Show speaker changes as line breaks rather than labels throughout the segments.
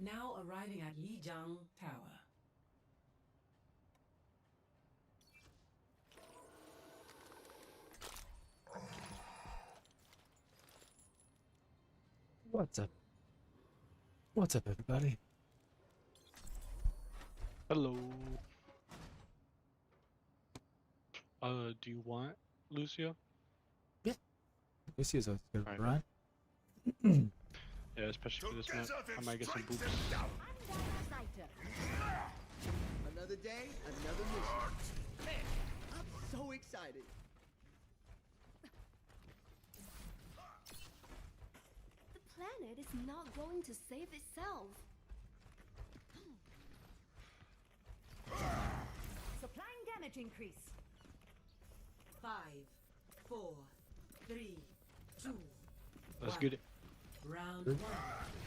Now arriving at Lijiang Tower.
What's up? What's up, everybody?
Hello. Do you want Lucio?
Lucio's a good
Alright.
run.
Yeah, especially for this map. I might get some boops.
Another day, another mission. Man, I'm so excited.
The planet is not going to save itself.
Supplying damage increase.
5, 4, 3, 2.
Let's get it.
Round 1.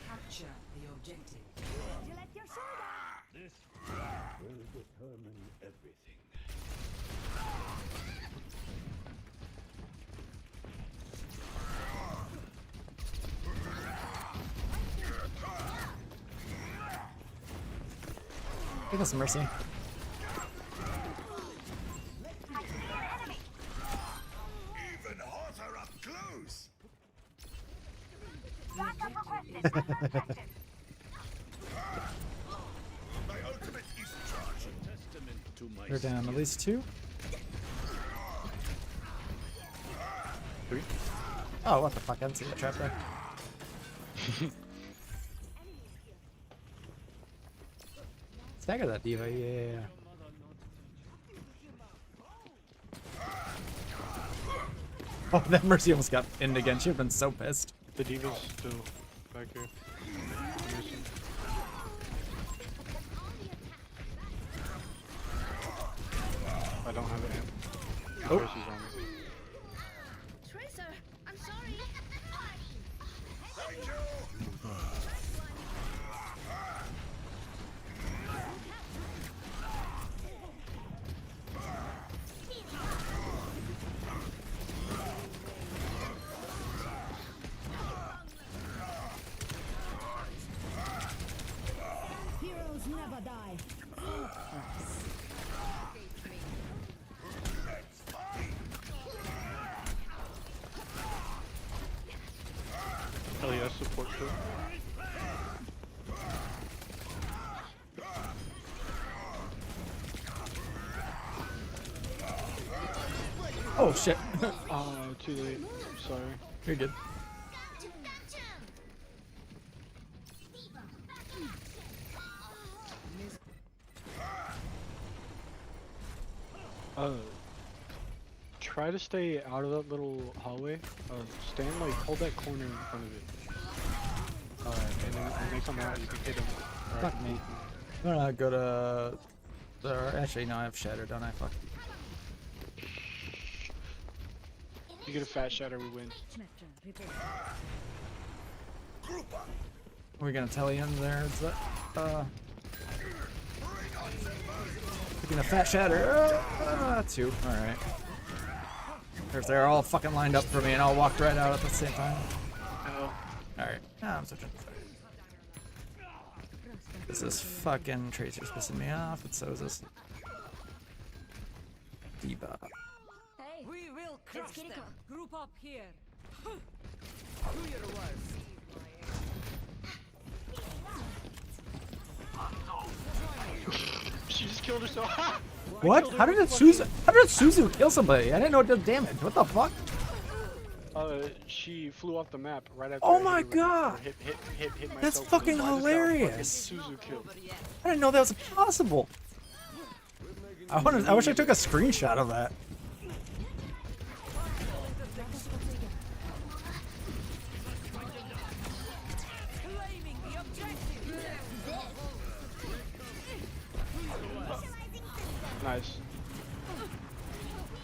Capture the objective.
You let your shoulder.
This will determine everything.
Give us some mercy.
Even hotter up close. My ultimate is charged. Testament to my
We're down at least 2.
3.
Oh, what the fuck? I didn't see that trap there. Stagger that diva, yeah. Oh, that Mercy almost got pinned again. She'd have been so pissed.
The diva's still back here. I don't have an amp.
Oh.
Tracy's on me.
Tracer, I'm sorry.
Heroes never die.
Hell yeah, support too.
Oh, shit.
Too late. Sorry.
You're good.
Try to stay out of that little hallway. Stand like, hold that corner in front of it. And then when they come out, you can hit them.
Fuck me. I'm gonna go to... Actually, no, I have Shatter, don't I? Fuck.
You get a fat shatter, we win.
Are we gonna tell you in there? Is that, Picking a fat Shatter. 2. Alright. If they're all fucking lined up for me and I'll walk right out at the same time.
Oh.
Alright. I'm switching. This is fucking Tracer's pissing me off, and so is this Diva.
Hey, we will crush them. Group up here.
She just killed herself.
What? How did Suzu kill somebody? I didn't know it did damage. What the fuck?
She flew off the map right after.
Oh
I
my
hit her with
god!
hit myself
That's
with
fucking
it. I just got
hilarious.
fucking Suzu killed.
I didn't know that was possible. I wish I took a screenshot of that.
Claiming the objective.
Nice.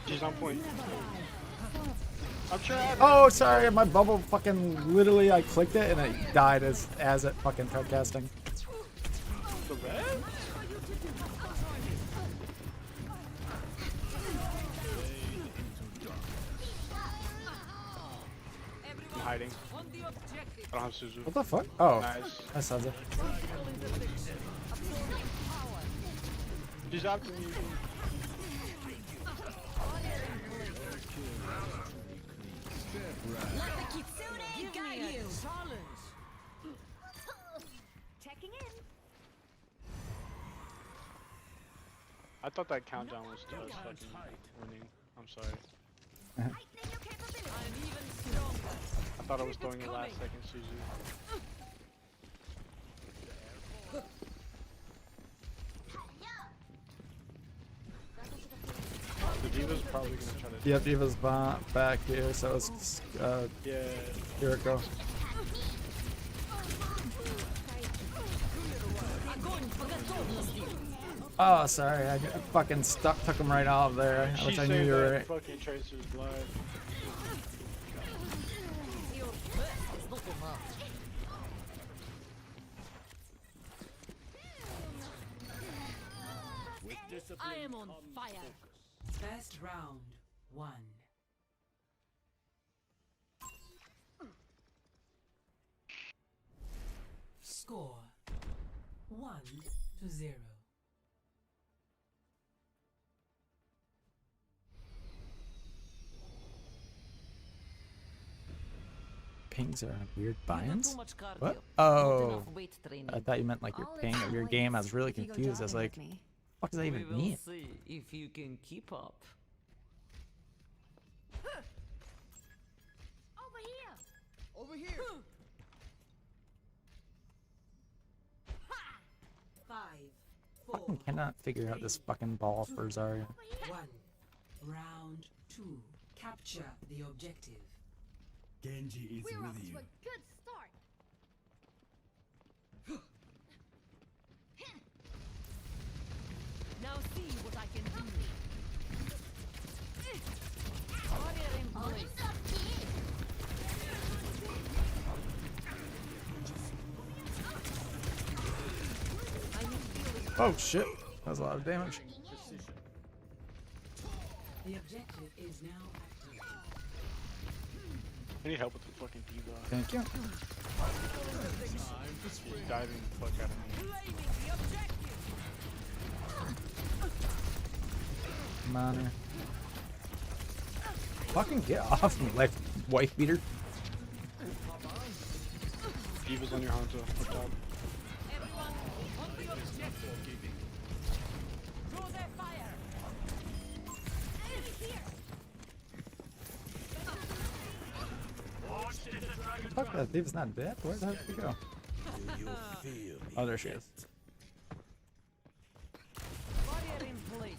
She's on point. I'm trapped.
Oh, sorry, my bubble fucking literally I clicked it and it died as it fucking tried casting.
The red? hiding.
On the objective.
I don't have Suzu.
What the fuck? Oh,
Nice.
I saw that.
She's after me.
Let the kitsune guide you. Challenge.
Checking in.
I thought that countdown was us fucking winning. I'm sorry.
Heightening your capability.
I'm even stronger.
I thought I was throwing it last second, Suzu. The Diva's probably gonna try to.
Yep, Diva's back here, so it's
Yeah.
here it goes. Oh, sorry, I fucking took him right out of there. I
She
wish I knew
saved
you were
that
right.
fucking Tracer's blood.
Your best is not enough.
With discipline
I am on
comes
fire.
focus.
First round, 1. Score 1-0.
Pings are weird
You do
buy-ins?
too much cardio.
What?
Not
Oh,
enough weight training.
I thought you meant like your
All
ping
it's
of your
always
game. I was really
if you go
confused. I was
jogging
like,
with me.
what does that
We
even
will
mean?
see if you can keep up.
Over here.
Over here.
5, 4,
Fucking cannot figure out this fucking ball for Zarya.
1. Round 2. Capture the objective.
Genji is
We're off
with
to
you.
a good start.
Now see what I can do. Warrior in place. I need healing.
Oh shit, that was a lot of damage.
The objective is now active.
I need help with the fucking Diva.
Thank you.
She's diving the fuck out of me.
Claiming the objective.
Come on here. Fucking get off me, like wife beater.
Diva's on your Hanzo. Up top.
Everyone on the objective. Draw their fire. Enemy here.
Fuck, that Diva's not dead. Where the hell did she go?
Do you feel me?
Oh, there she is.
Warrior in place.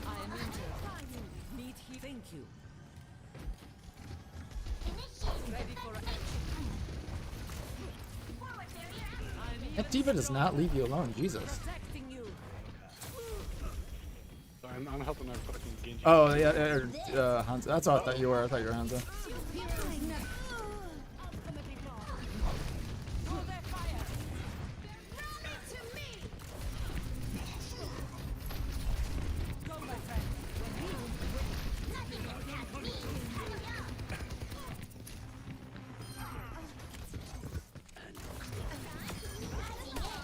I am injured. Need he. Thank you. Ready for action. I'm
That Diva does not leave you alone, Jesus.
protecting you.
I'm helping her fucking Genji.
Oh, yeah, Hanzo. That's all I thought you were. I thought you were Hanzo.
Healing. Ultimately gone.
Draw their fire.
Run it to me.
Go, my friend.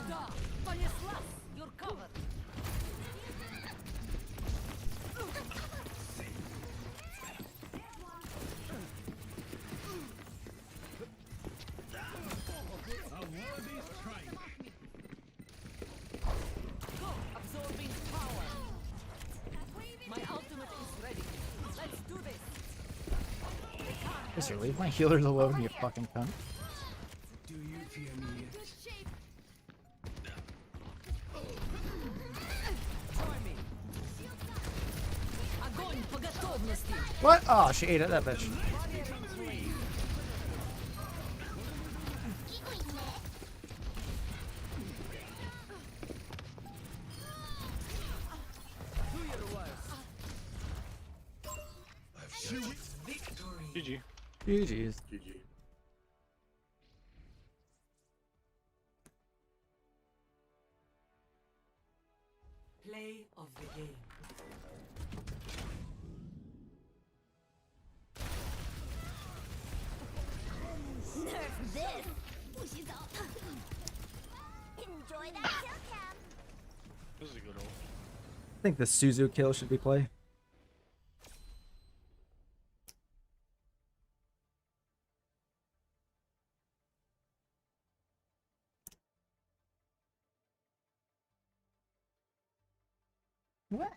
Da, fire slash. You're covered.
A worthy strike.
Go, absorbing power. My ultimate is ready. Let's do this.
Mister, leave my healers alone, you fucking cunt.
Do you fear me?
Good shape.
Join me. Огонь по готовности.
What? Oh, she ate it, that bitch.
Warrior in place. Do your worst.
Victory.
GG.
GG's.
GG.
Play of the game.
Nerf this! 不洗澡。Enjoy that kill cam.
This is a good ult.
I think the Suzu kill should be play. What?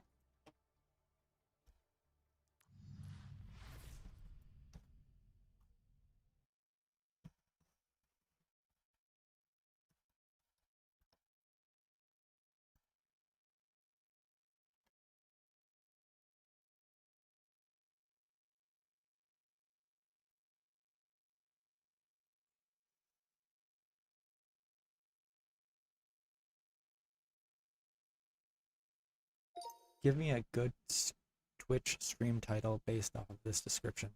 Give me a good Twitch stream title based off of this description.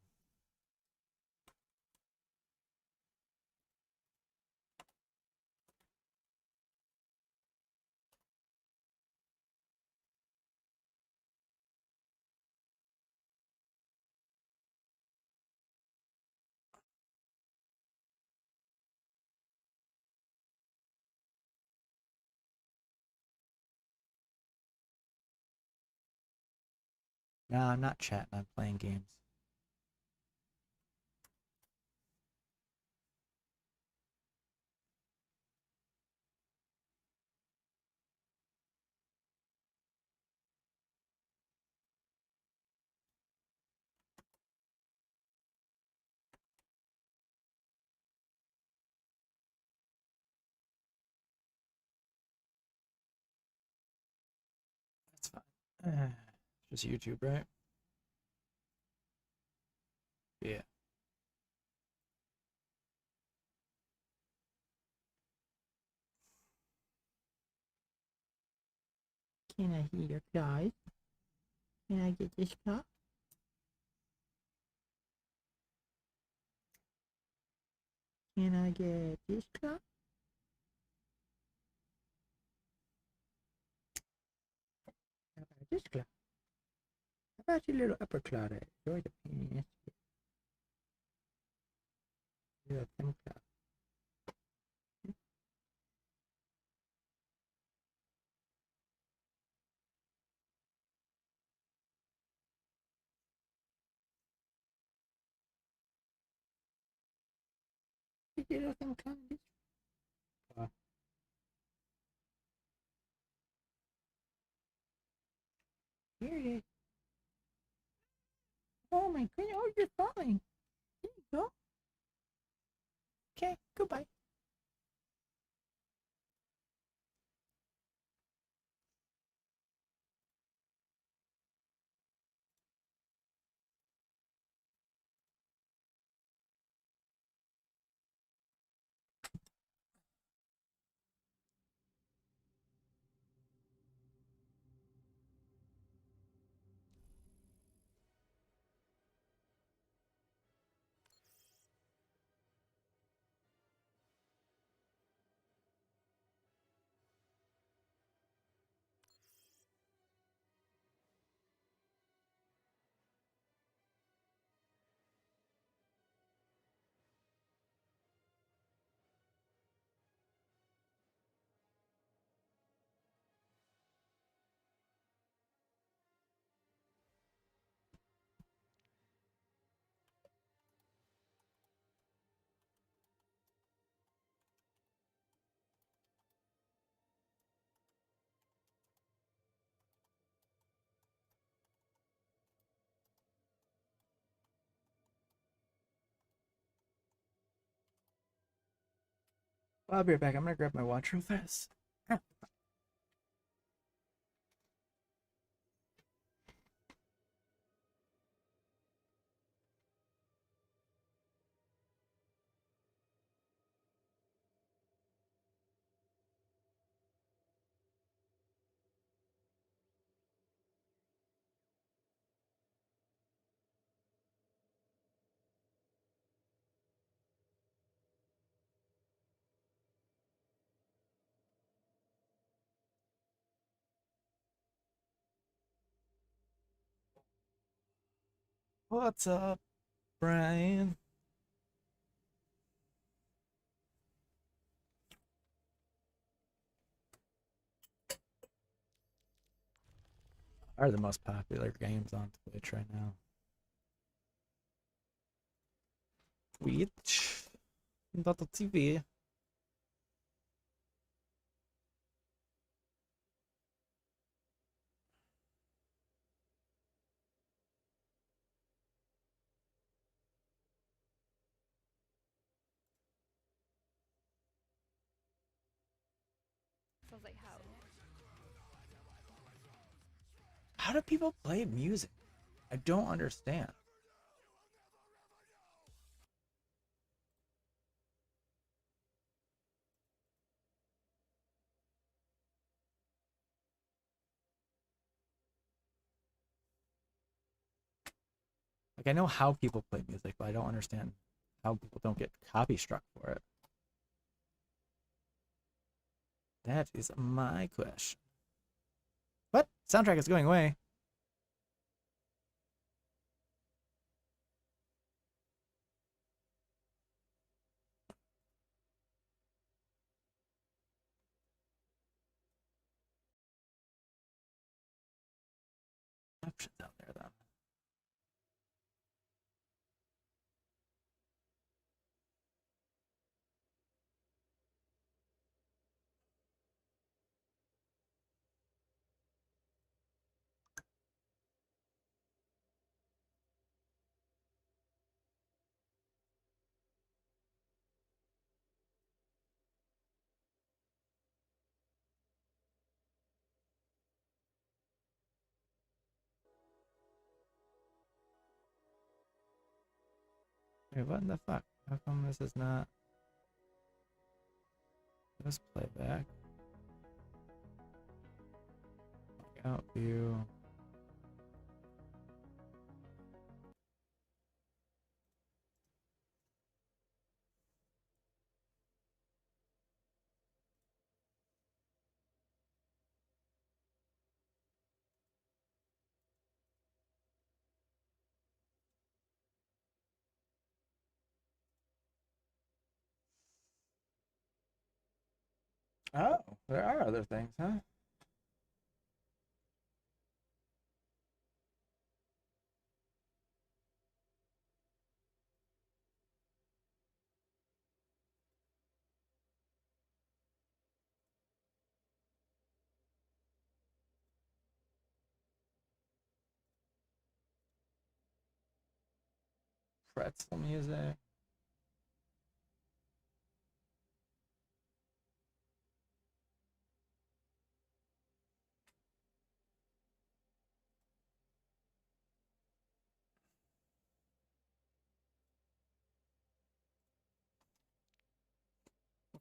No, I'm not chatting, I'm playing games. That's fine. Just YouTube, right? Yeah. Can I hear your guys? Can I get this cup? Can I get this cup? How about this club? How about your little upper cloud? Enjoy the penis. Little thumb cloud. Your little thumb cloud. Here it is. Oh my goodness, oh, you're falling. There you go. Okay, goodbye. I'll be right back. I'm gonna grab my watch real fast. What's up, Brian? Are the most popular games on Twitch right now? Twitch.tv.
So I was like, how?
How do people play music? I don't understand. Like, I know how people play music, but I don't understand how people don't get copy struck for it. That is my question. What? Soundtrack is going away. Options out there, then. Wait, what in the fuck? How come this is not? Let's play back. Out view. Oh, there are other things, huh? Pretzel music.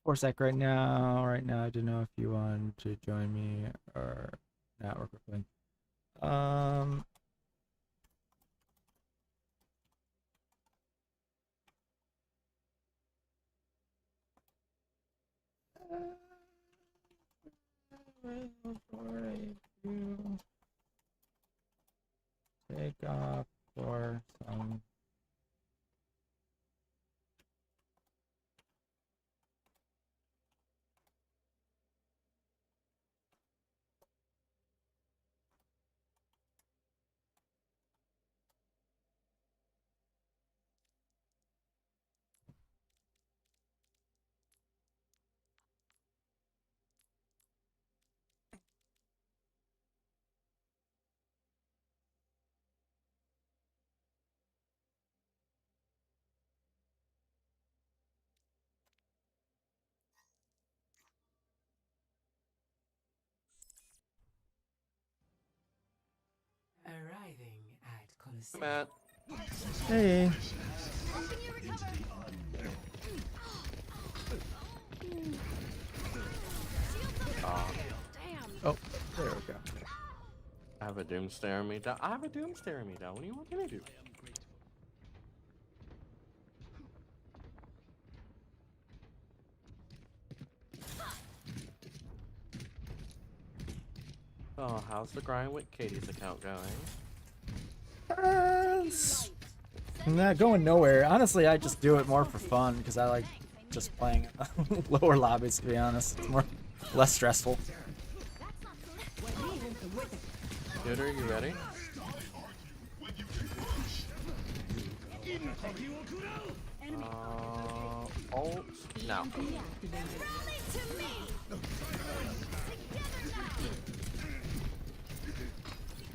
For a sec, right now, I don't know if you want to join me or not real quickly. Take off for some.
Arriving at Colosseum.
Matt.
Hey. Oh, there we go.
I have a doom staring me down. I have a doom staring me down. What do you want me to do? Oh, how's the grind with Katie's account going?
Nah, going nowhere. Honestly, I just do it more for fun because I like just playing lower lobbies. To be honest, it's more less stressful.
Scooter, you ready? Ult now.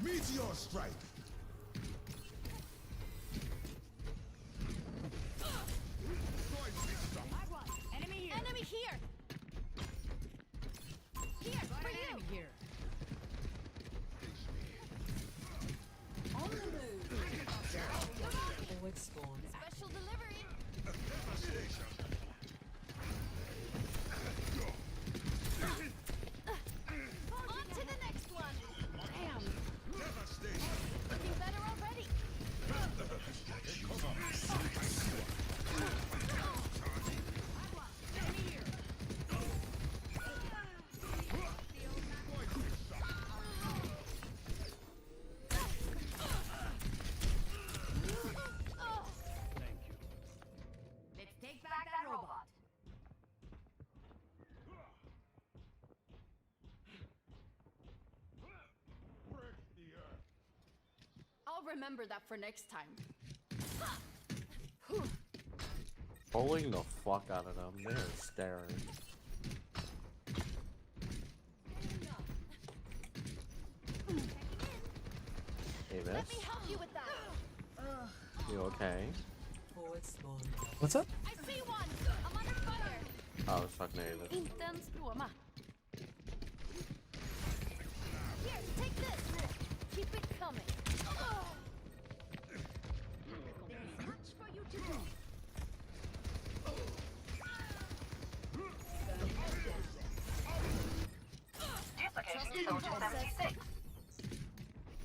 Meteor strike.
Enemy here. Here, for you.
Here. On the move. Forward spawn.
Special delivery. On to the next one. Damn. Looking better already.
Let's take back that robot.
I'll remember that for next time.
Pulling the fuck out of them. They're staring. Hey,
Let me
miss.
help you with that.
You okay?
Forward spawn.
What's up?
I see one. I'm under fire.
Oh, fuck Avis.
Inte en stråma. Here, take this. Keep it coming. There's much for you to do.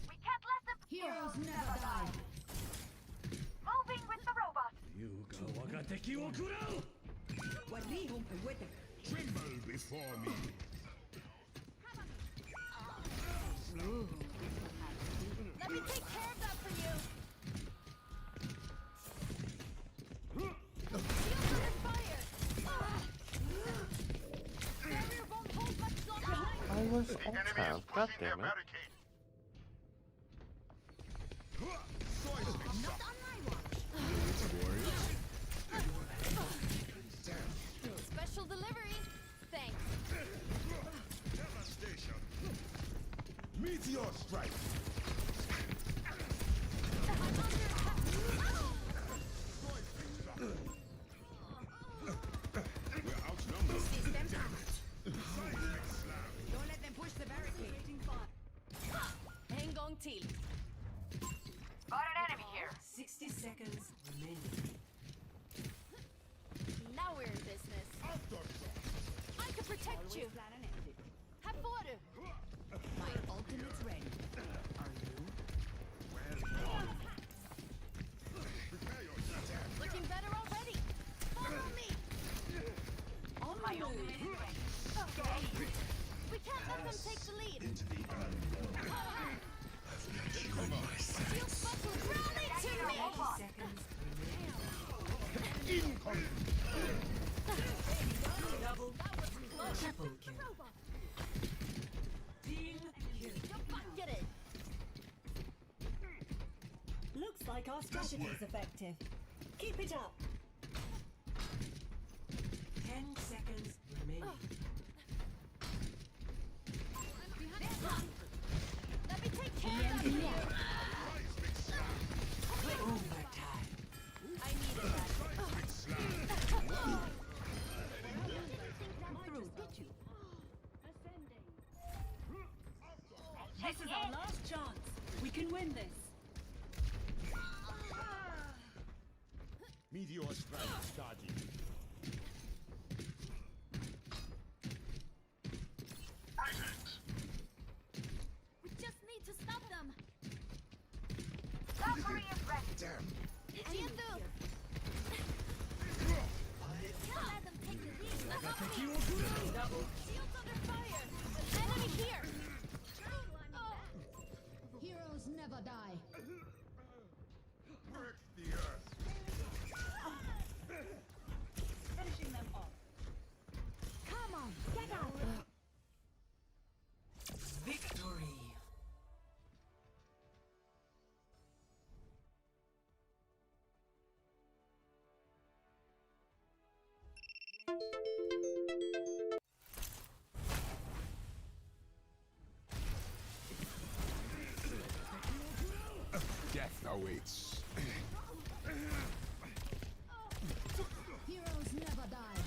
We can't let them.
Heroes never die.
Moving with the robot.
Tremble before me.
Let me take care of that for you. Shield under fire. Barrier won't hold much longer.
I was ult tab. God damn it.
Not on my watch. Special delivery. Thanks.
Devastation. Meteor strike.
I'm under attack.
We're outnumbered.
Don't let them push the barricade.
En gång till.
60 seconds remaining.
Now we're in business. I can protect you. Här får du.
My ultimate's ready. Are you?
Looking better already. Follow me.
On my move.
We can't let them take the lead. Shield muscle rally to me.
30 seconds remaining. Double, triple kill. Team kill.
Get it.
Looks like our strategy is effective. Keep it up.
10 seconds remaining.
Let me take care of you.
Overtime.
I needed that. Through, did you?
This is our last chance. We can win this.
Meteor strike starting.
We just need to stop them.
Damn.
Yendo. Can't let them take the lead. Shields under fire. Enemy here. Oh.
Heroes never die.
Break the earth. Death awaits.
Heroes never die.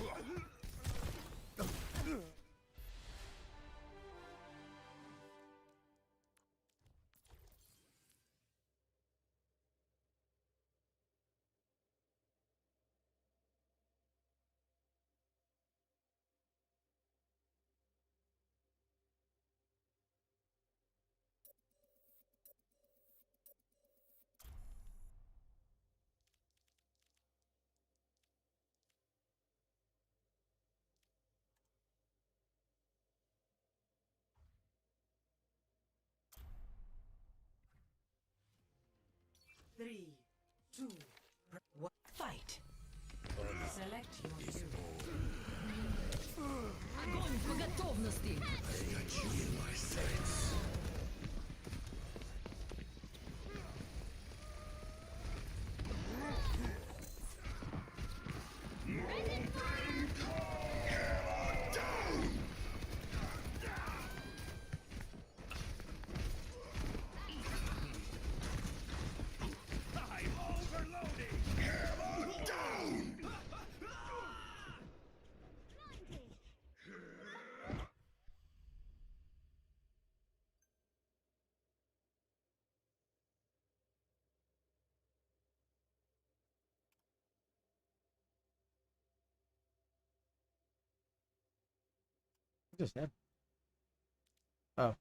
Three, two, one. Fight. Select your hero.
Огонь по готовности!
Just dead. Oh.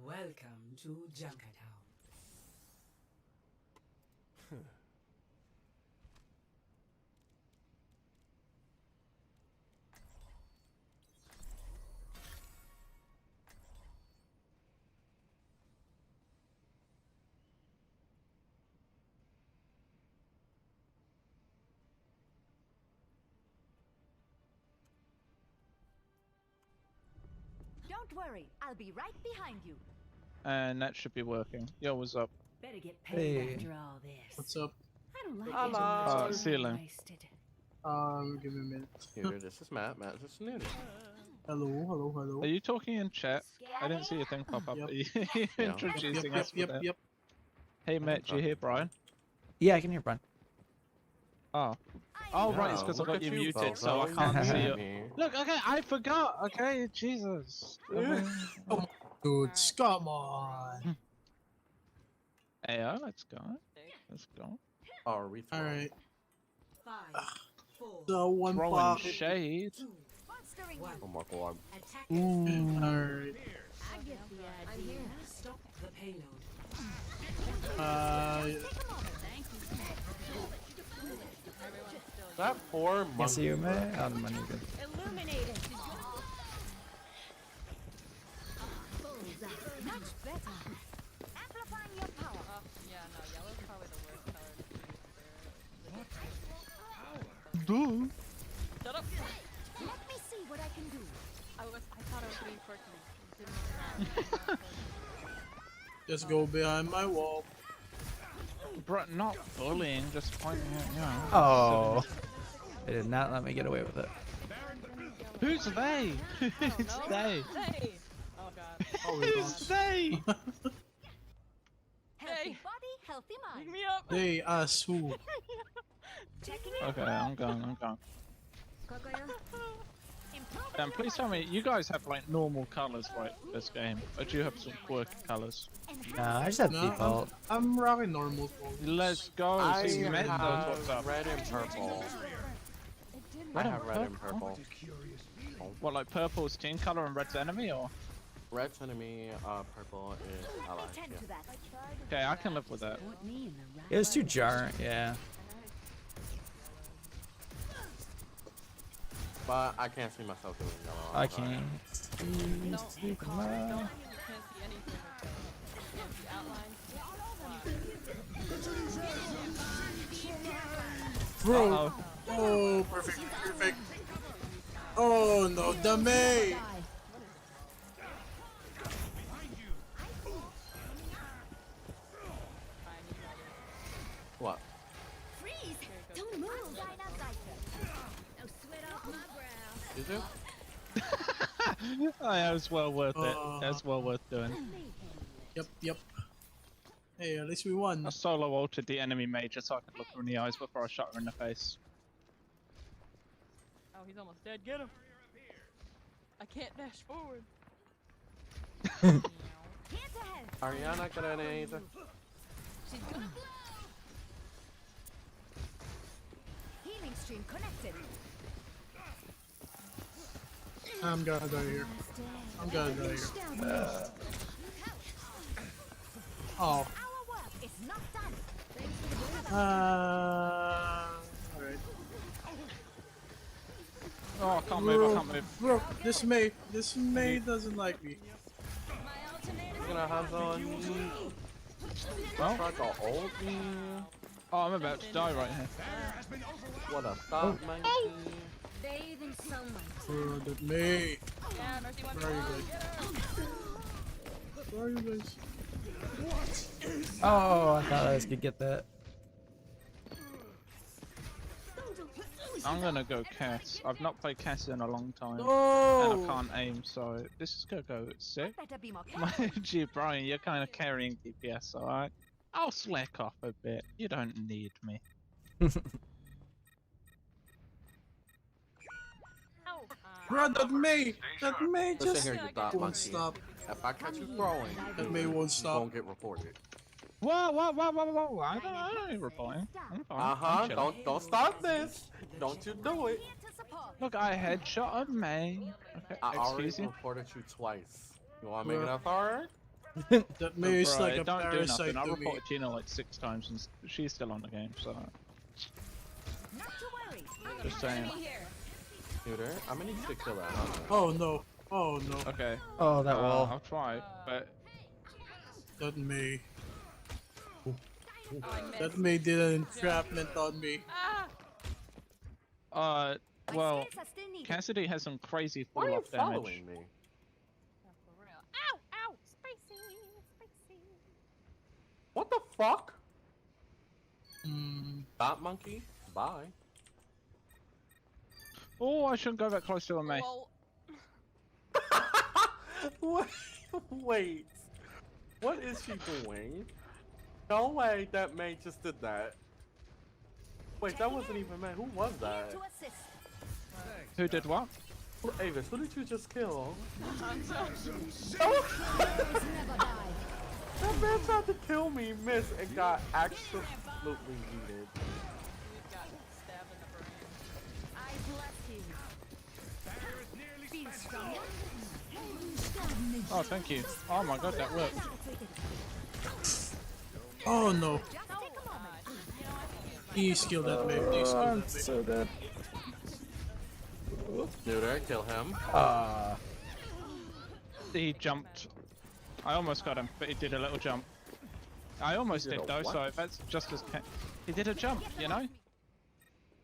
Welcome to Junkertown.
Don't worry, I'll be right behind you.
And that should be working. Yo, what's up?
Better get paid
Hey.
after all this.
What's up?
I don't like
Hello.
getting
Ceiling.
wasted.
Give me a minute.
Here, this is Matt. Matt, this is Nudie.
Hello.
Are you talking in chat? I didn't see a thing pop up.
Yep.
Are you
Yeah.
introducing us with that?
Yep.
Hey, Matt, do you hear Brian?
Yeah, I can hear Brian.
Oh. Oh, right, it's because I
Look
got
at
you muted,
Bozo.
so I can't see
You
it.
me.
Look, okay, I forgot. Okay, Jesus.
Dude, come on.
Hey, let's go. Let's go.
Oh, are we throwing?
Alright.
5, 4,
So one
Throwing
pop.
shade.
2,
Monstering
1.
Oh my god.
Attack.
Alright.
I get the
I'm
idea.
here. Stop the payload.
That poor
Can't
monkey.
see you, man. Oh, the money good.
Illuminated. Bullseye. Much better. Amplifying your power.
Yeah, no, yellow's probably the worst color to use.
Dude.
Shut up!
Let me see what I can do.
I thought I was being quirky. Didn't
Just go behind my wall.
Bro, not bullying, just pointing at, you know.
Oh. They did not let me get away with it.
Who's they? It's they.
Hey! Oh god.
Who's they?
Healthy body, healthy mind.
Pick me up!
Hey, us who?
Checking
Okay, I'm going.
Kokoyo.
Dan, please tell me, you guys have like normal colors, right, this game? Or do you have some quirky colors?
No, I just have
No,
default.
I'm rocking normal colors.
Let's go,
I
see Matt knows what's
have
up.
red and purple. I have red and purple.
What, like purple is team color and red's enemy, or?
Red's enemy, purple is ally.
Tend
Yeah.
to that.
Okay, I can live with that.
Put me in the right
It was too jarring, yeah.
But I can't see myself doing yellow.
I can't.
Don't you can't see anything. You can't see outlines.
Bro. Oh, perfect, perfect. Oh no, Dame.
What?
Freeze! Don't move! No sweat off my brow.
Did you?
Oh, yeah, it was well worth it. That's well worth doing.
Yep. Hey, at least we won.
I solo ulted the enemy major so I could look her in the eyes before I shot her in the face.
Oh, he's almost dead. Get him! I can't dash forward.
Ariana grenade.
She's gonna blow! Healing stream connected.
I'm gonna die here. I'm gonna die here. Oh.
Our work is not done.
Alright.
Oh, I can't move, I can't move.
Bro, this May doesn't like me.
He's gonna have on me.
Well,
Try to ult me.
oh, I'm about to die right here.
What a thought, monkey.
Bathe in sunlight.
Bro, that May.
Yeah, Mercy went
Where are you
below.
guys? Where are you guys?
Oh, I thought I was gonna get that.
I'm gonna go Cass. I've not played Cass in a long time.
No!
And I can't aim, so this is gonna go sick.
Better be more
My
careful.
Gee, Brian, you're kind of carrying DPS, alright? I'll slack off a bit. You don't need me.
Bro, that May
Listen
just
here, you thought
won't
monkey.
stop.
If I catch you throwing,
That May won't
you
stop.
won't get reported.
Whoa! I don't reporting. I'm fine.
Uh-huh,
I'm chilling.
don't start this. Don't you do it.
Look, I headshot a main. Okay,
I already
excuse you.
reported you twice. You wanna make it a third?
That May is
Bro,
like a
don't do
parasite
nothing. I
to me.
reported Gina like 6 times and she's still on the game, so.
Not to worry.
Just saying.
Shooter, I'm gonna need to kill that hunter.
Oh no. Oh no.
Okay.
Oh, that wall.
I'll try, but.
That May.
Oh, I missed.
That May did an entrapment on me.
Ah!
Well, Cassidy has some crazy
Why are you
fall-off damage.
following me?
Yeah, for real. Ow! Ow! Spicy! Spicy!
What the fuck?
Hmm.
Stop, monkey. Bye.
Oh, I shouldn't go that close to a May.
Whoa.
Wait. What is she doing? No way that May just did that. Wait, that wasn't even May. Who was that?
To assist.
Who did what?
Avis, who did you just kill? That man tried to kill me, missed, and got absolutely yeeted.
We've got stabbed in the brain.
I bless you. Feel stronger.
Oh, thank you. Oh my god, that worked.
Oh no.
Just take a moment.
Please kill that May. Please kill that May.
So dead.
Neuter, kill him.
He jumped. I almost got him, but he did a little jump. I almost
He did
did
a
though,
what?
so that's just as. He did a jump, you know?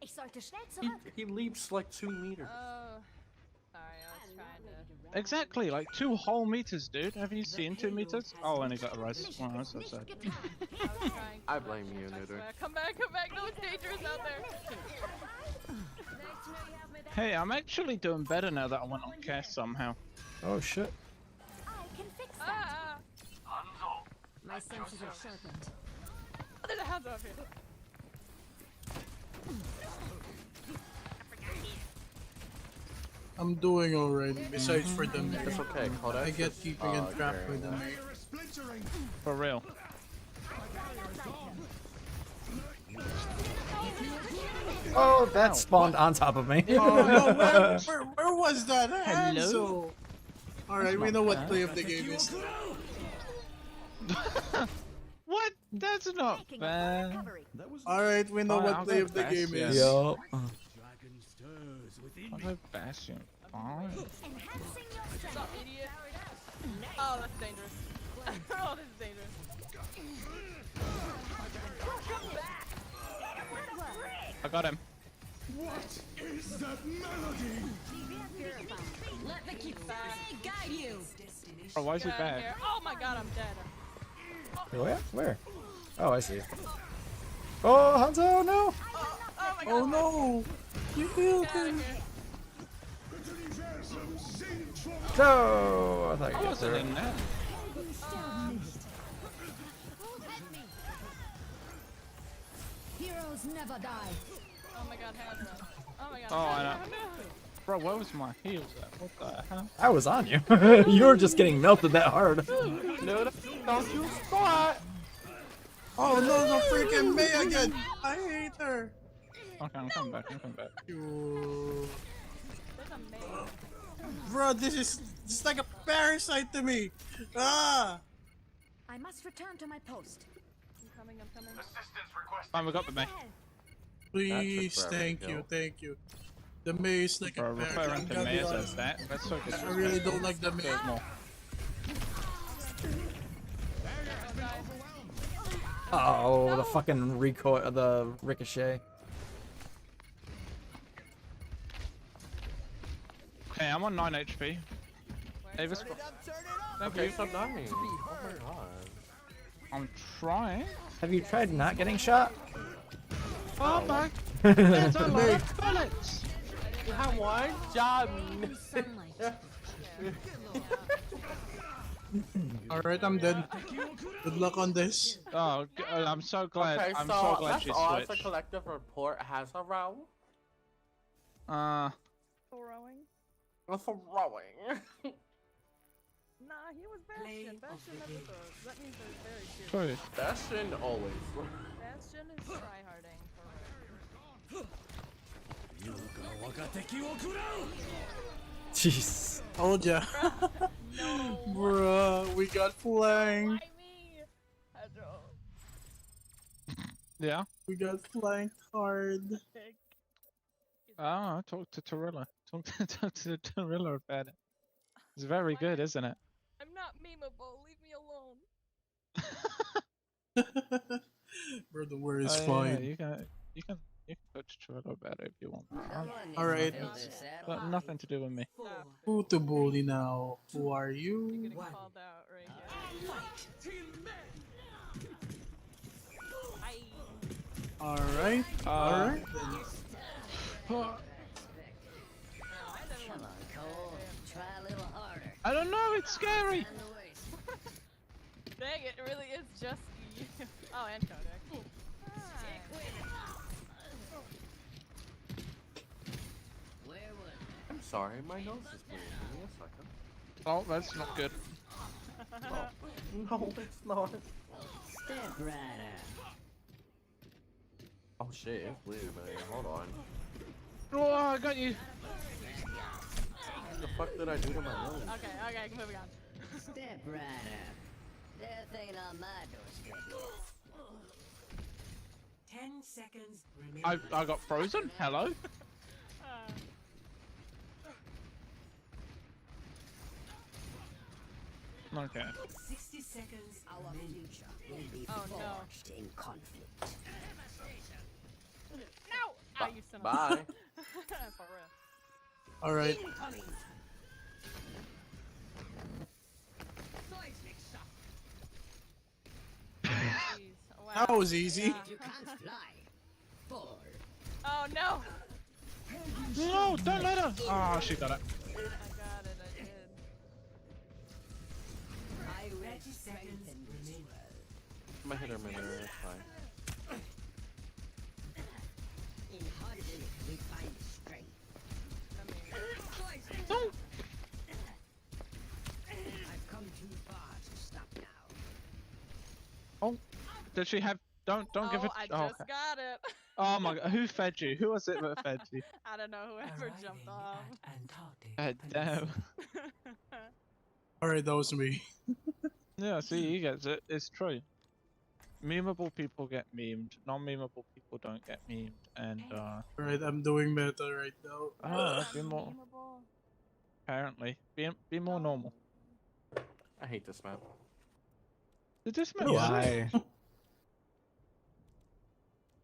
Ich sollte schnell
He,
zurück.
he leaps like 2 meters.
Oh. Sorry, I was trying to.
Exactly, like 2 whole meters, dude. Have you seen 2 meters? Oh, and he got a rise. Oh, I'm so sad.
I was trying.
I blame you, Neuter.
Come back! Come back! No, it's dangerous out there.
Hey, I'm actually doing better now that I went on Cass somehow.
Oh shit.
I can fix that.
Ah!
My senses are sharpened.
Oh, there's a house up here.
I'm doing alright. Besides for them,
It's okay, Kodak.
I get keeping entrapped by them.
For real.
Oh, that spawned on top of me.
Oh no, where was that? Hanzo! Alright, we know what
bad.
play of the game is.
What? That's not fair.
Alright, we know
Oh,
what
I'll
play
go
of the
fast,
game
yeah.
is.
Yo.
Dragon's turn. whispers within
I'll
me.
go Bastion. Fine.
What's up, idiot? Oh, that's dangerous. Oh, this is dangerous.
I got him.
What is that melody?
Let the keep guide you.
Bro, why is he
Get out of
bad?
here. Oh my god, I'm dead.
Where? Where? Oh, I see. Oh, Hanzo, no!
Oh my god.
Oh no! You healed
Get out of
him!
here.
No! I thought you
I
got
wasn't
through.
in there.
Heroes never die.
Oh my god, Hazard. Oh my god.
Oh, I
Hazard,
know.
no.
Bro, where was my heals at? What the hell?
I was on you. You were just getting melted that hard.
No, don't you spot!
Oh no, the freaking May again! I hate her!
Okay, I'm coming back. I'm coming back.
You...
There's a maze.
Bro, this is like a parasite to me! Ah!
I must return to my post.
I'm coming, I'm coming.
Fine, we got the May.
Please,
forever to
thank
kill.
you, thank you. The May is like
Bro,
a parasite.
referring
I'm
to
gonna
me
be
as
honest.
that. That's so
I really don't like the May.
There's more.
Oh, the fucking recoil, the ricochet.
Okay, I'm on 9 HP. Avis,
Turn it up, turn it up!
thank
Okay,
you.
stop dying. Oh my god.
I'm trying.
Have you tried not getting shot?
Oh my! There's a lot
May.
of bullets.
You have one job.
Alright, I'm dead. Good luck on this.
Oh, I'm so glad.
Okay,
I'm
so
so glad
let's
you
all as a
switched.
collective report has a row.
Throwing?
What's a rowing?
Nah, he was
Play
Bastion.
of
Bastion
the
never
game.
throws. That means they're very serious.
True.
Bastion always.
Bastion is tryharding for real.
Jeez.
Told ya.
No.
Bruh, we got flanked.
Why me? Hedro.
Yeah.
We got flanked hard.
Oh, talk to Torilla. Talk to Torilla about it. It's very good, isn't it?
I'm not memeable. Leave me alone.
Bro, the word is
Oh, yeah,
fine.
you can talk to Torilla about it if you want.
Alright.
Got nothing to do with me.
4,
Who to bully now? Who are you?
Getting
1.
called out right here.
Alright. Alright.
I don't know. It's scary.
Dang, it really is just you. Oh, and Kodak.
I'm sorry, my nose is bleeding. Give me a second.
Oh, that's not good.
No, it's not.
Step right up.
Oh shit, it's bleeding, man. Hold on.
Oh, I got you.
What the fuck did I do to my nose?
Okay, moving on.
Step right up. Death ain't on my doorstep.
10 seconds remaining.
I got frozen. Hello. Okay.
60 seconds
Our
remaining.
future will be
Oh, no.
forged in conflict.
No! Ah, you son of
Bye.
For real.
Alright.
Jeez. Wow.
That was easy.
Yeah.
You can't fly. Fall.
Oh no!
No, don't let her. Oh, she got it.
I got it, I did.
I will
30 seconds
strengthen this
remaining.
world.
I'm gonna hit her minute, it's fine.
In hardship, we find strength.
I mean,
No.
I've come too far to stop now.
Oh, did she have? Don't give it.
I
Oh,
just
okay.
got it.
Oh my god, who fed you? Who was it that fed you?
I don't know, whoever jumped off.
God damn.
Alright, that was me.
Yeah, see, he gets it. It's true. memeable people get memed, non-memeable people don't get memed, and
Alright, I'm doing meta right now.
be more. Apparently, be more normal.
I hate this map.
Did this map
Why?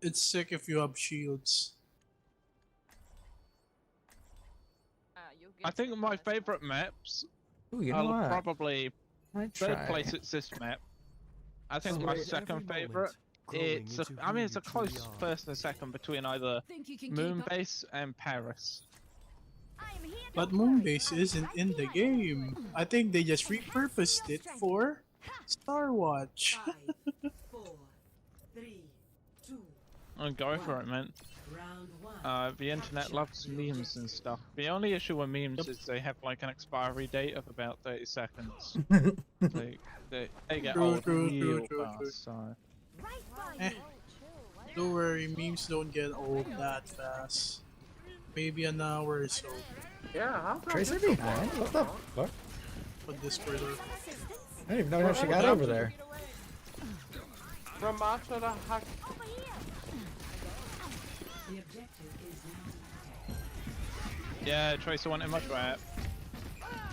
It's sick if you have shields.
I think my favorite maps
Ooh, you know
are
what?
probably
Might
third
try.
place. It's this map. I think
So
my
every
second favorite. It's a, I mean, it's a close first and second between either
Think you can keep up?
Moonbase and Paris.
But Moonbase isn't in the game. I think they just repurposed it for Star Watch.
5, 4, 3, 2,
I'm going for it, man.
round 1.
The internet loves memes and stuff. The only issue with memes is they have like an expiry date of about 30 seconds. they get old real fast. So.
Eh. Don't worry, memes don't get old that fast. Maybe an hour or so.
Yeah, how come
Tracer
this so
behind?
far?
What the fuck?
But this further.
I don't even know how she got over there.
From Macho to Hack.
The objective is now
Yeah, Tracer wanted much right.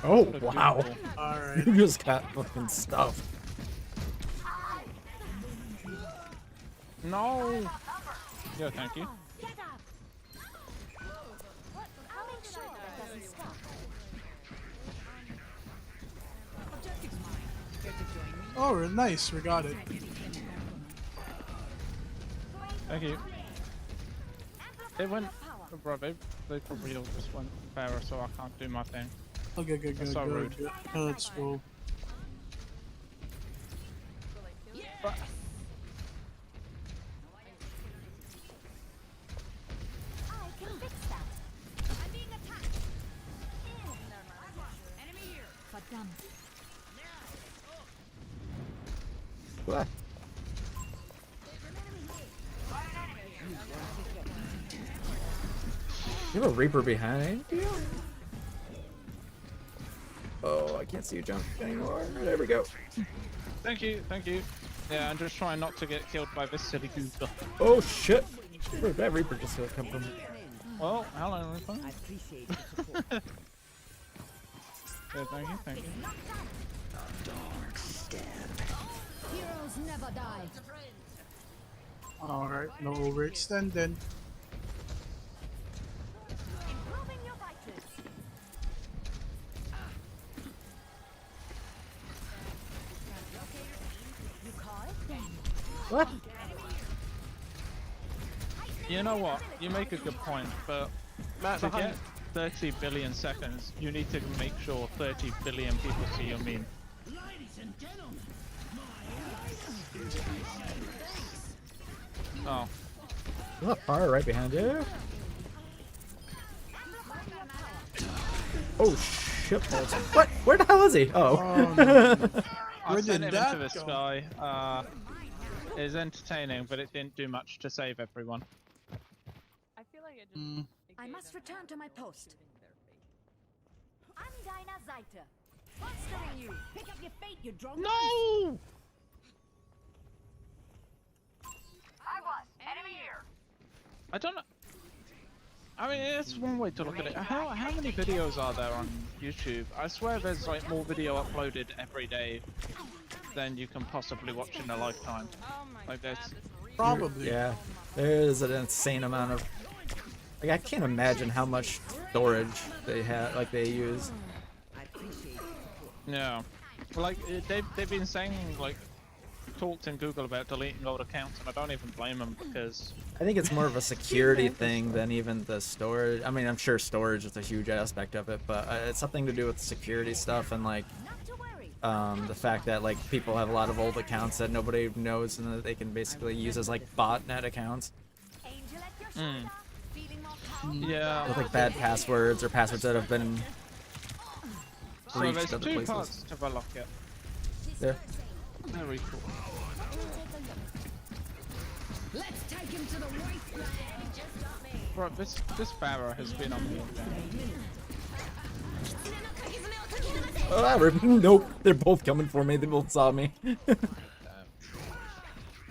Oh, wow.
Alright.
You just got fucking stuffed.
No! Yeah, thank you.
Oh, nice, we got it.
Thank you. They went, bro, they probably all just went Farah, so I can't do my thing.
Okay, good,
That's
good,
so
good,
rude.
good. Let's go.
What? You have a Reaper behind you? Oh, I can't see you jump anymore. There we go.
Thank you, thank you. Yeah, I'm just trying not to get killed by this silly goober.
Oh shit! Where'd that Reaper just come from?
Well, hello, Reaper.
I appreciate the support.
Yeah, thank you, thank you.
Heroes never die.
Alright, no overextend then.
Improving your vitals. You call it then.
What?
You know what? You make a good point, but
Matt,
to
behind.
get 30 billion seconds, you need to make sure 30 billion people see your meme. Oh.
Look, fire right behind you. Oh shit! What? Where the hell is he? Oh.
I
Where
sent
did
him
that
into the
go?
sky. It was entertaining, but it didn't do much to save everyone.
I feel like it just.
I must return to my post. I'm Dinah Zeiter. Fostering you. Pick up your fate, you drunk.
No! I don't know. I mean, it's one way to look at it. How many videos are there on YouTube? I swear there's like more video uploaded every day than you can possibly watch in a lifetime. Like there's
Probably.
Yeah, there's an insane amount of. Like, I can't imagine how much storage they have. Like they use.
I appreciate the support.
yeah, like they've been saying like talked in Google about deleting old accounts, and I don't even blame them because
I think it's more of a security thing than even the storage. I mean, I'm sure storage is a huge aspect of it, but it's something to do with security stuff and like the fact that like people have a lot of old accounts that nobody knows and that they can basically use as like botnet accounts
yeah.
with like bad passwords or passwords that have been
So
breached
there's
other
two
places.
parts to the locket.
Yeah.
Very cool.
Let's take him to the wasteland.
Bro, this Barrow has been on me.
Oh, nope. They're both coming for me. They both saw me.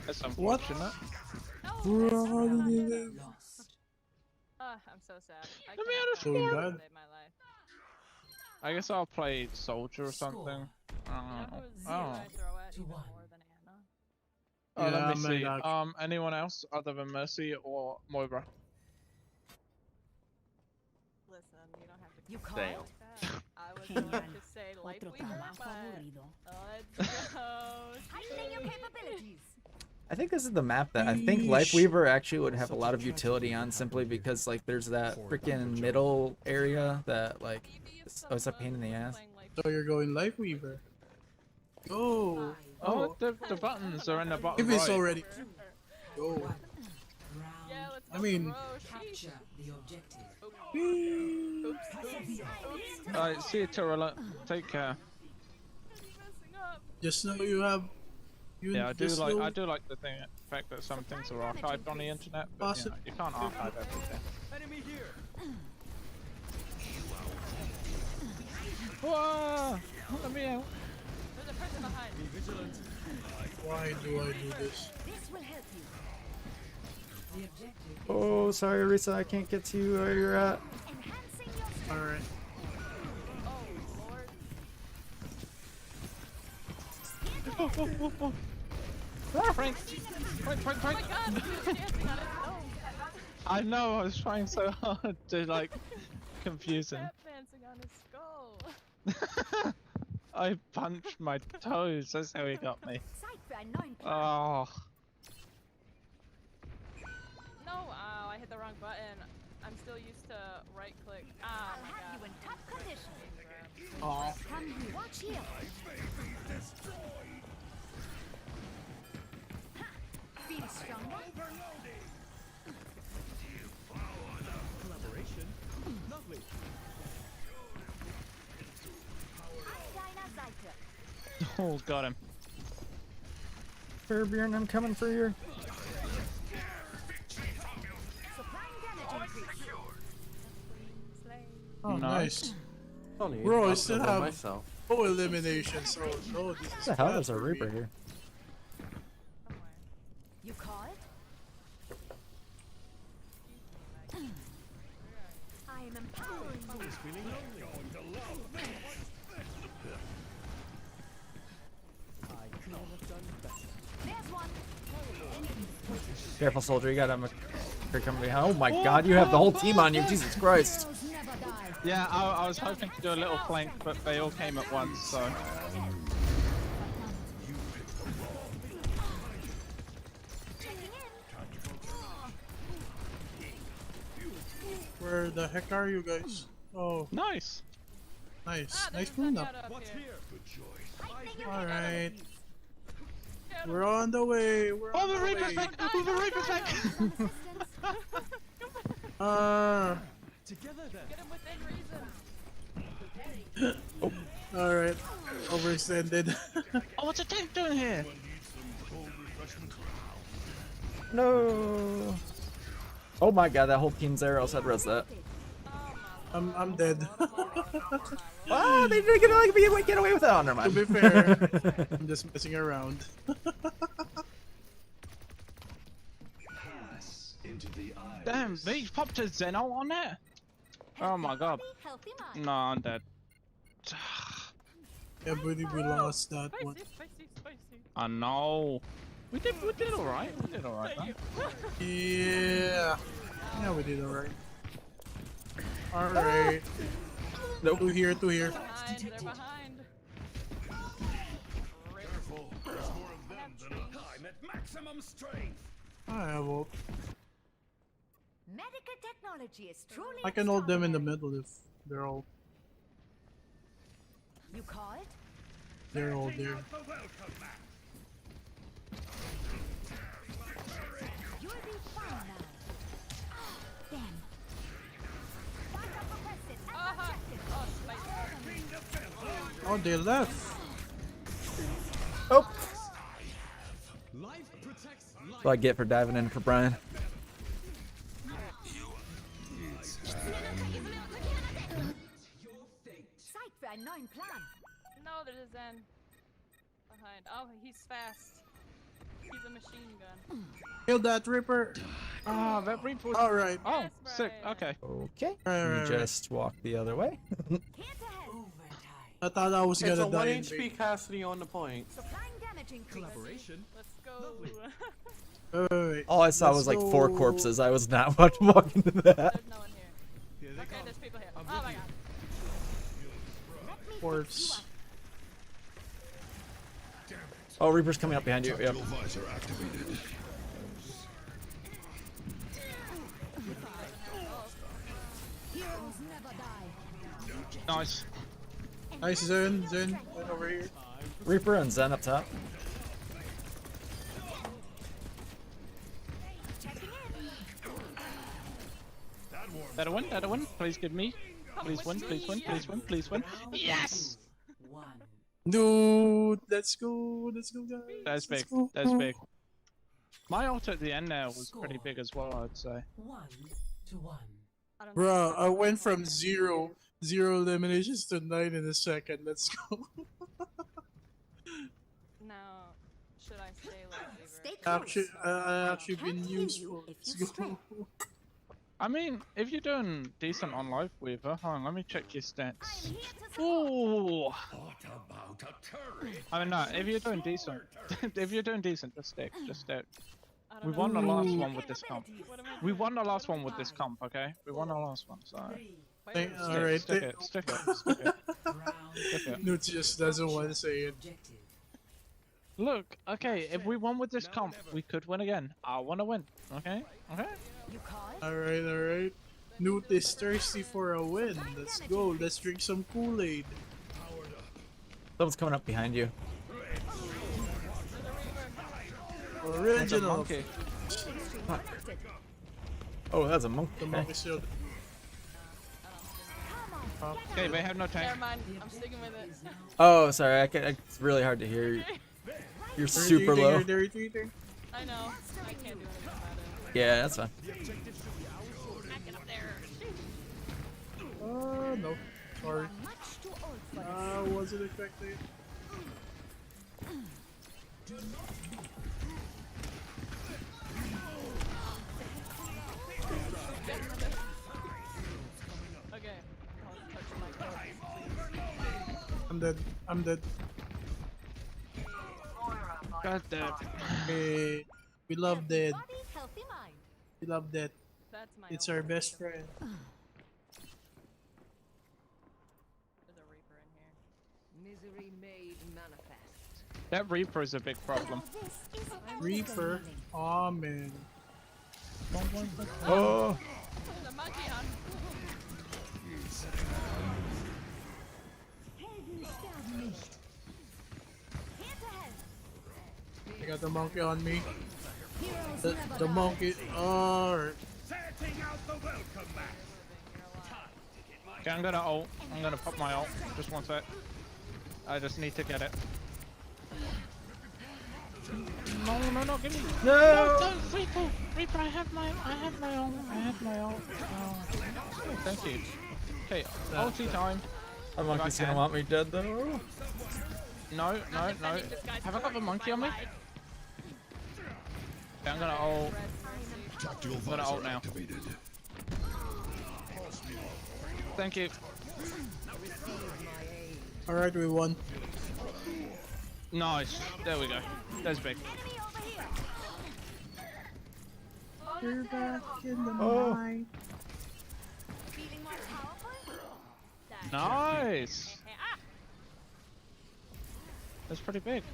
That's
What?
unfortunate.
Bro, how did he live?
Lost.
I'm so sad. I
Let me
cannot
out of
find
So
a way to
bad.
save my life.
I guess I'll play soldier or something.
You know who
Oh.
I throw at
to
even
one.
more than Anna?
Oh,
Yeah,
let
I
me
might
see.
actually.
Anyone else other than Mercy or Moira?
Listen, you don't have to
You
call
call
me
it?
like that. I was going to say Lightweaver, but let's go.
Heightening your capabilities.
I think this is the map that I think Lifeweaver actually would have a lot of utility on, simply because like there's that freaking middle area that like it's a pain in the ass.
So you're going Lifeweaver. Go.
Oh, the buttons are in the bottom
If it's
right.
already. Go.
Round
Yeah, let's go
I mean.
for Roche.
capture the objective.
Alright, see you, Torilla. Take care.
Messing up.
Just know you have. You
Yeah, I do
just
like
know-
the fact that some things are archived on the internet, but you know, you can't archive everything.
Enemy here.
Whoa! Let me out.
There's a person behind.
Be vigilant.
Why do I do this?
This will help you.
The objective
Oh, sorry, Arisa, I can't get to you where you're at.
Enhancing your strength.
Alright.
Oh, Lord.
Frank! Frank!
Oh my god, he was dancing on his nose.
I know, I was trying so hard to like confuse him.
Tap dancing on his skull.
I punched my toes, that's how he got me.
Sight for a 9 plan.
Oh.
No, ow, I hit the wrong button. I'm still used to right click. Ah,
I'll
my
have
god.
you in top condition.
Aw.
Come here. Watch here. Feel stronger?
Collaboration. Lovely.
I'm Dinah Zeiter.
Oh, got him.
Fairbeard, I'm coming for you.
Supplying damage increase.
Oh, nice.
Tony,
Bro, I
I'll
still
cover
have
myself.
no elimination, so no, this is
What the hell?
bad
There's a
for
Reaper
me.
here.
You call it? I am empowering you.
Feeling lonely. I could have done better.
There's one.
Careful, soldier. You got him. They're coming behind. Oh my God! You have the whole team on you. Jesus Christ!
Heroes never die.
Yeah, I was hoping to do a little flank, but they all came at once, so.
Checking in.
Where the heck are you guys? Oh,
Nice!
nice.
Ah,
Nice
there's
cleanup.
Zenyatta up
What's
here.
here?
Heightening your
Alright.
capabilities.
We're on the way. We're
Oh,
on
the
the
Reaper's
way.
back! Oh, the Reaper's back!
Some assistance.
Together then.
Get him within reason.
Alright. Overextended.
Oh, what's a tank doing here?
No. Oh my God! That whole team's there. Else I'd res that.
I'm dead.
Ah, they didn't get away with that. Oh, never
To
mind.
be fair, I'm just messing around.
Damn, they popped a Zeno on there? Oh my God.
Healthy mind.
No, I'm dead.
Yeah, buddy, we lost that
Spicy,
one.
spicy, spicy.
I know. We did alright. We did alright, man.
Yeah. Yeah, we did alright. Alright.
Nope.
Two here, two here.
Behind, they're behind.
Careful, there's more of them than us. I'm at maximum strength.
I have hope.
Medical technology is truly
I can hold them in the
extraordinary.
middle if they're all
You call it?
there.
The welcome mat.
You'll be fine now. Them. Backup requested and objective.
Oh, spicy.
Oh, they left.
Oh.
Life protects life.
That's what I get for diving in for Brian.
Sight for a 9 plan.
No, there's a Zen. Behind. Oh, he's fast. He's a machine gun.
Kill that Ripper.
Ah, that Reaper was...
Alright.
Oh,
Yes,
sick.
Brian.
Okay.
Okay.
Right.
You just walk the other way.
I thought I was
It's a
gonna
1
die in
HP Cassidy on the point.
Supplying damage increase.
Collaboration.
Let's go.
Alright.
All I saw
Let's
was like 4
go.
corpses. I was not about to walk into that.
There's no one here.
Here they
Okay,
come.
there's people here.
I'm
Oh
with
my
you.
god.
Corpse.
Damn it.
Oh, Reaper's coming up behind you. Yep.
Tactical visor activated.
Heroes never die.
Nice.
Nice Zen. Zen over here.
Reaper and Zen up top.
Better win. Please give me. Please win, please win, please win, please win. Yes!
One.
Dude, let's go. Let's go, guys.
That's
Let's
big.
go.
That's big. My ult at the end there was pretty big as well, I'd say.
1-1.
I don't
Bro,
know.
I went from zero eliminations to 9 in a second. Let's go.
Now, should I stay like
Stay
Weaver?
close.
I actually
Can't
been
heal
useful.
you if
Let's
you
go.
stray.
I mean, if you're doing decent on Life Weaver, hold on, let me check your stats.
I'm here to support.
Ooh!
What about a turret?
I mean, no, if you're doing decent, if you're doing decent, just stick, just stick.
I don't
We
know.
won the last one with this comp.
What am I
We
doing?
won the last one with this comp, okay? We won the last one, so...
Thank-
Wait,
Alright,
Stick
th-
it, stick it, stick it.
Round.
Stick it.
Newt just doesn't want to say it.
Objective.
Look, okay, if we won with this comp, we could win again. I want to win, okay? Okay?
You call it?
Alright. Newt is thirsty for a win. Let's go. Let's drink some Kool-Aid.
Someone's coming up behind you.
That's a
Original.
monkey.
Oh, that's a monk.
The
Okay.
monkey shield.
Okay, they have no tank.
Never mind. I'm sticking with it.
Oh, sorry. It's really hard to hear. You're super low.
They're retreating.
I know. I can't do anything about it.
Yeah, that's fine.
Get up there.
No. Sorry.
Much too old for this.
Wasn't expecting.
Okay. I'll touch my
I'm dead.
God damn.
Hey, we love dead.
Body, healthy mind.
We love dead.
That's my
It's
own
our
one.
best friend.
There's a Reaper in here.
Misery made manifest.
That Reaper is a big problem.
Now this is
Reaper.
entertaining.
Oh man.
Oh,
There's a monkey on.
Helden sterben nicht. Here to help.
I got the monkey on me.
Heroes
The
never die.
monkey. Oh.
Setting out the welcome mat.
Okay, I'm gonna ult. I'm gonna pop my ult. Just one sec. I just need to get it. No, give me.
no!
Don't, Reaper, I have my ult. I have my ult. Oh, thank you. Okay, ulti time.
The monkey's gonna want me dead though.
No. Have I got the monkey on me? Okay, I'm gonna ult.
Tactical
gonna ult
visor
now.
activated.
Thank you.
Alright, we won.
Nice. There we go. That's big.
Enemy over here.
You're back in the
Oh.
night.
Feeling more powerful? That's
Nice.
Ah!
That's pretty big.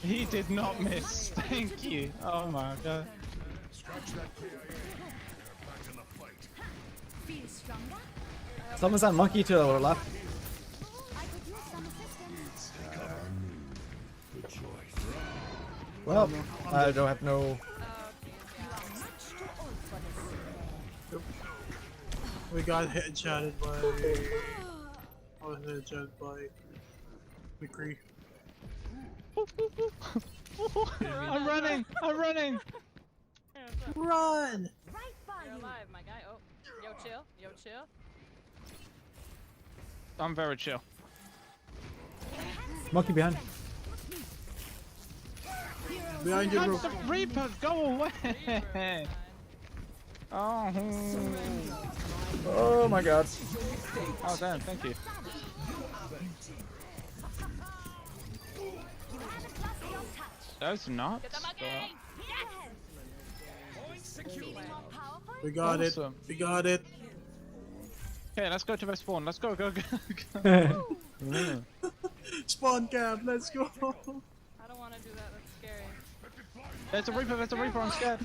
He did not miss. Thank you. Oh my god.
Scratch that KIA. Back in the fight.
feel stronger.
Someone's on monkey to the left.
I could use some assistance.
Good choice.
Well, I don't have no.
You are much too old for this.
We got headshotted by. I was headshotted by McCree.
I'm running.
Hey, what's up?
Run!
Right by
You're
you.
alive, my guy. Oh, yo, chill. Yo, chill.
I'm very chill.
Monkey behind.
Behind you, bro.
The Reaper, go away! Oh.
Oh my god.
Oh damn, thank you. That's nuts.
We got
Awesome.
it. We got it.
Okay, let's go to the spawn. Let's go, go, go.
Spawn camp. Let's go.
I don't want to do that. That's scary.
There's a Reaper. There's a Reaper. I'm scared.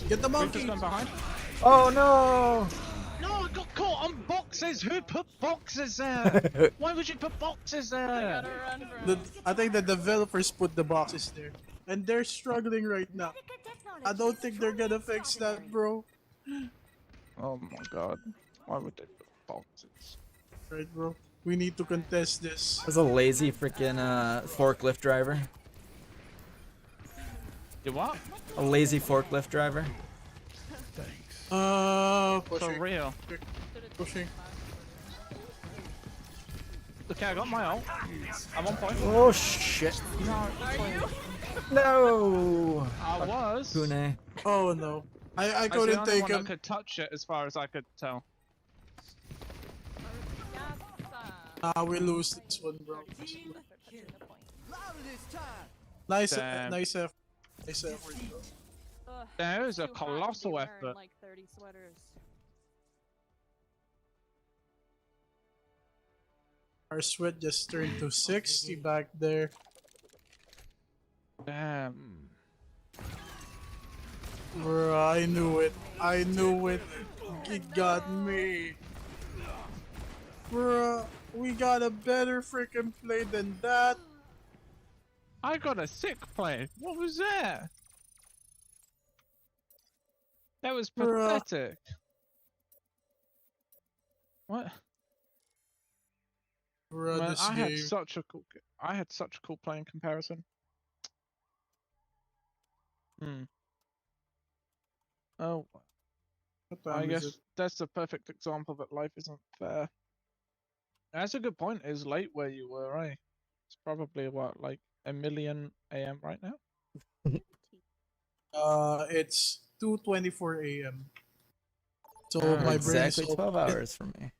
Get the
Reaper's
monkey.
gone behind.
Oh no!
No, I got caught on boxes. Who put boxes there? Why would you put boxes there?
Gotta run from
I think the developers put the boxes there, and they're struggling right now. I don't think they're gonna fix that, bro.
Oh my god. Why would they put boxes?
Right, bro. We need to contest this.
There's a lazy freaking forklift driver.
You what?
A lazy forklift driver.
For
Pushing.
real.
Pushing.
Okay, I got my ult. I'm on point.
Oh shit. No.
I was.
Pune.
Oh no. I
I was the
couldn't
only
take
one
him.
that could touch it as far as I could tell.
We lose this one, bro.
Louder this time.
Nice,
Damn.
nice effort. Nice effort, bro.
That was a
Too hot to be
colossal
wearing,
effort.
Like 30 sweaters.
Our sweat just turned to 60 back there.
Damn.
Bro, I knew it. I knew it. It got me. Bro, we got a better freaking play than that.
I got a sick play. What was that? That was
Bruh.
pathetic. What?
Bro,
Man,
this
I had
game.
such a cool. I had such a cool play in comparison. Hmm. Oh,
What
I
time is
guess
it?
that's the perfect example that life isn't fair. That's a good point. Is late where you were, right? It's probably what, like 1,000,000 AM right now.
It's 2:24 a.m. So
Ah,
my brain is
Exactly 12 hours for me.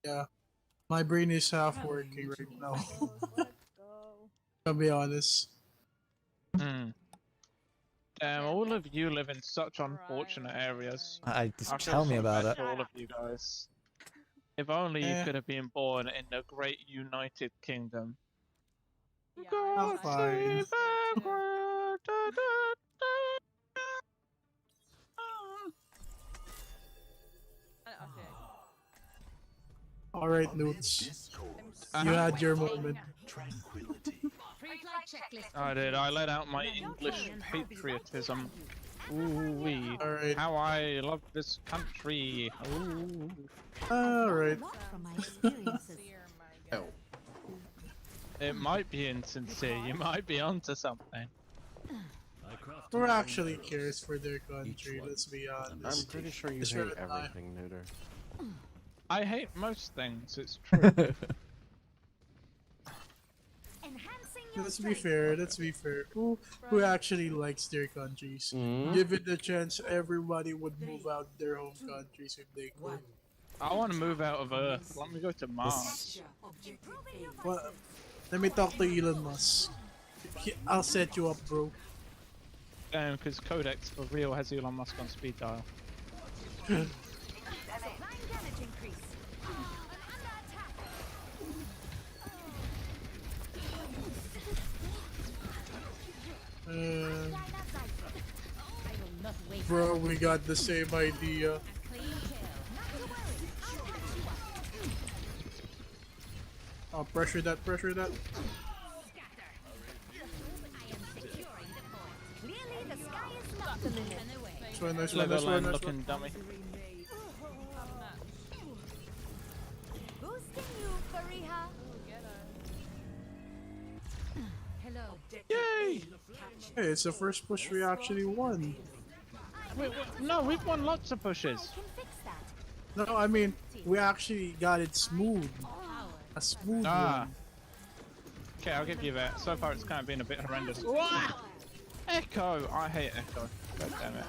Yeah, my brain is half working right now. To be honest.
Hmm. Damn, all of you live in such unfortunate areas.
I just
I feel
tell me
so
about
bad
it.
for all of you guys. If only you
Eh.
could have been born in the great United Kingdom.
Yeah,
I'm fine.
Backward, da, da,
Okay.
Alright, Newts.
Uh-huh.
You had your moment.
I did. I let out my English patriotism. Ooh wee.
Alright.
How I love this country. Ooh.
Alright.
It might be insincere. You might be onto something.
Who actually cares for their country? Let's be honest.
I'm pretty sure you
It's
hate
right now.
everything, Neuter.
I hate most things. It's true.
Let's be fair. Let's be fair. Who actually likes their countries?
Mm?
Give it a chance. Everybody would move out their home countries if they could.
I want to move out of Earth. Let me go to Mars.
Well, let me talk to Elon Musk. I'll set you up, bro.
Damn, because Codex for real has Elon Musk on speed dial.
Bro, we got the same idea. Oh, pressure that, pressure that. Nice one, nice one, nice one,
Legoland
nice
looking
one.
dummy.
Hello.
Yay!
Hey, it's the first push we actually won.
No, we've won lots of pushes.
Can fix that.
No, I mean, we actually got it smooth. A smooth
Ah.
one.
Okay, I'll give you that. So far, it's kind of been a bit horrendous. Wah! Echo! I hate Echo. God damn it.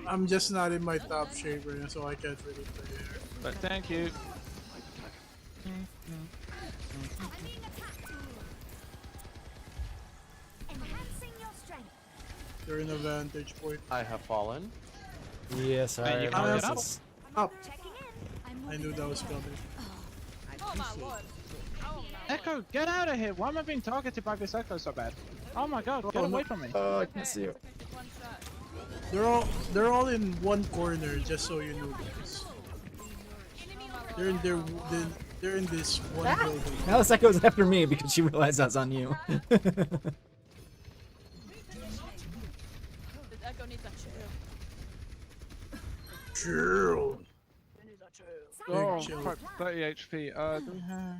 I'm just not in my top shape right now, so I can't really play it.
But thank you.
I'm being attacked. Enhancing your strength.
They're in a vantage point.
I have fallen.
Yes,
Hey, you
I
can't get up.
Up.
Checking in.
I knew that was coming.
Oh my lord. Oh my
Echo, get out of here! Why am I being targeted by this Echo so bad? Oh my god, get
Oh,
away
no.
from me!
I can't see you.
one shot.
They're all in one corner, just so you know, guys. They're in this one building.
Now this echoes after me because she realized I was on you.
This Echo needs a chill.
Chill.
Oh,
chill.
crap, 30 HP. Do we have...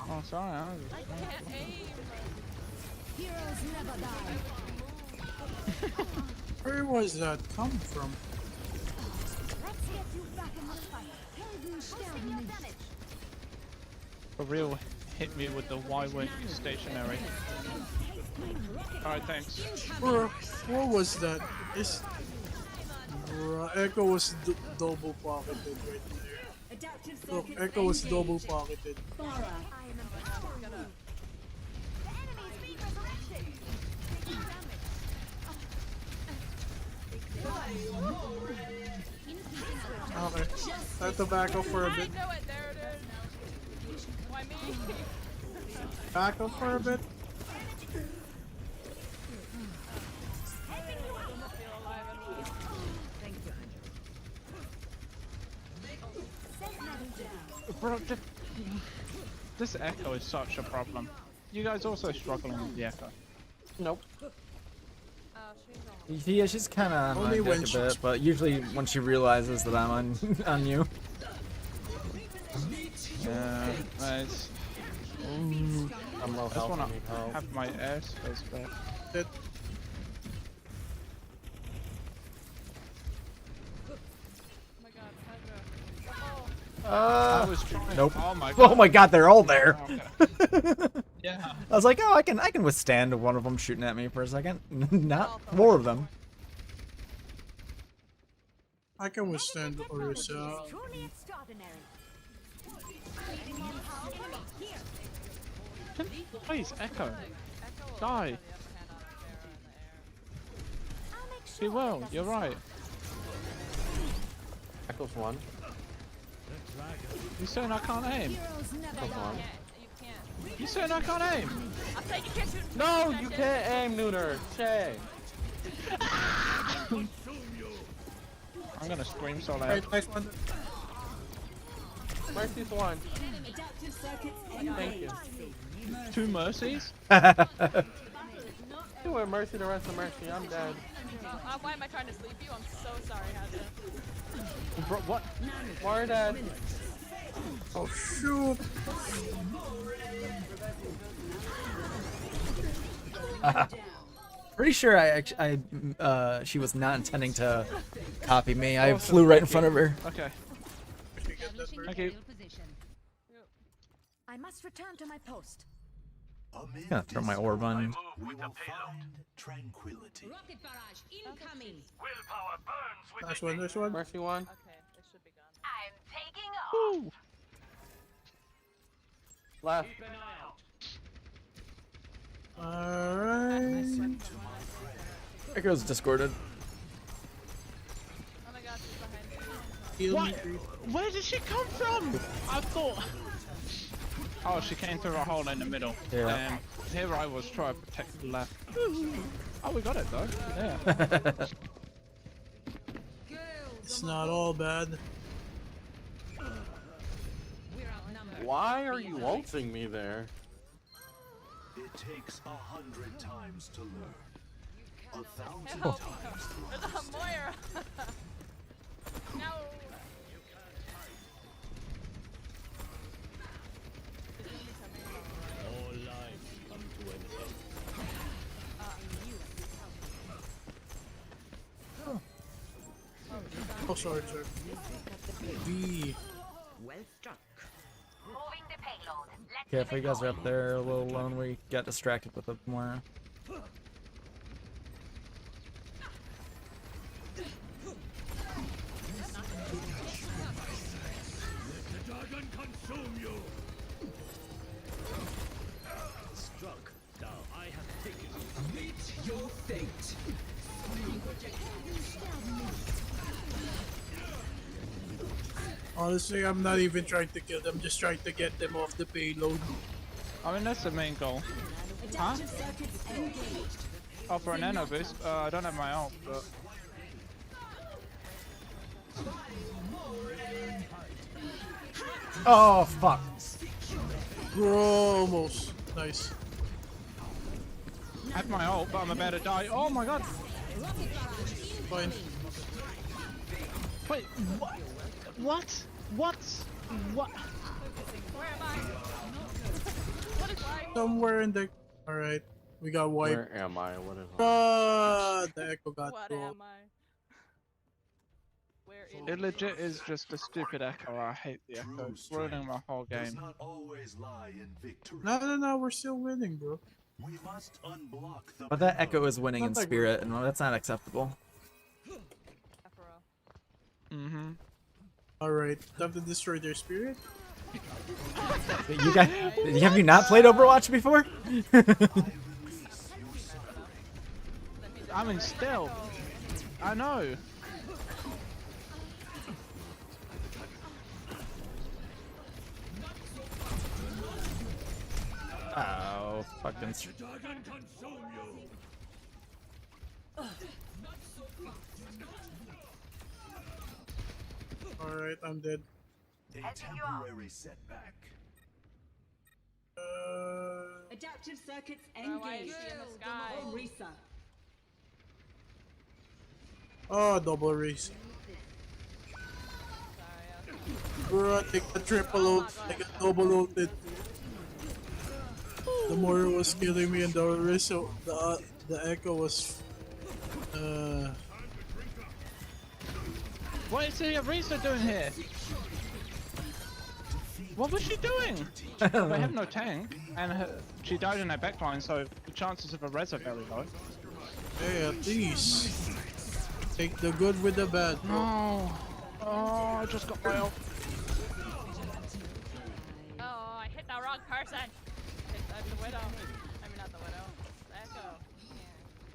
Oh, sorry. I was...
Can't aim.
Heroes never die.
Where was that come from?
Let's get you back in the fight. Boosting your damage.
For real, hit me with the why weren't you stationary? Alright, thanks.
Where was that? This Echo was double pocketed right there.
Adaptive
Look,
circuits
Echo was
engaged.
double pocketed.
Bara.
I am empowered. The enemy is being resurrected. Taking damage.
Okay. I have to back up for a
I
bit.
know it. There it is. Why me?
Back up for a bit.
Bro, this Echo is such a problem. You guys also struggling with the Echo?
Nope.
Oh, she's on.
Yeah, she's kind of on
Only
my
when
dick a
she's-
bit, but usually when she realizes that I'm on on you.
Yeah, nice.
I'm low
I just
health.
wanna
I need help.
have my air space back.
That
Oh my god, Pedro. Oh.
I was trying.
Nope.
Oh my god.
Oh my god, they're all there.
Okay. Yeah.
I was like, oh, I can withstand one of them shooting at me for a second. Not four of them.
I can withstand Orisa.
It's truly extraordinary.
Please, Echo.
Echo
Die.
the upper hand on Sarah in the air.
I'll make
She
sure
will.
that
You're
doesn't
right.
Echo's one.
You saying I can't aim?
Heroes never
Echo's one.
You can't.
You saying I can't aim?
I'll take you can't shoot.
No, you can't aim, Nooner. Shay.
I'm gonna scream so loud.
Right, nice one.
Mercy's one.
Adaptive circuits
Thank you.
engaged.
Two mercies?
You were Mercy the rest of Mercy. I'm dead.
Why am I trying to sleep you? I'm so sorry, Hazard.
Bro, what?
More dead.
Oh shoot!
Pretty sure she was not intending to copy me. I flew right in front of her.
Okay. Thank you.
I must return to my post.
Gonna throw my orb on.
Tranquility.
Rocket barrage incoming.
Willpower burns with
Nice one, nice one.
Mercy one.
Okay, they should be gone.
I'm taking off.
Woo.
Left.
Alright.
Echo's discorded.
Oh my god, she's behind me.
Heal me,
What?
please.
Where did she come from? I thought. Oh, she came through a hole in the middle.
Yeah.
And here I was trying to protect the left. Oh, we got it though. Yeah.
It's not all bad.
We're outnumbered.
Why are you ulting me there?
It takes 100 times to learn. 1,000
Help.
times to
There's a Moira. No.
All lives come to an end.
sorry. V.
Well struck.
Okay, if you guys are up there a little alone, we got distracted with the more.
Dragon consume you! Struck. Now I have taken you. Meet your fate.
Honestly, I'm not even trying to kill them, just trying to get them off the payload.
I mean, that's the main goal. Huh? Oh, for a nano boost? I don't have my ult, but...
Oh, fuck.
Bro, almost. Nice.
I have my ult, but I'm about to die. Oh my god!
Fine.
Wait, what? What? What? What?
Where am I? What is why?
Somewhere in the... Alright. We got wiped.
Where am I? What is
The echo got
What
through.
am I? Where in
It legit is just a stupid echo. I hate the echo. It's ruining my whole
Does
game.
not always lie in victory.
No, we're still winning, bro.
We must unblock the
But that echo is winning in
Not like-
spirit, and that's not acceptable.
Mm-hmm.
Alright, time to destroy their spirit.
You guys, have you not played Overwatch before?
I'm in stealth. I know.
Oh, fucking.
dragon consume you.
Alright, I'm dead.
A temporary setback.
Adaptive circuits
why is
engaged.
she in the sky?
Orisa.
Oh, double race. Bro, take the triple ult, I got double ulted. The Mora was killing me and the Orisa, the echo was...
What is the Arisa doing here? What was she doing? They have no tank, and she died in her backline, so the chances of a res are very low.
Hey, at least. Take the good with the bad, bro.
No. Oh, I just got my ult.
Oh, I hit the wrong person. Hit the widow. I mean, not the widow. The echo. Yeah,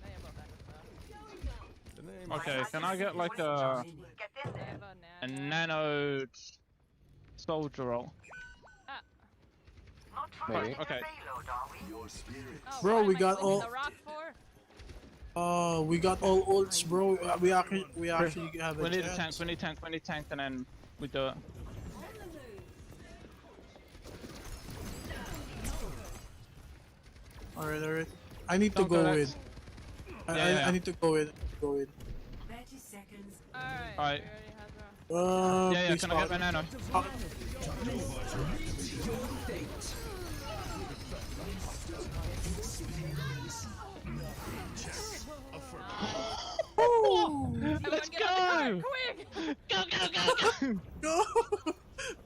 they have both echo stuff.
Okay, can I get like a nano soldier ult?
Maybe.
Okay.
Your spirit.
Oh,
Bro,
what
we
am I
got
clicking
all-
the rock for?
We got all ults, bro. We actually have a
We need a
chance.
tank, we need tank, and then we do it.
Alright. I need to
Don't
go
go
in.
next.
I need to go in.
30 seconds.
Alright.
Alright.
We already have her.
Yeah,
Please
can I get my
stop.
nano? Let's go!
Quick!
Go, go, go, go!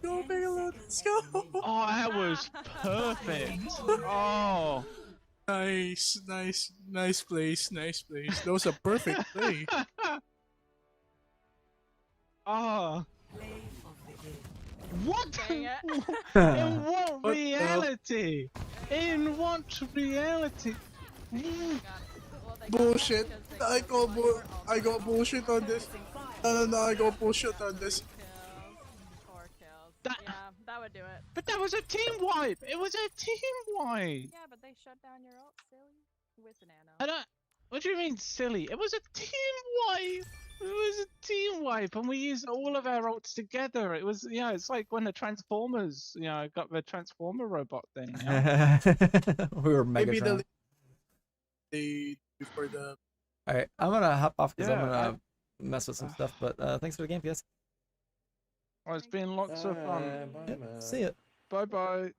Go, Payload, let's go!
Oh, that was perfect! Oh!
Nice place. That was a perfect play.
Oh!
Play of the game.
What?
Dang it.
In what
What the-
reality? In what reality?
Well, they got
Bullshit.
that because they
I got bullshit on this. No, I got bullshit on this.
Four kills.
That-
Yeah, that would do it.
But that was a team wipe! It was a team wipe!
Yeah, but they shut down your ult, silly. With the nano.
I don't. What do you mean silly? It was a team wipe! It was a team wipe, and we used all of our ults together. It was, it's like when the Transformers, got the Transformer robot thing. You know?
We were
Maybe
Megatron.
before the.
Alright, I'm gonna hop off because I'm
Yeah,
gonna mess with some stuff, but thanks for the game, PS.
Oh, it's been lots of fun.
Yep, see ya.
Bye bye.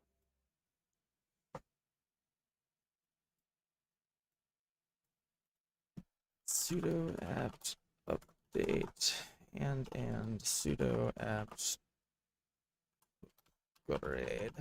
Sudo apt update and sudo apt grade.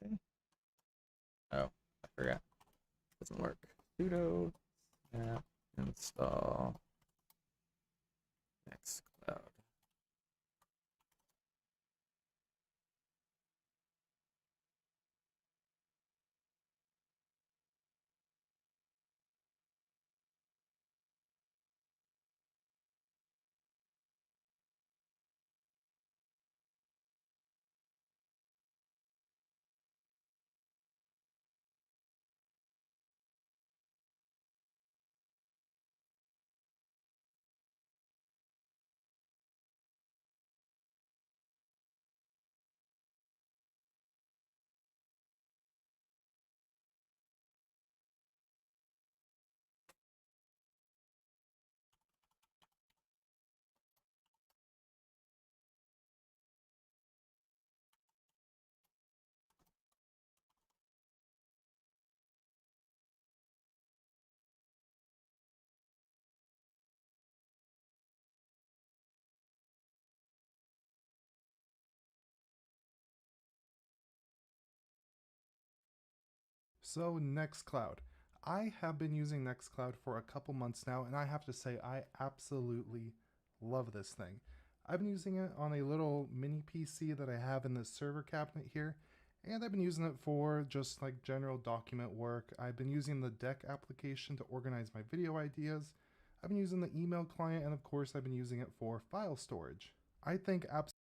Okay. Oh, I forgot. Doesn't work. Sudo apt install Nextcloud.
So Nextcloud. I have been using Nextcloud for a couple months now, and I have to say I absolutely love this thing. I've been using it on a little mini PC that I have in the server cabinet here, and I've been using it for just like general document work. I've been using the deck application to organize my video ideas. I've been using the email client, and of course I've been using it for file storage. I think absolutely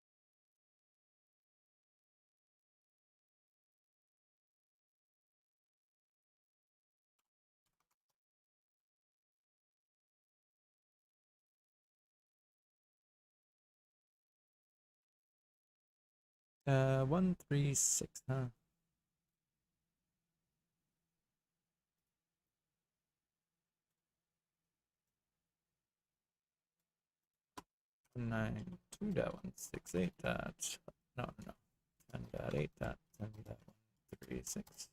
136, huh? Nine 2.168 dot no 10.8 dot 10.136.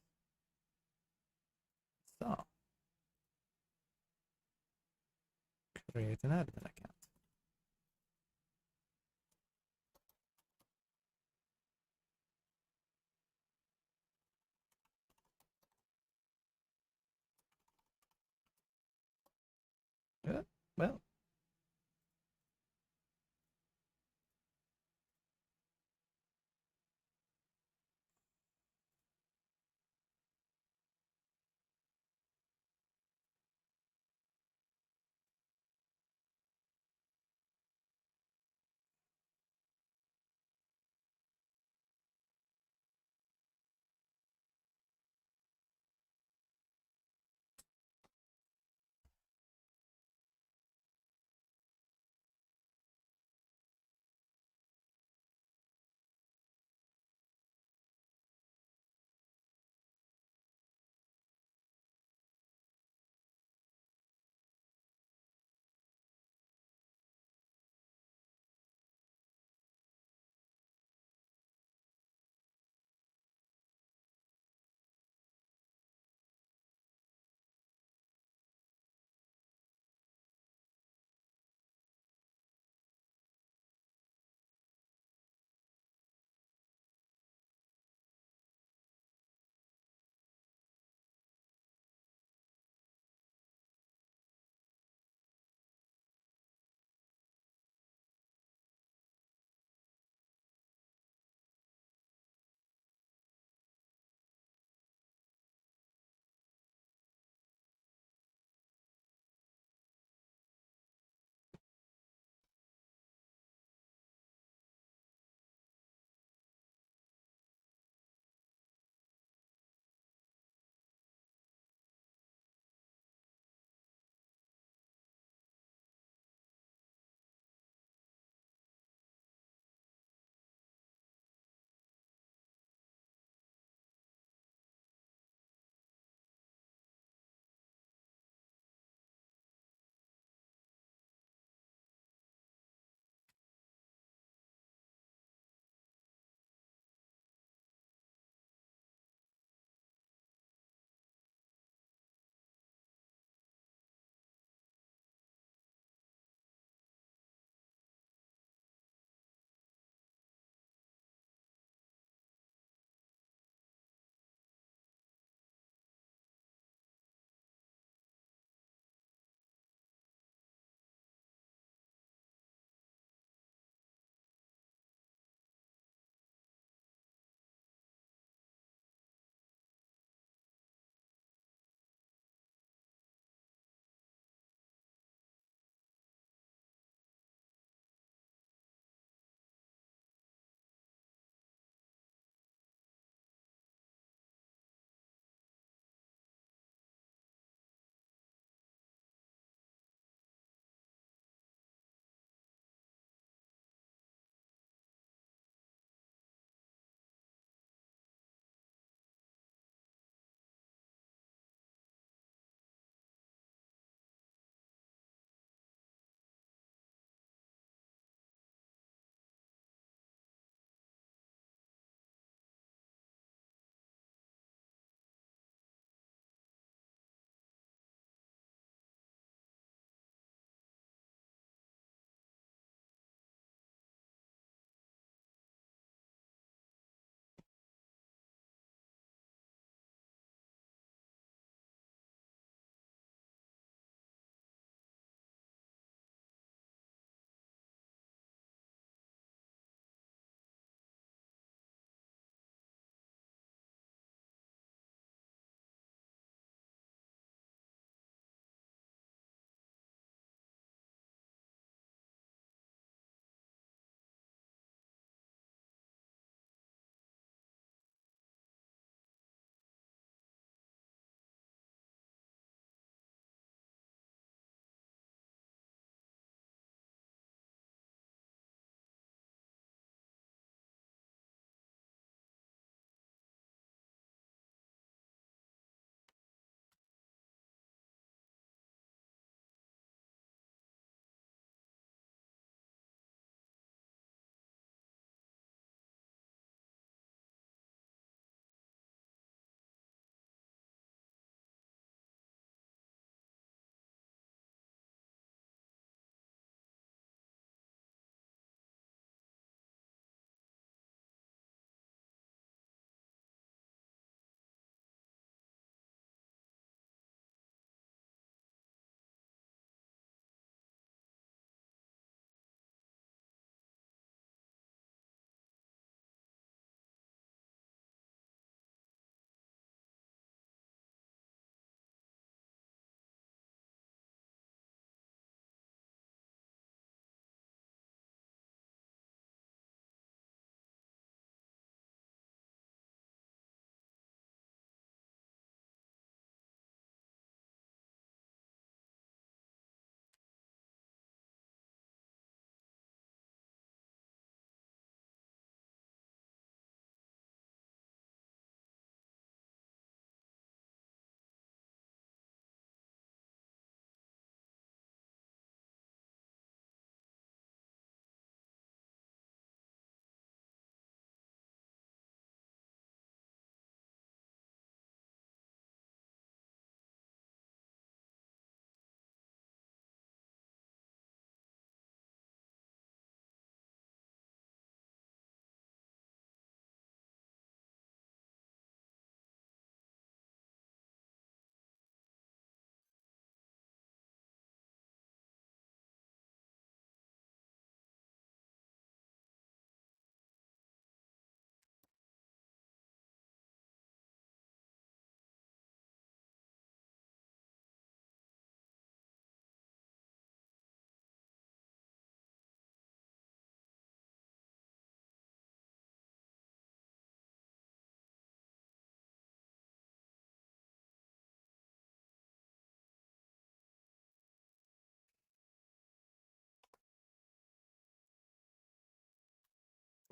So
Create an admin account. Well.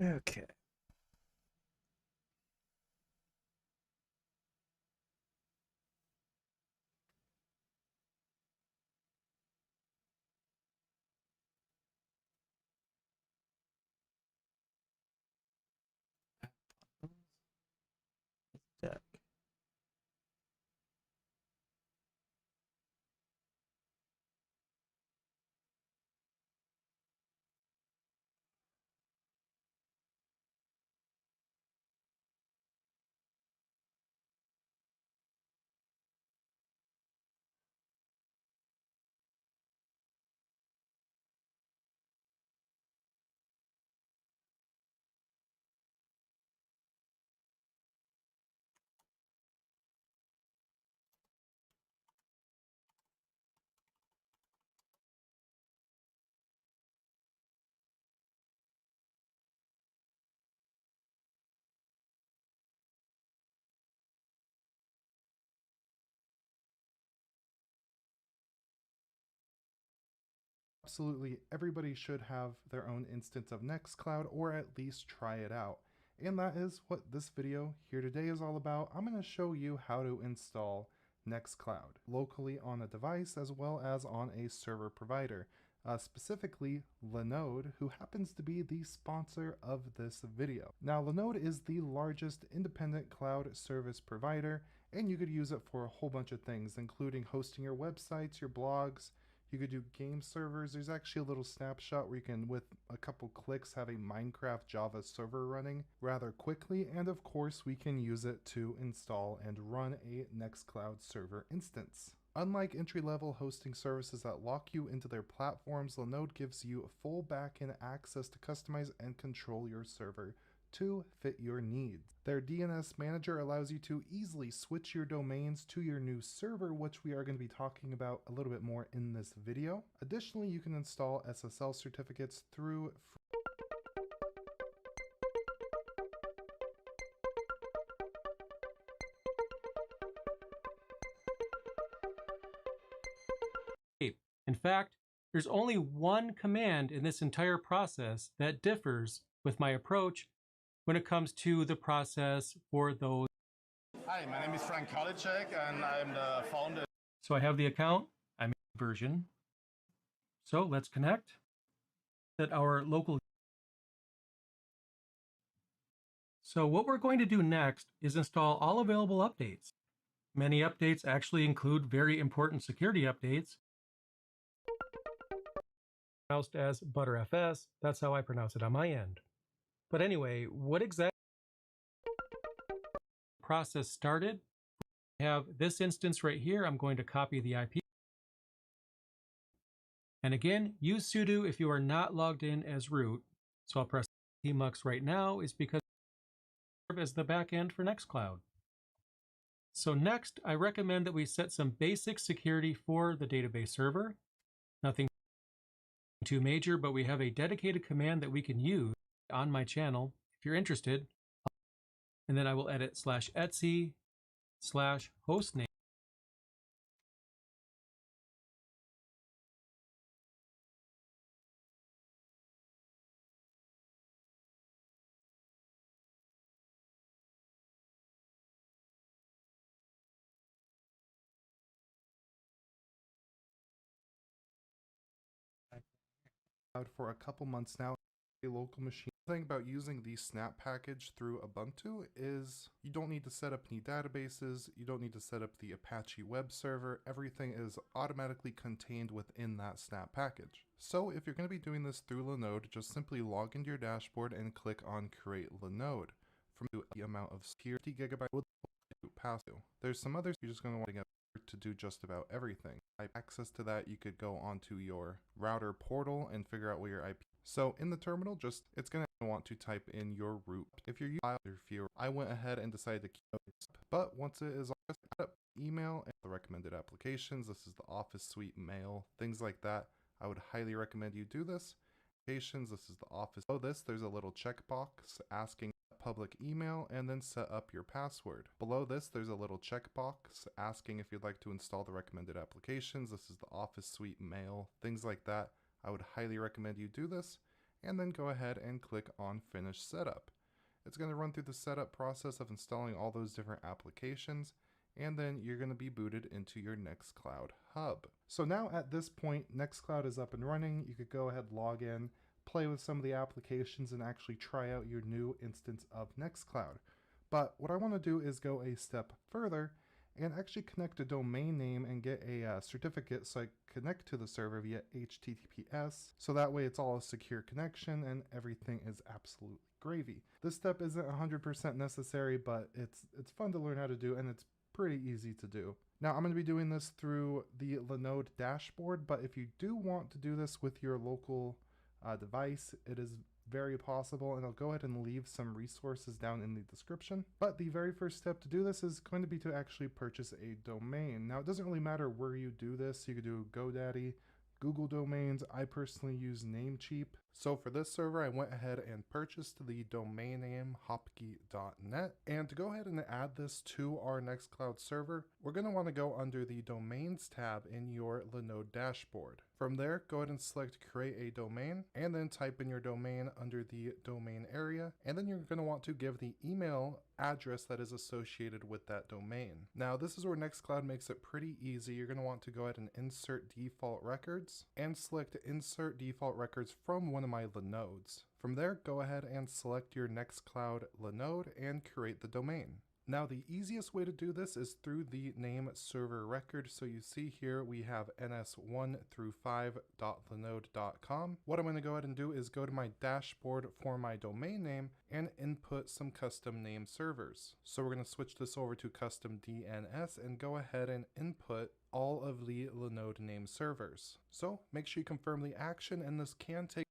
Okay. Deck.
Absolutely everybody should have their own instance of Nextcloud, or at least try it out. And that is what this video here today is all about. I'm going to show you how to install Nextcloud locally on a device as well as on a server provider. Specifically Linode, who happens to be the sponsor of this video. Now Linode is the largest independent cloud service provider, and you could use it for a whole bunch of things, including hosting your websites, your blogs. You could do game servers. There's actually a little snapshot where you can, with a couple clicks, have a Minecraft Java server running rather quickly. And of course, we can use it to install and run a Nextcloud server instance. Unlike entry-level hosting services that lock you into their platforms, Linode gives you full back-end access to customize and control your server to fit your needs. Their DNS manager allows you to easily switch your domains to your new server, which we are going to be talking about a little bit more in this video. Additionally, you can install SSL certificates through
In fact, there's only one command in this entire process that differs with my approach when it comes to the process for those.
Hi, my name is Frank Kolicek and I'm the founder.
So I have the account, I'm in version. So let's connect. That our local. So what we're going to do next is install all available updates. Many updates actually include very important security updates. Pronounced as ButterFS, that's how I pronounce it on my end. But anyway, what exactly process started? I have this instance right here. I'm going to copy the IP. And again, use sudo if you are not logged in as root. So I'll press tmux right now is because it serves as the backend for Nextcloud. So next, I recommend that we set some basic security for the database server. Nothing too major, but we have a dedicated command that we can use on my channel if you're interested. And then I will edit /etc/hostname.
for a couple months now. A local machine. The thing about using the snap package through Ubuntu is you don't need to set up any databases, you don't need to set up the Apache web server, everything is automatically contained within that snap package. So if you're going to be doing this through Linode, just simply log into your dashboard and click on Create Linode. From the amount of 50 gigabyte will pass to. There's some others you're just going to want to do just about everything. Access to that, you could go onto your router portal and figure out where your IP. So in the terminal, it's going to want to type in your root. If you're using I went ahead and decided to keep it, but once it is all set up, email and the recommended applications. This is the Office Suite Mail, things like that. I would highly recommend you do this. This is the Office. Below this, there's a little checkbox asking public email and then set up your password. Below this, there's a little checkbox asking if you'd like to install the recommended applications. This is the Office Suite Mail, things like that. I would highly recommend you do this. and then go ahead and click on Finish Setup. It's going to run through the setup process of installing all those different applications, and then you're going to be booted into your Nextcloud hub. So now at this point, Nextcloud is up and running. You could go ahead, log in, play with some of the applications, and actually try out your new instance of Nextcloud. But what I want to do is go a step further and actually connect a domain name and get a certificate so I connect to the server via HTTPS. So that way it's all a secure connection and everything is absolutely gravy. This step isn't 100% necessary, but it's fun to learn how to do, and it's pretty easy to do. Now I'm going to be doing this through the Linode dashboard, but if you do want to do this with your local device, it is very possible, and I'll go ahead and leave some resources down in the description. But the very first step to do this is going to be to actually purchase a domain. Now it doesn't really matter where you do this. You could do GoDaddy, Google Domains. I personally use Namecheap. So for this server, I went ahead and purchased the domain name hopkey.net. And to go ahead and add this to our Nextcloud server, we're going to want to go under the Domains tab in your Linode dashboard. From there, go ahead and select Create a Domain, and then type in your domain under the domain area, and then you're going to want to give the email address that is associated with that domain. Now this is where Nextcloud makes it pretty easy. You're going to want to go ahead and insert default records, and select Insert Default Records from one of my Linodes. From there, go ahead and select your Nextcloud Linode and create the domain. Now the easiest way to do this is through the name server record. So you see here we have ns1 through 5.linode.com. What I'm going to go ahead and do is go to my dashboard for my domain name and input some custom name servers. So we're going to switch this over to custom DNS and go ahead and input all of the Linode name servers. So make sure you confirm the action, and this can take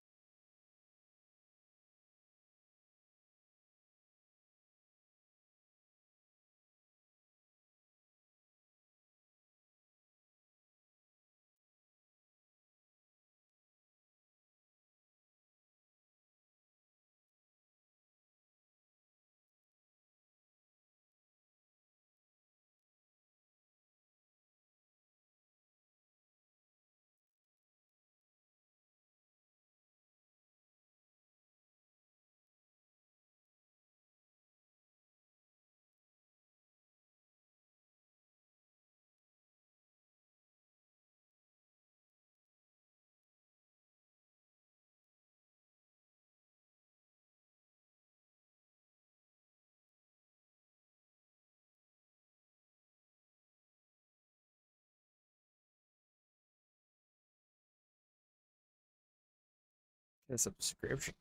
A subscription.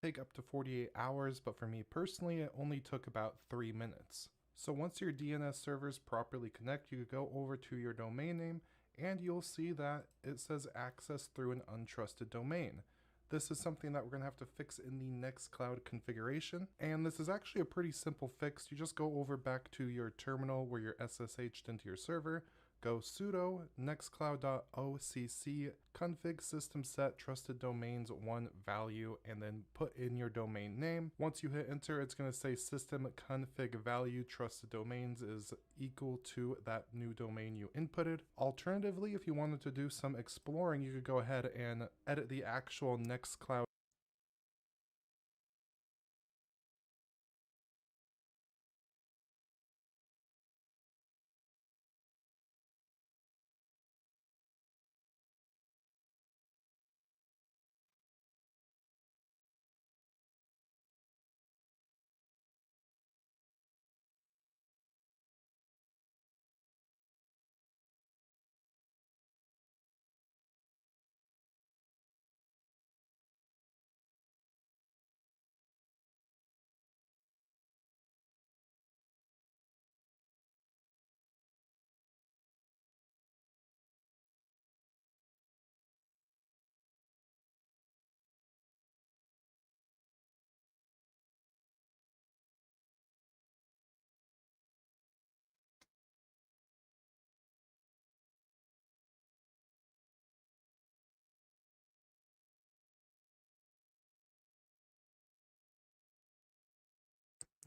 take up to 48 hours, but for me personally, it only took about 3 minutes. So once your DNS servers properly connect, you could go over to your domain name, and you'll see that it says access through an untrusted domain. This is something that we're going to have to fix in the Nextcloud configuration, and this is actually a pretty simple fix. You just go over back to your terminal where you're SSH'd into your server, go sudo nextcloud.occ config system set trusted domains 1 value, and then put in your domain name. Once you hit enter, it's going to say system config value trusted domains is equal to that new domain you inputted. Alternatively, if you wanted to do some exploring, you could go ahead and edit the actual Nextcloud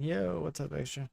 Yo, what's up, Extra?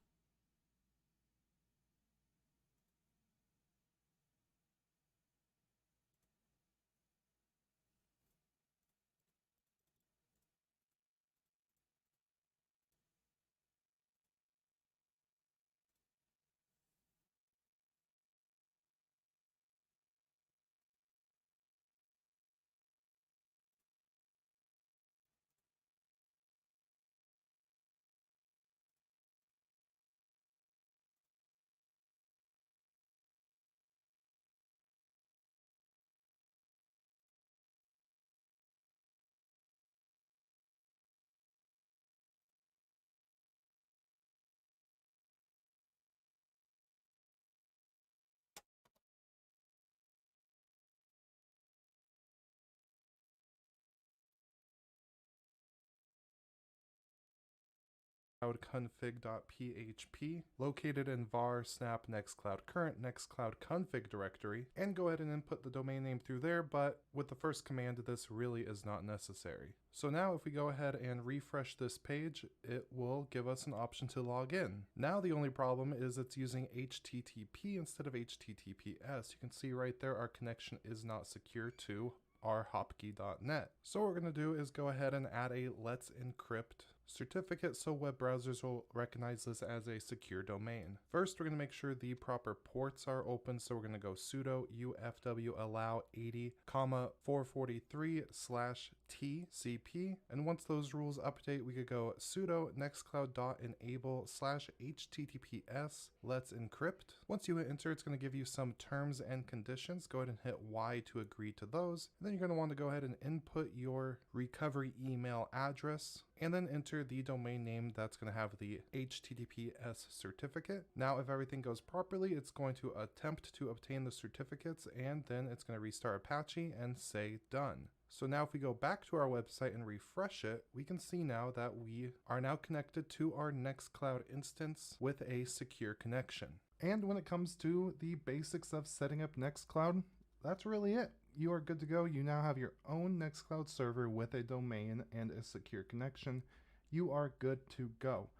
cloudconfig.php located in var snap nextcloud current nextcloud config directory, and go ahead and input the domain name through there, but with the first command this really is not necessary. So now if we go ahead and refresh this page, it will give us an option to log in. Now the only problem is it's using HTTP instead of HTTPS. You can see right there our connection is not secure to our hopkey.net. So what we're going to do is go ahead and add a let's encrypt certificate so web browsers will recognize this as a secure domain. First, we're going to make sure the proper ports are open, so we're going to go sudo ufw allow 80, 443/tcp, and once those rules update, we could go sudo nextcloud.enable/https let's encrypt. Once you hit enter, it's going to give you some terms and conditions. Go ahead and hit Y to agree to those. And then you're going to want to go ahead and input your recovery email address, and then enter the domain name that's going to have the HTTPS certificate. Now, if everything goes properly, it's going to attempt to obtain the certificates, and then it's going to restart Apache and say done. So now if we go back to our website and refresh it, we can see now that we are now connected to our Nextcloud instance with a secure connection. And when it comes to the basics of setting up Nextcloud, that's really it. You are good to go. You now have your own Nextcloud server with a domain and a secure connection. You are good to go.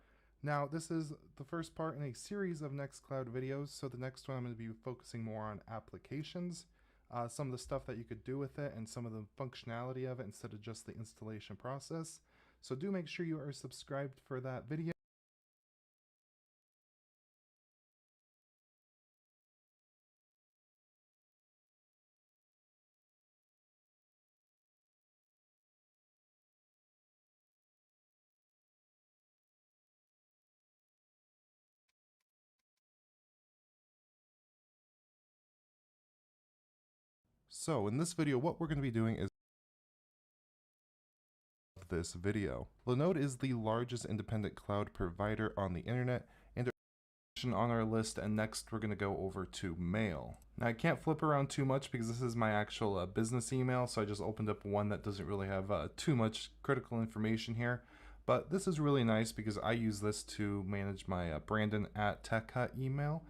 Now, this is the first part in a series of Nextcloud videos, so the next one I'm going to be focusing more on applications, some of the stuff that you could do with it, and some of the functionality of it instead of just the installation process. So do make sure you are subscribed for that video. So in this video, what we're going to be doing is this video. Linode is the largest independent cloud provider on the internet and on our list, and next we're going to go over to mail. Now I can't flip around too much because this is my actual business email, so I just opened up one that doesn't really have too much critical information here. But this is really nice because I use this to manage my Brandon@TechHut email,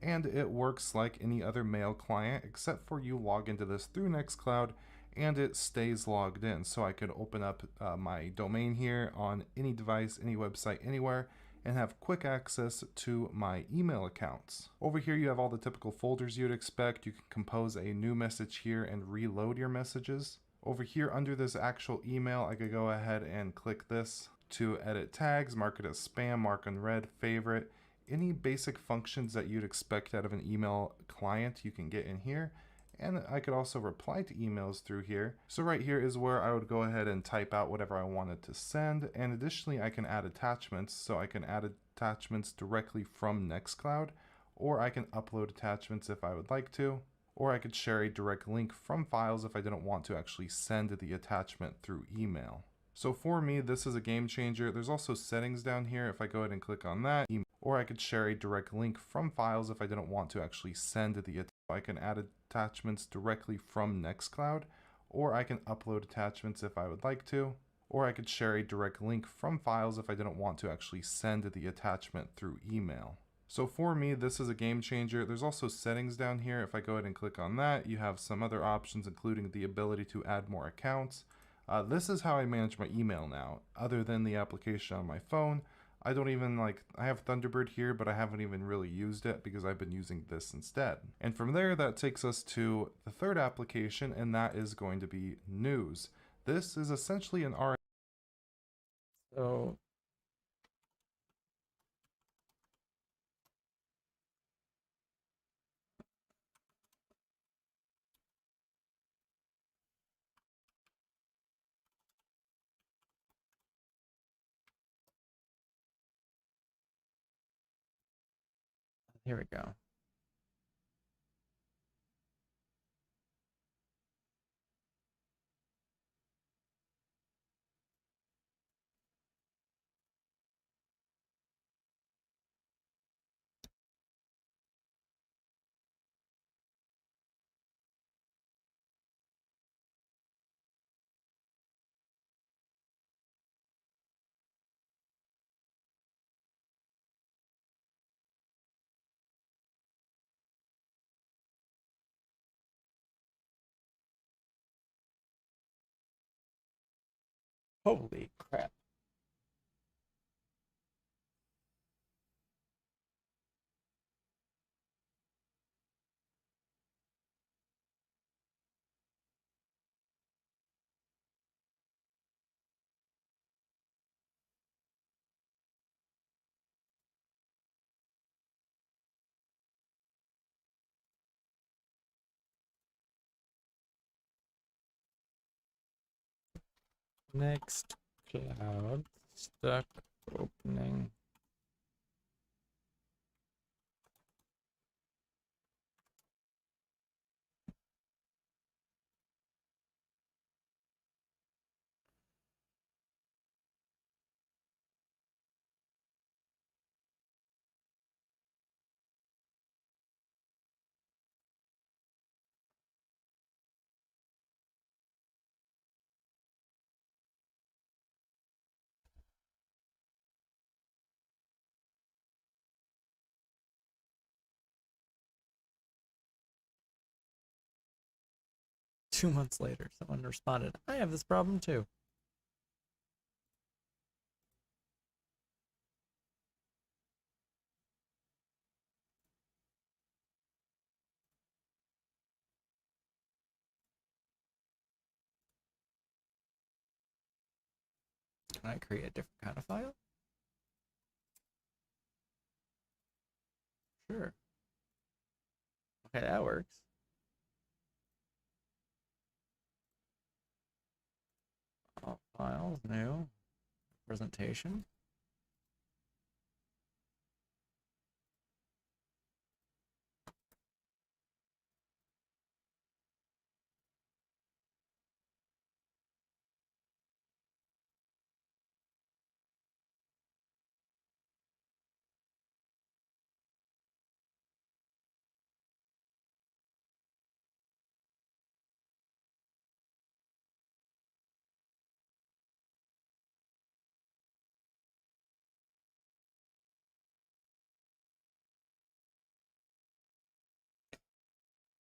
and it works like any other mail client except for you log into this through Nextcloud and it stays logged in. So I could open up my domain here on any device, any website, anywhere, and have quick access to my email accounts. Over here you have all the typical folders you'd expect. You can compose a new message here and reload your messages. Over here under this actual email, I could go ahead and click this to edit tags, mark it as spam, mark unread, favorite. Any basic functions that you'd expect out of an email client you can get in here. And I could also reply to emails through here. So right here is where I would go ahead and type out whatever I wanted to send. And additionally, I can add attachments. So I can add attachments directly from Nextcloud, or I can upload attachments if I would like to, or I could share a direct link from files if I didn't want to actually send the attachment through email. So for me, this is a game changer. There's also settings down here. If I go ahead and click on that, or I could share a direct link from files if I didn't want to actually send the attachment. I can add attachments directly from Nextcloud, or I can upload attachments if I would like to, or I could share a direct link from files if I didn't want to actually send the attachment through email. So for me, this is a game changer. There's also settings down here. If I go ahead and click on that, you have some other options, including the ability to add more accounts. This is how I manage my email now. Other than the application on my phone, I don't even I have Thunderbird here, but I haven't even really used it because I've been using this instead. And from there, that takes us to the third application, and that is going to be news. This is essentially an R.
So here we go. Holy crap. Next cloud stuck opening. Two months later, someone responded, I have this problem too. Can I create a different kind of file? Sure. Okay, that works. All files, new. Presentation.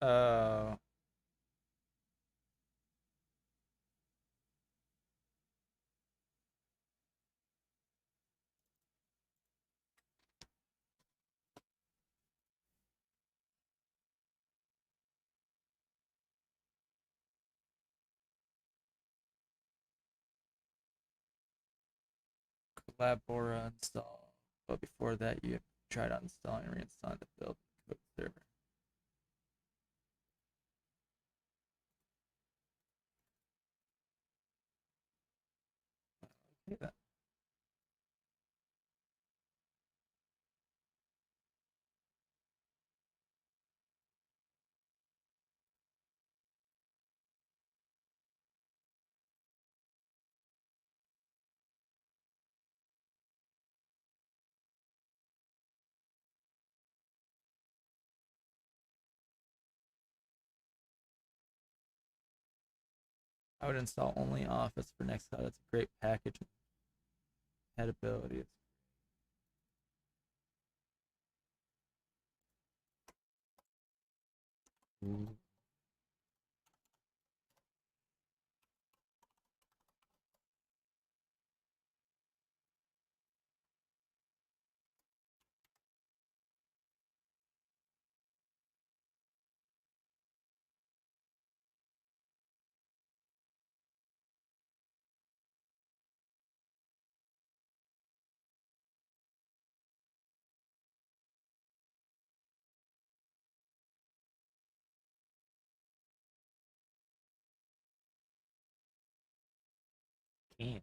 Uh, Collabora install. But before that, you have to try to uninstall and reinstall the build code server. Okay, then. I would install only Office for Nextcloud. It's a great package. Compatibility. Ooh. mean?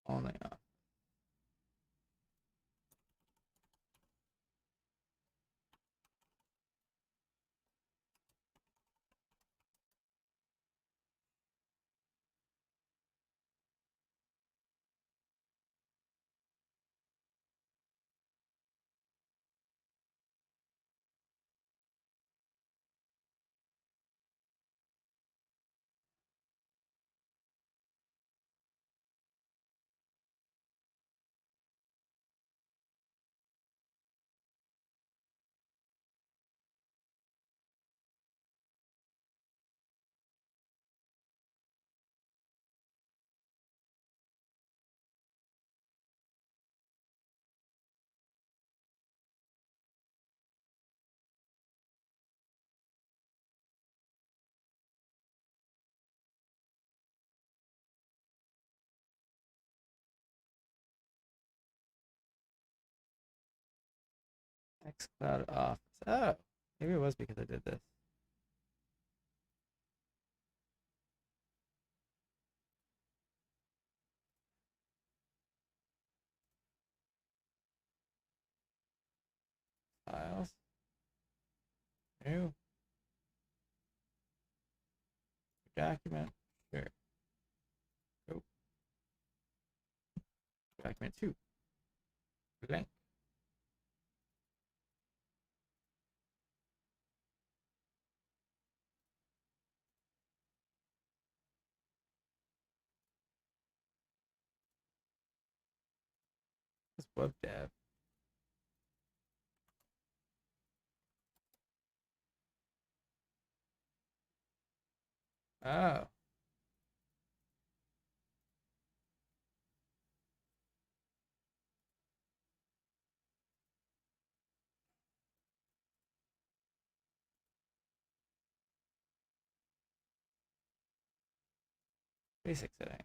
Only on xCloud Office. Oh, maybe it was because I did this. Files. New. Document. Sure. Go. Document 2. Blank. It's web dev. Oh. Basic settings.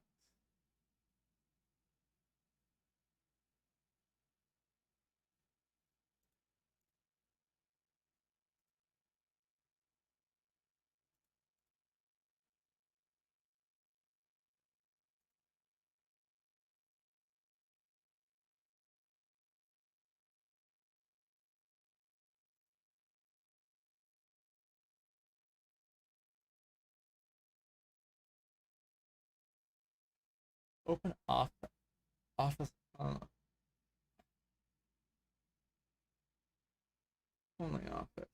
Open off office only office.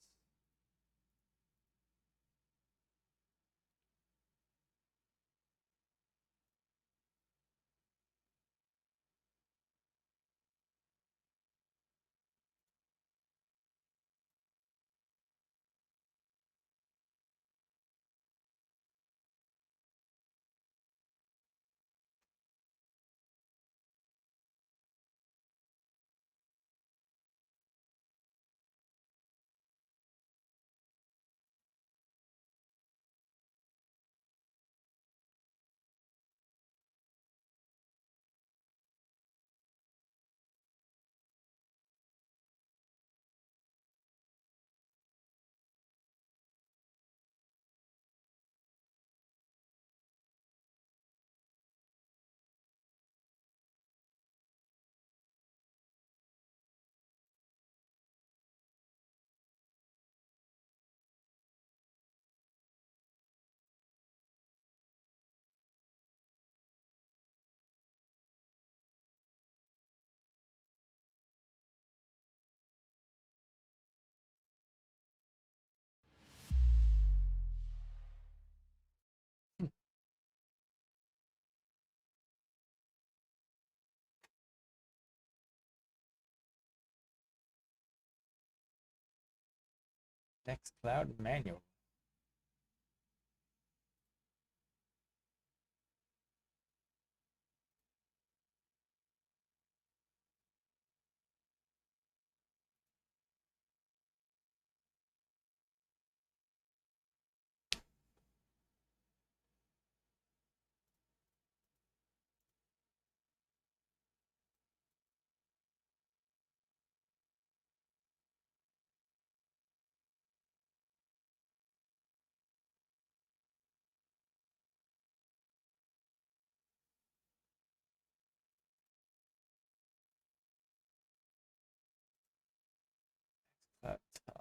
Nextcloud manual.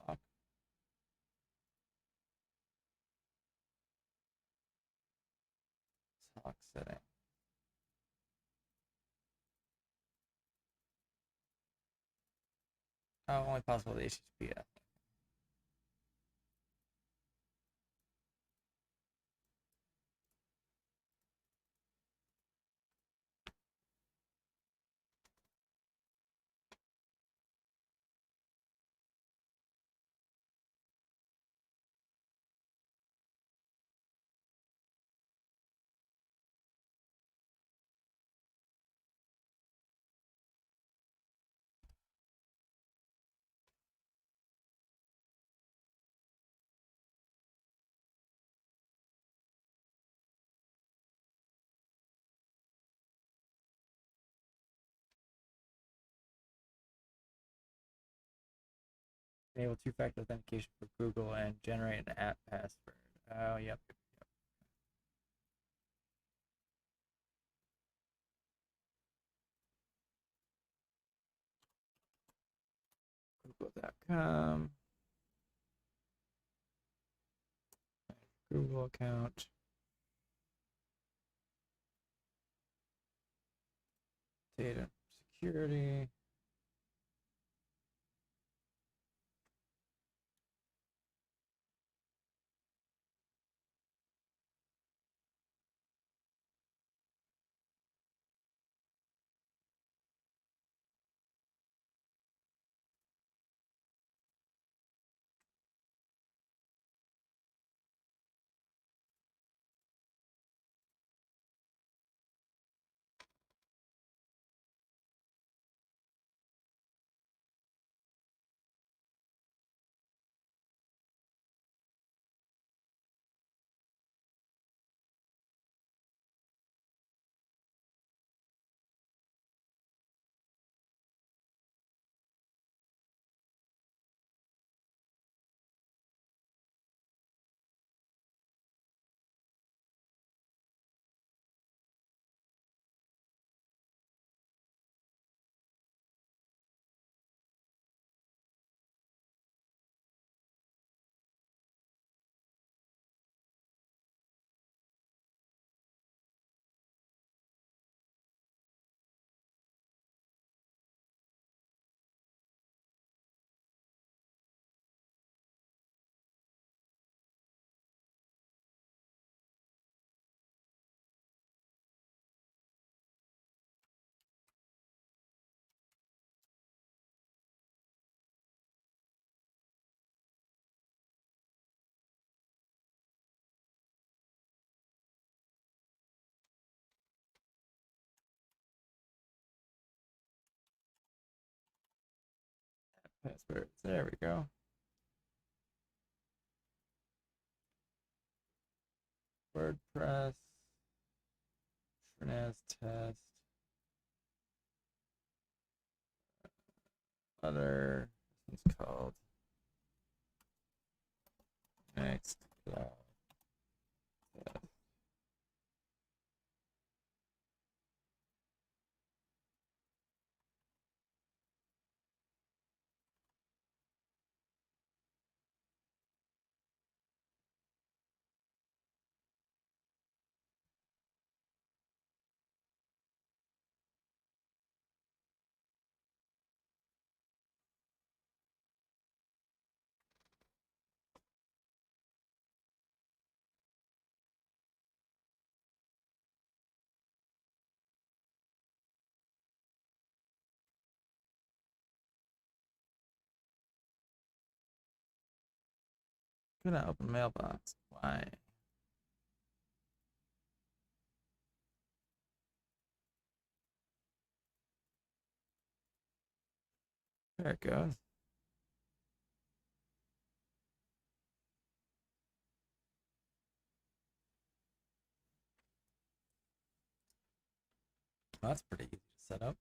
Talk. Talk setting. Oh, only possible with HTTP. Enable two-factor authentication for Google and generate an app password. Oh, yep. Google.com. Google account. Data security. Passwords. There we go. WordPress. FNAS test. Other. This one's called Nextcloud. gonna open mailbox. Why? There it goes. Well, that's pretty easy to set up.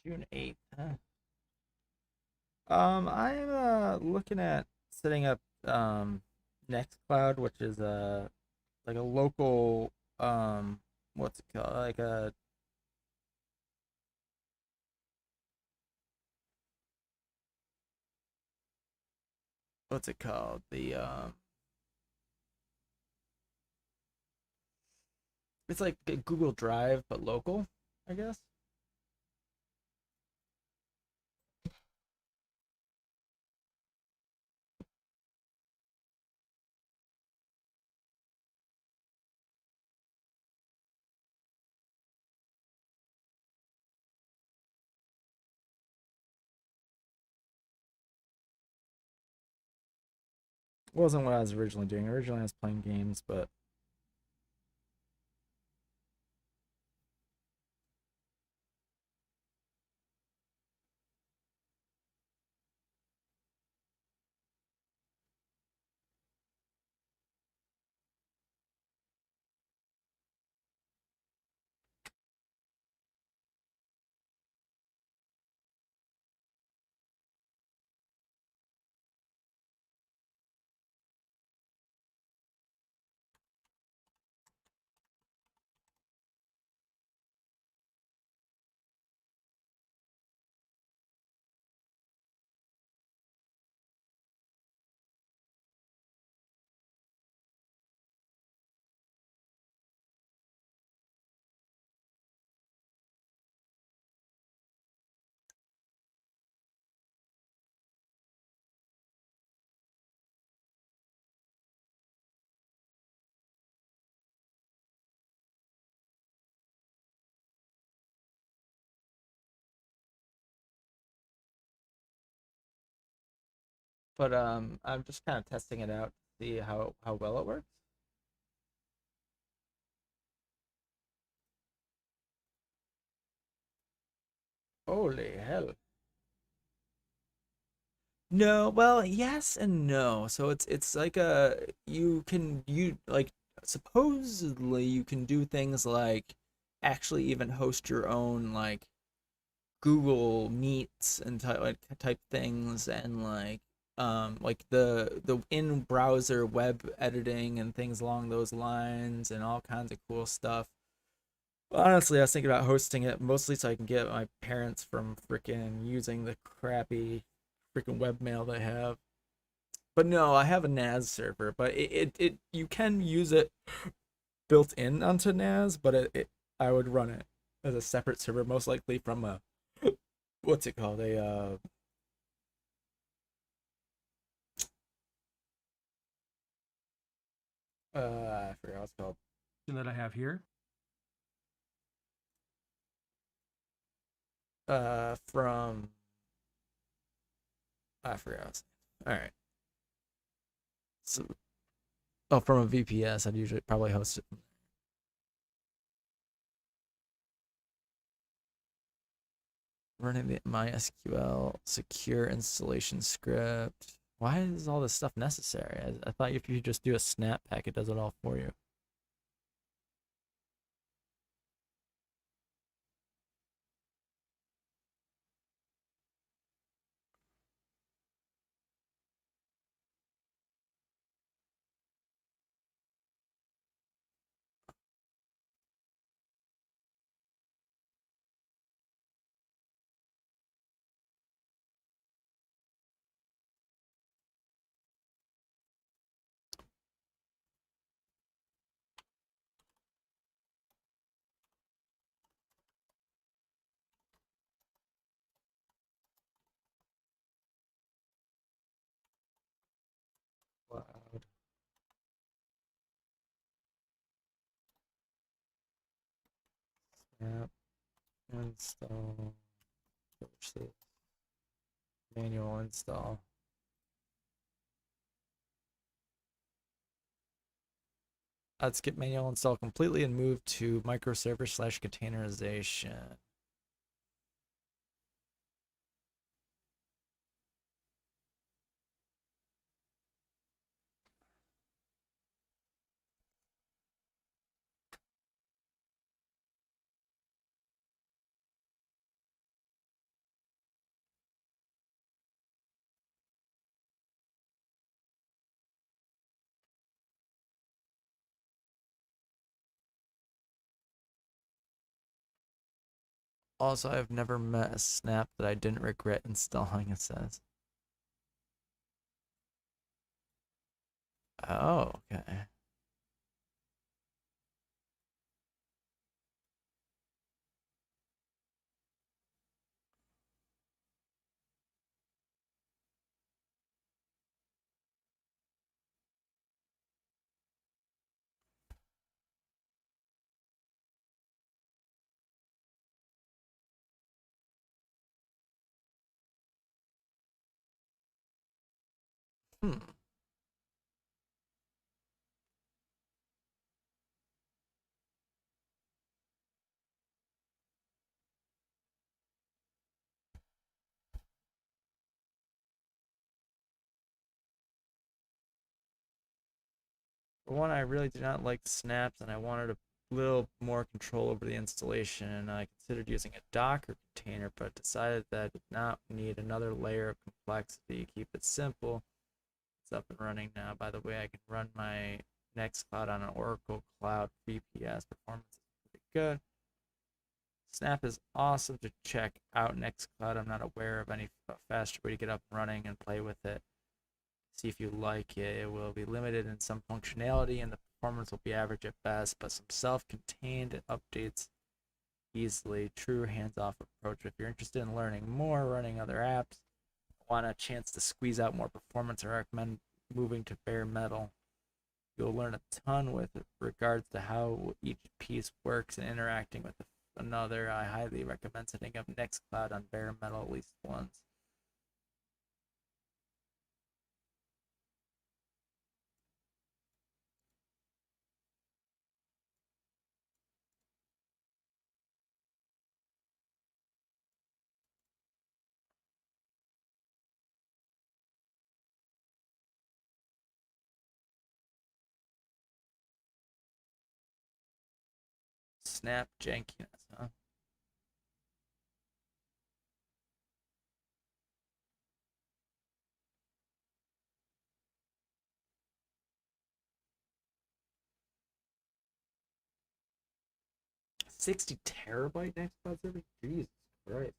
June 8th, huh? I'm looking at setting up Nextcloud, which is like a local what's it called? Like a what's it called? The it's like a Google Drive but local, I guess. Wasn't what I was originally doing. Originally I was playing games, but I'm just kind of testing it out to see how well it works. Holy hell. No, well, yes and no. So it's like a you like supposedly you can do things like actually even host your own like Google Meets and type things and like the in-browser web editing and things along those lines and all kinds of cool stuff. Honestly, I was thinking about hosting it mostly so I can get my parents from freaking using the crappy freaking webmail they have. But no, I have a NAS server, but it you can use it built in onto NAS, but I would run it as a separate server, most likely from a what's it called? I forgot what it's called.
That I have here.
From I forgot. All right. So, oh, from a VPS, I'd usually probably host it. Running the MySQL secure installation script. Why is all this stuff necessary? I thought if you just do a snap pack, it does it all for you. Cloud. Snap install. Manual install. I'd skip manual install completely and move to microserver / containerization. Also, I've never met a snap that I didn't regret installing, it says. Oh, okay. Hmm. For one, I really do not like snaps, and I wanted a little more control over the installation. I considered using a Docker container, but decided that I did not need another layer of complexity. Keep it simple. It's up and running now. By the way, I can run my Nextcloud on an Oracle Cloud VPS. Performance is pretty good. Snap is awesome to check out Nextcloud. I'm not aware of any faster way to get up and running and play with it. See if you like it. It will be limited in some functionality and the performance will be average at best, but some self-contained updates easily. True hands-off approach. If you're interested in learning more, running other apps, want a chance to squeeze out more performance, I recommend moving to bare metal. You'll learn a ton with regards to how each piece works and interacting with another. I highly recommend setting up Nextcloud on bare metal at least once. Snap jankiness, huh? 60 terabyte Nextcloud server? Jesus Christ.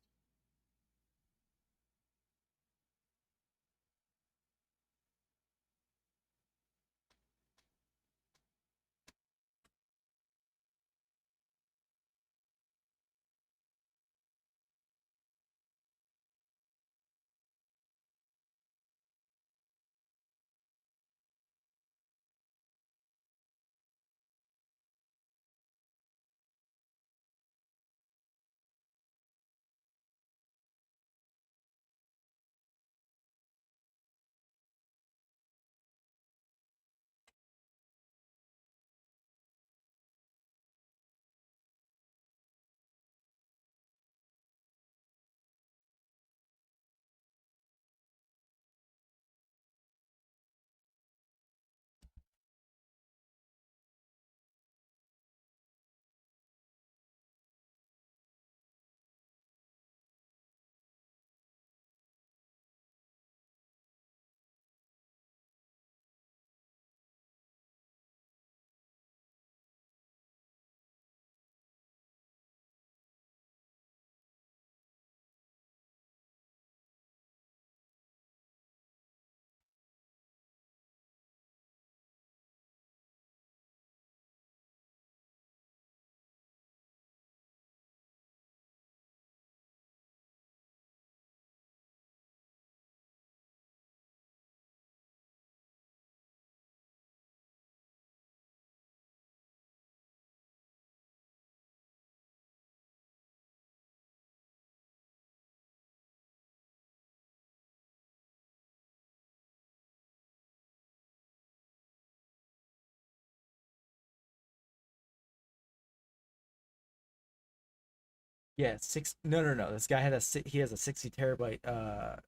Yeah, no. This guy had he has a 60 terabyte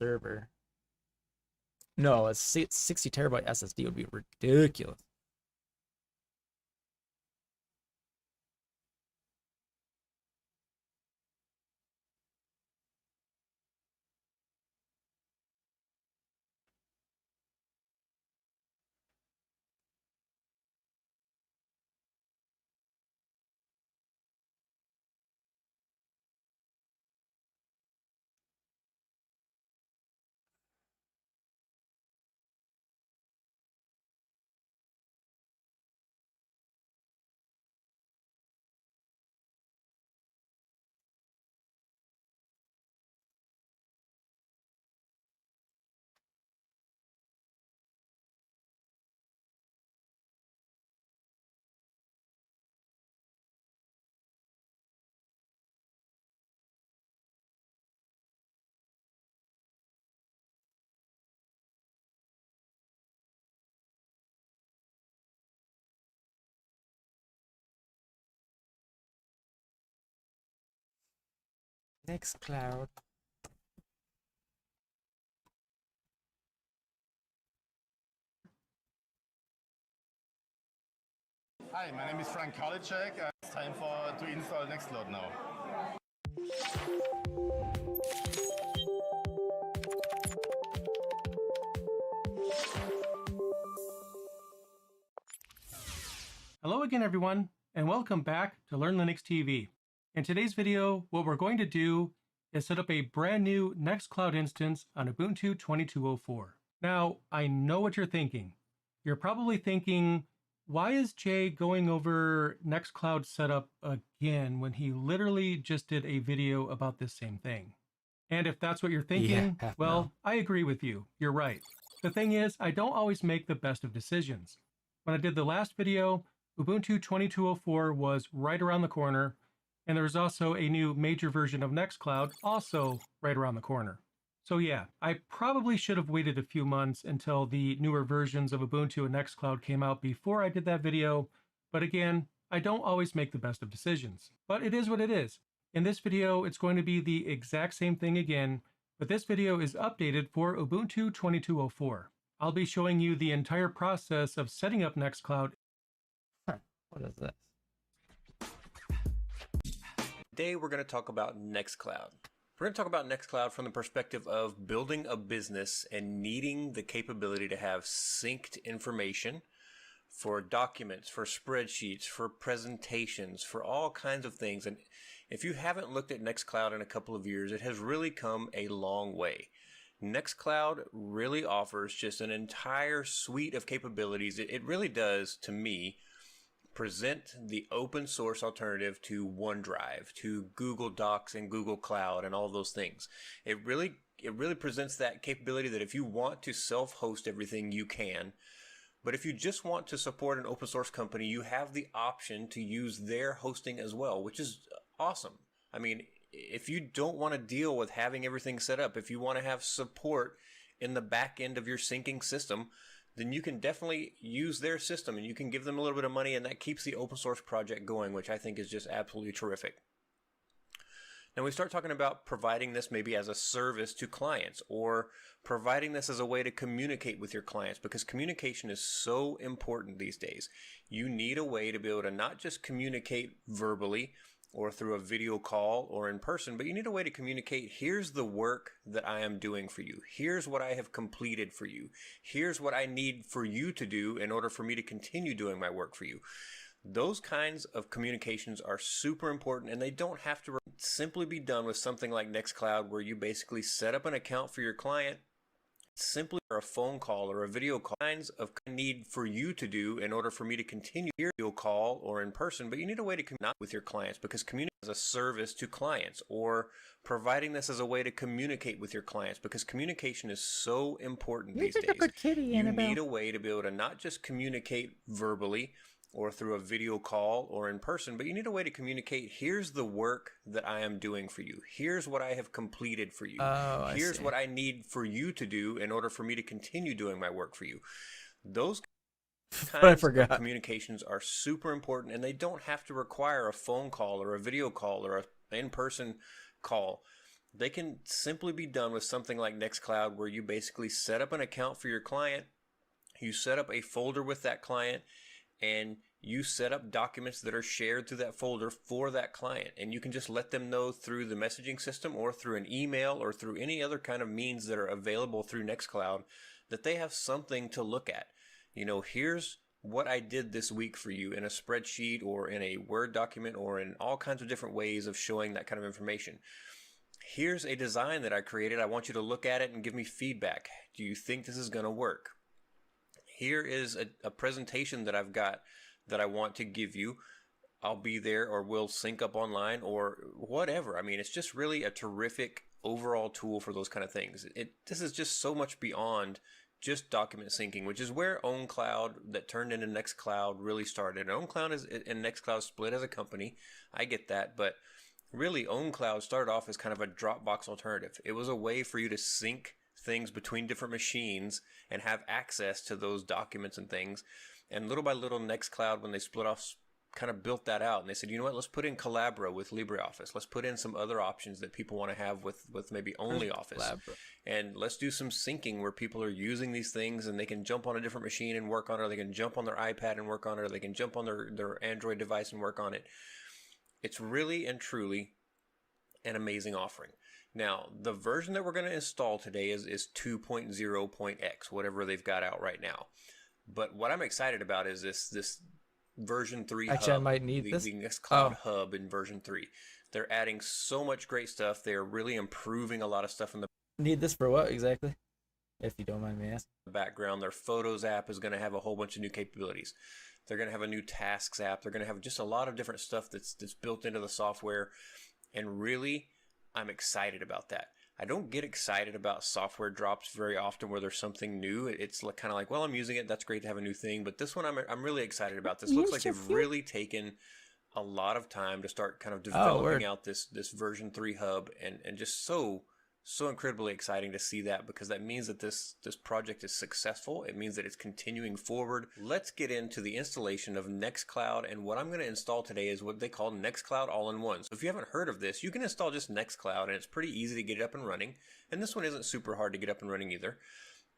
server. No, a 60 terabyte SSD would be ridiculous. Nextcloud.
Hi, my name is Frank Karliczek. It's time to install Nextcloud now.
Hello again, everyone, and welcome back to Learn Linux TV. In today's video, what we're going to do is set up a brand new Nextcloud instance on Ubuntu 22.04. Now, I know what you're thinking. You're probably thinking, why is Jay going over Nextcloud setup again when he literally just did a video about this same thing? And if that's what you're thinking,
Yeah,
well,
no.
I agree with you. You're right. The thing is, I don't always make the best of decisions. When I did the last video, Ubuntu 22.04 was right around the corner, and there was also a new major version of Nextcloud also right around the corner. So yeah, I probably should have waited a few months until the newer versions of Ubuntu and Nextcloud came out before I did that video, but again, I don't always make the best of decisions. But it is what it is. In this video, it's going to be the exact same thing again, but this video is updated for Ubuntu 22.04. I'll be showing you the entire process of setting up Nextcloud.
What is this?
Today we're going to talk about Nextcloud. We're going to talk about Nextcloud from the perspective of building a business and needing the capability to have synced information for documents, for spreadsheets, for presentations, for all kinds of things. And if you haven't looked at Nextcloud in a couple of years, it has really come a long way. Nextcloud really offers just an entire suite of capabilities. It really does, to me, present the open source alternative to OneDrive, to Google Docs and Google Cloud and all those things. It really presents that capability that if you want to self-host everything, you can. But if you just want to support an open source company, you have the option to use their hosting as well, which is awesome. I mean, if you don't want to deal with having everything set up, if you want to have support in the back end of your syncing system, then you can definitely use their system and you can give them a little bit of money, and that keeps the open source project going, which I think is just absolutely terrific. Now we start talking about providing this maybe as a service to clients, or providing this as a way to communicate with your clients, because communication is so important these days. You need a way to be able to not just communicate verbally or through a video call or in person, but you need a way to communicate, here's the work that I am doing for you. Here's what I have completed for you. Here's what I need for you to do in order for me to continue doing my work for you. Those kinds of communications are super important, and they don't have to simply be done with something like Nextcloud, where you basically set up an account for your client, simply or a phone call or a video call. Kinds of need for you to do in order for me to continue your video call or in person, but you need a way to communicate with your clients, because communication as a service to clients, or providing this as a way to communicate with your clients, because communication is so important these days. You need a way to be able to not just communicate verbally or through a video call or in person, but you need a way to communicate, here's the work that I am doing for you. Here's what I have completed for you. Here's what I need for you to do in order for me to continue doing my work for you. Those kinds of communications are super important, and they don't have to require a phone call or a video call or an in-person call. They can simply be done with something like Nextcloud, where you basically set up an account for your client, you set up a folder with that client, and you set up documents that are shared through that folder for that client. And you can just let them know through the messaging system or through an email or through any other kind of means that are available through Nextcloud that they have something to look at. You know, here's what I did this week for you in a spreadsheet or in a Word document or in all kinds of different ways of showing that kind of information. Here's a design that I created. I want you to look at it and give me feedback. Do you think this is going to work? Here is a presentation that I've got that I want to give you. I'll be there, or we'll sync up online or whatever. I mean, it's just really a terrific overall tool for those kind of things. This is just so much beyond just document syncing, which is where OwnCloud that turned into Nextcloud really started. And OwnCloud and Nextcloud split as a company. I get that, but really OwnCloud started off as kind of a Dropbox alternative. It was a way for you to sync things between different machines and have access to those documents and things. And little by little, Nextcloud, when they split off, kind of built that out, and they said, you know what, let's put in Collabora with LibreOffice. Let's put in some other options that people want to have with maybe only Office. And let's do some syncing where people are using these things and they can jump on a different machine and work on it, or they can jump on their iPad and work on it, or they can jump on their Android device and work on it. It's really and truly an amazing offering. Now, the version that we're going to install today is 2.0.x, whatever they've got out right now. But what I'm excited about is this version 3 hub.
Actually, I might need
the
this.
Nextcloud hub in version 3. They're adding so much great stuff. They're really improving a lot of stuff in the
Need this for what exactly? If you don't mind me asking.
background. Their Photos app is going to have a whole bunch of new capabilities. They're going to have a new Tasks app. They're going to have just a lot of different stuff that's built into the software. And really, I'm excited about that. I don't get excited about software drops very often where there's something new. It's kind of like, well, I'm using it. That's great to have a new thing. But this one, I'm really excited about. This looks like they've really taken a lot of time to start kind of developing out this version 3 hub, and just so incredibly exciting to see that, because that means that this project is successful. It means that it's continuing forward. Let's get into the installation of Nextcloud, and what I'm going to install today is what they call Nextcloud All-in-One. So if you haven't heard of this, you can install just Nextcloud, and it's pretty easy to get it up and running. And this one isn't super hard to get up and running either.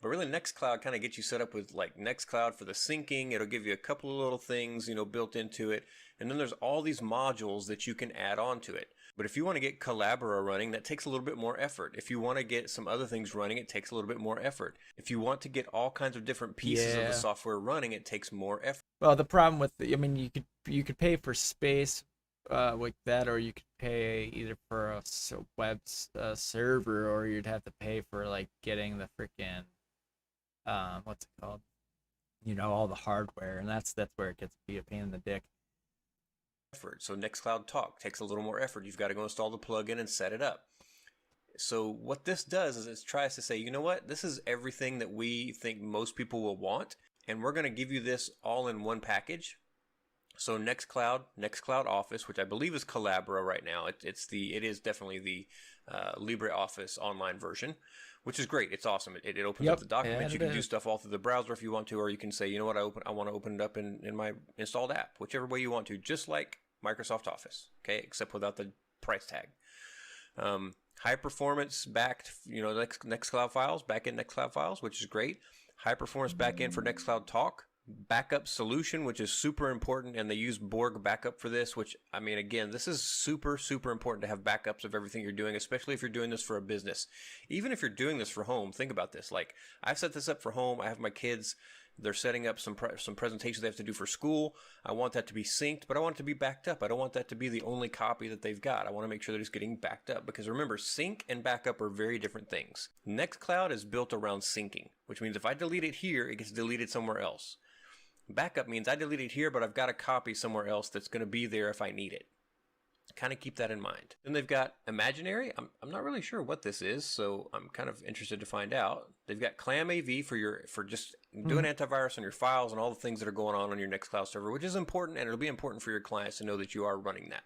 But really, Nextcloud kind of gets you set up with like Nextcloud for the syncing. It'll give you a couple of little things, built into it. And then there's all these modules that you can add on to it. But if you want to get Collabora running, that takes a little bit more effort. If you want to get some other things running, it takes a little bit more effort. If you want to get all kinds of different pieces of the software running, it takes more effort.
Well, the problem with I mean, you could pay for space, like that, or you could pay either for a server, or you'd have to pay for like getting the freaking what's it called? All the hardware, and that's where it gets to be a pain in the dick.
Effort. So Nextcloud Talk takes a little more effort. You've got to go install the plugin and set it up. So what this does is it tries to say, you know what, this is everything that we think most people will want, and we're going to give you this all in one package. So Nextcloud, Nextcloud Office, which I believe is Collabora right now. It is definitely the LibreOffice online version, which is great. It's awesome. It opens up the documents. You can do stuff all through the browser if you want to, or you can say, you know what, I want to open it up in my installed app, whichever way you want to, just like Microsoft Office, okay, except without the price tag. High performance backed, Nextcloud files, backend Nextcloud files, which is great. High performance backend for Nextcloud Talk. Backup solution, which is super important, and they use Borg backup for this, which, I mean, again, this is super, super important to have backups of everything you're doing, especially if you're doing this for a business. Even if you're doing this for home, think about this. Like, I've set this up for home. I have my kids. They're setting up some presentations they have to do for school. I want that to be synced, but I want it to be backed up. I don't want that to be the only copy that they've got. I want to make sure that it's getting backed up, because remember, sync and backup are very different things. Nextcloud is built around syncing, which means if I delete it here, it gets deleted somewhere else. Backup means I delete it here, but I've got a copy somewhere else that's going to be there if I need it. Kind of keep that in mind. Then they've got Imaginary. I'm not really sure what this is, so I'm kind of interested to find out. They've got ClamAV for just doing antivirus on your files and all the things that are going on your Nextcloud server, which is important, and it'll be important for your clients to know that you are running that.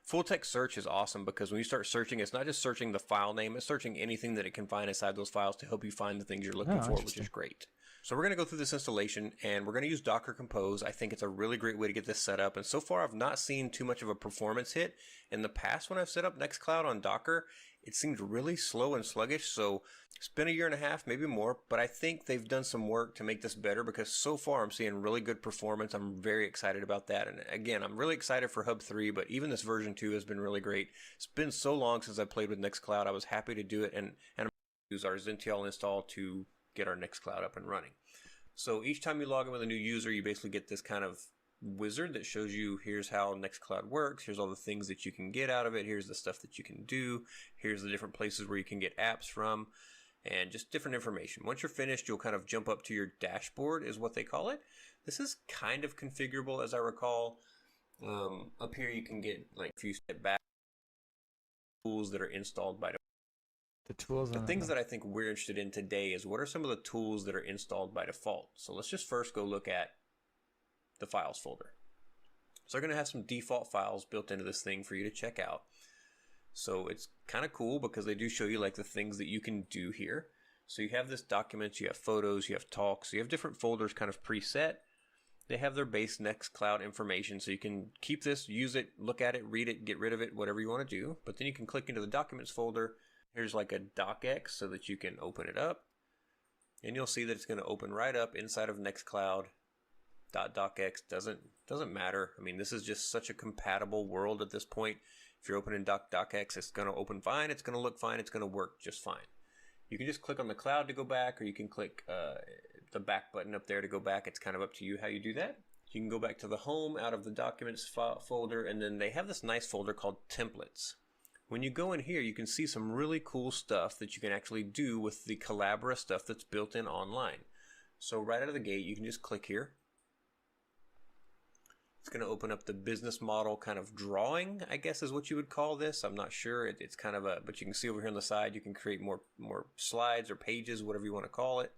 Full text search is awesome, because when you start searching, it's not just searching the file name, it's searching anything that it can find inside those files to help you find the things you're looking for, which is great. So we're going to go through this installation, and we're going to use Docker Compose. I think it's a really great way to get this set up, and so far I've not seen too much of a performance hit. In the past, when I've set up Nextcloud on Docker, it seemed really slow and sluggish, so it's been a year and a half, maybe more, but I think they've done some work to make this better, because so far I'm seeing really good performance. I'm very excited about that, and again, I'm really excited for Hub 3, but even this version 2 has been really great. It's been so long since I played with Nextcloud. I was happy to do it, and I'm going to use our Zintial install to get our Nextcloud up and running. So each time you log in with a new user, you basically get this kind of wizard that shows you, here's how Nextcloud works, here's all the things that you can get out of it, here's the stuff that you can do, here's the different places where you can get apps from, and just different information. Once you're finished, you'll kind of jump up to your dashboard, is what they call it. This is kind of configurable, as I recall. Up here you can get, like, if you step back, tools that are installed by the things that I think we're interested in today is, what are some of the tools that are installed by default? So let's just first go look at the files folder. So they're going to have some default files built into this thing for you to check out. So it's kind of cool, because they do show you like the things that you can do here. So you have this documents, you have photos, you have talks, you have different folders kind of preset. They have their base Nextcloud information, so you can keep this, use it, look at it, read it, get rid of it, whatever you want to do. But then you can click into the documents folder. Here's like a docx so that you can open it up, and you'll see that it's going to open right up inside of Nextcloud. .docx doesn't matter. I mean, this is just such a compatible world at this point. If you're opening docx, it's going to open fine, it's going to look fine, it's going to work just fine. You can just click on the cloud to go back, or you can click the back button up there to go back. It's kind of up to you how you do that. You can go back to the home out of the documents folder, and then they have this nice folder called templates. When you go in here, you can see some really cool stuff that you can actually do with the Collabora stuff that's built in online. So right out of the gate, you can just click here. It's going to open up the business model kind of drawing, I guess is what you would call this. I'm not sure. It's kind of but you can see over here on the side, you can create more slides or pages, whatever you want to call it.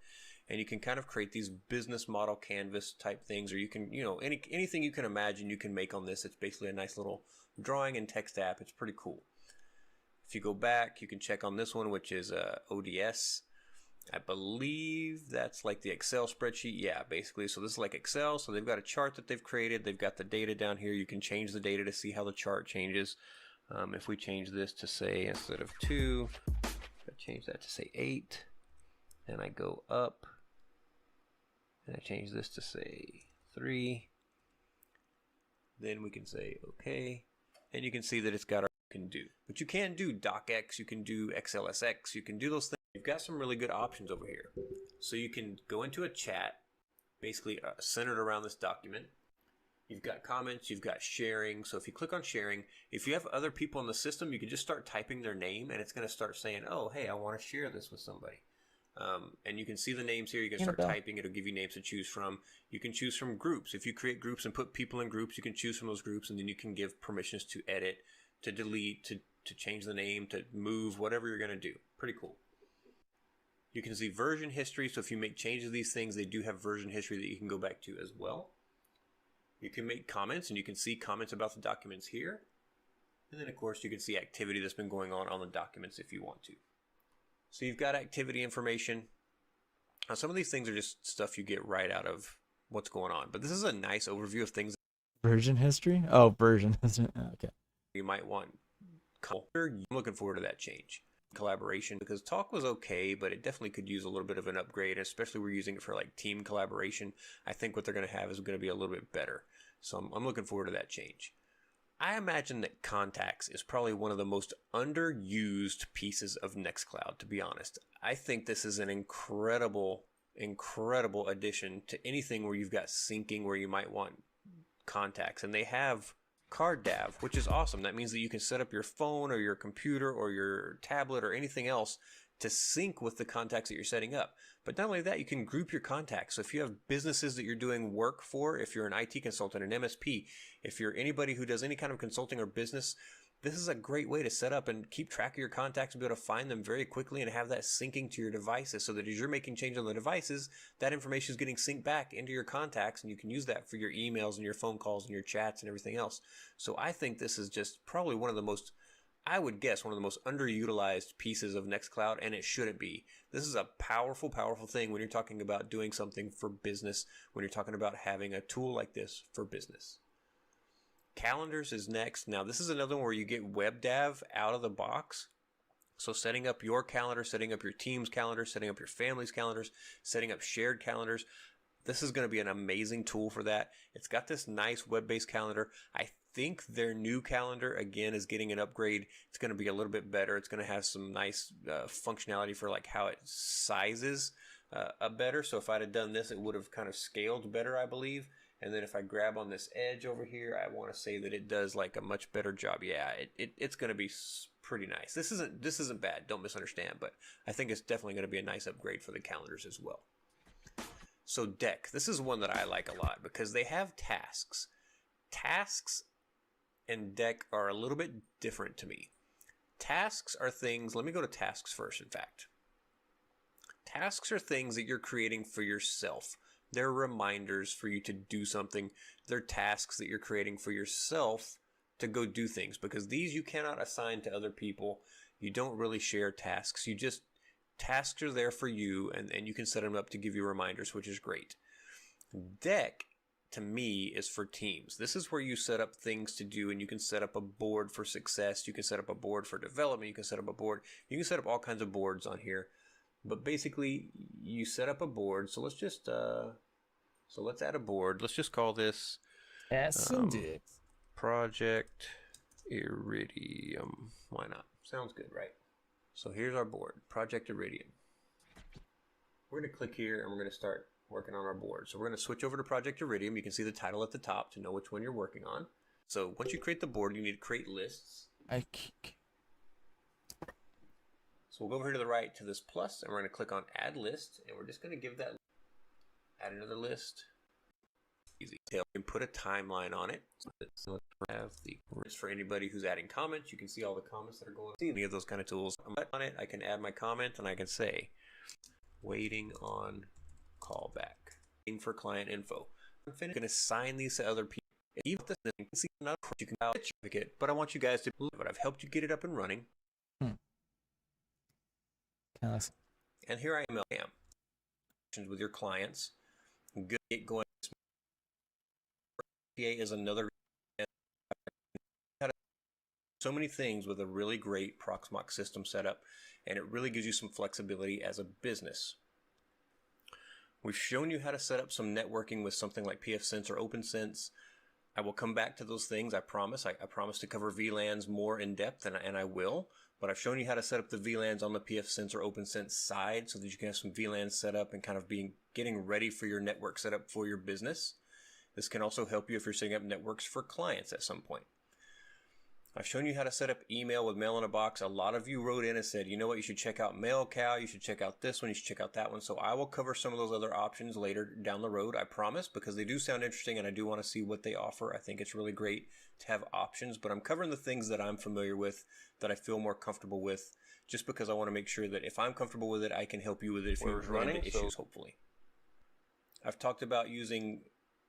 And you can kind of create these business model canvas type things, or you can, anything you can imagine you can make on this. It's basically a nice little drawing and text app. It's pretty cool. If you go back, you can check on this one, which is ODS. I believe that's like the Excel spreadsheet. Yeah, basically. So this is like Excel. So they've got a chart that they've created. They've got the data down here. You can change the data to see how the chart changes. If we change this to say, instead of 2, I change that to say 8. And I go up. And I change this to say 3. Then we can say OK. And you can see that it's got our can do. But you can do docx, you can do XLSX, you can do those things. You've got some really good options over here. So you can go into a chat, basically centered around this document. You've got comments, you've got sharing. So if you click on sharing, if you have other people in the system, you can just start typing their name and it's going to start saying, oh, hey, I want to share this with somebody. And you can see the names here. You can start typing. It'll give you names to choose from. You can choose from groups. If you create groups and put people in groups, you can choose from those groups, and then you can give permissions to edit, to delete, to change the name, to move, whatever you're going to do. Pretty cool. You can see version history. So if you make changes to these things, they do have version history that you can go back to as well. You can make comments, and you can see comments about the documents here. And then, of course, you can see activity that's been going on the documents if you want to. So you've got activity information. Now, some of these things are just stuff you get right out of what's going on. But this is a nice overview of things.
Version history? Oh, version history. Okay.
You might want. I'm looking forward to that change. Collaboration, because talk was okay, but it definitely could use a little bit of an upgrade, especially we're using it for like team collaboration. I think what they're going to have is going to be a little bit better. So I'm looking forward to that change. I imagine that contacts is probably one of the most underused pieces of Nextcloud, to be honest. I think this is an incredible addition to anything where you've got syncing, where you might want contacts. And they have card DAV, which is awesome. That means that you can set up your phone or your computer or your tablet or anything else to sync with the contacts that you're setting up. But not only that, you can group your contacts. So if you have businesses that you're doing work for, if you're an IT consultant, an MSP, if you're anybody who does any kind of consulting or business, this is a great way to set up and keep track of your contacts and be able to find them very quickly and have that syncing to your devices, so that as you're making changes on the devices, that information is getting synced back into your contacts, and you can use that for your emails and your phone calls and your chats and everything else. So I think this is just probably one of the most, I would guess, one of the most underutilized pieces of Nextcloud, and it shouldn't be. This is a powerful thing when you're talking about doing something for business, when you're talking about having a tool like this for business. Calendars is next. Now, this is another one where you get WebDAV out of the box. So setting up your calendar, setting up your team's calendar, setting up your family's calendars, setting up shared calendars. This is going to be an amazing tool for that. It's got this nice web-based calendar. I think their new calendar, again, is getting an upgrade. It's going to be a little bit better. It's going to have some nice functionality for like how it sizes better. So if I'd have done this, it would have kind of scaled better, I believe. And then if I grab on this edge over here, I want to say that it does like a much better job. Yeah, it's going to be pretty nice. This isn't bad. Don't misunderstand, but I think it's definitely going to be a nice upgrade for the calendars as well. So Deck, this is one that I like a lot because they have tasks. Tasks and Deck are a little bit different to me. Tasks are things, let me go to tasks first, in fact. Tasks are things that you're creating for yourself. They're reminders for you to do something. They're tasks that you're creating for yourself to go do things, because these you cannot assign to other people. You don't really share tasks. Tasks are there for you, and you can set them up to give you reminders, which is great. Deck, to me, is for teams. This is where you set up things to do, and you can set up a board for success. You can set up a board for development. You can set up a board. You can set up all kinds of boards on here. But basically, you set up a board. So let's just, let's add a board. Let's just call this Project Iridium. Why not? Sounds good, right? So here's our board, Project Iridium. We're going to click here and we're going to start working on our board. So we're going to switch over to Project Iridium. You can see the title at the top to know which one you're working on. So once you create the board, you need to create lists. So we'll go over here to the right to this plus, and we're going to click on Add List, and we're just going to give that, add another list. Easy. You can put a timeline on it. So have the for anybody who's adding comments. You can see all the comments that are going on. See any of those kind of tools. I'm on it. I can add my comment, and I can say, waiting on callback, waiting for client info. I'm going to assign these to other people. Even this, you can see another. You can certificate, but I want you guys to believe it. I've helped you get it up and running. And here I am with your clients. Get going. PA is another. So many things with a really great Proxmox system setup, and it really gives you some flexibility as a business. We've shown you how to set up some networking with something like pfSense or OpenSense. I will come back to those things, I promise. I promise to cover VLANs more in depth, and I will. But I've shown you how to set up the VLANs on the pfSense or OpenSense side so that you can have some VLANs set up and kind of getting ready for your network setup for your business. This can also help you if you're setting up networks for clients at some point. I've shown you how to set up email with mail in a box. A lot of you wrote in and said, you know what, you should check out MailCow, you should check out this one, you should check out that one. So I will cover some of those other options later down the road, I promise, because they do sound interesting and I do want to see what they offer. I think it's really great to have options, but I'm covering the things that I'm familiar with, that I feel more comfortable with, just because I want to make sure that if I'm comfortable with it, I can help you with it if you run into issues, hopefully. I've talked about using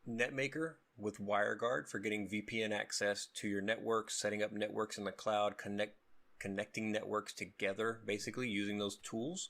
NetMaker with WireGuard for getting VPN access to your networks, setting up networks in the cloud, connecting networks together, basically using those tools.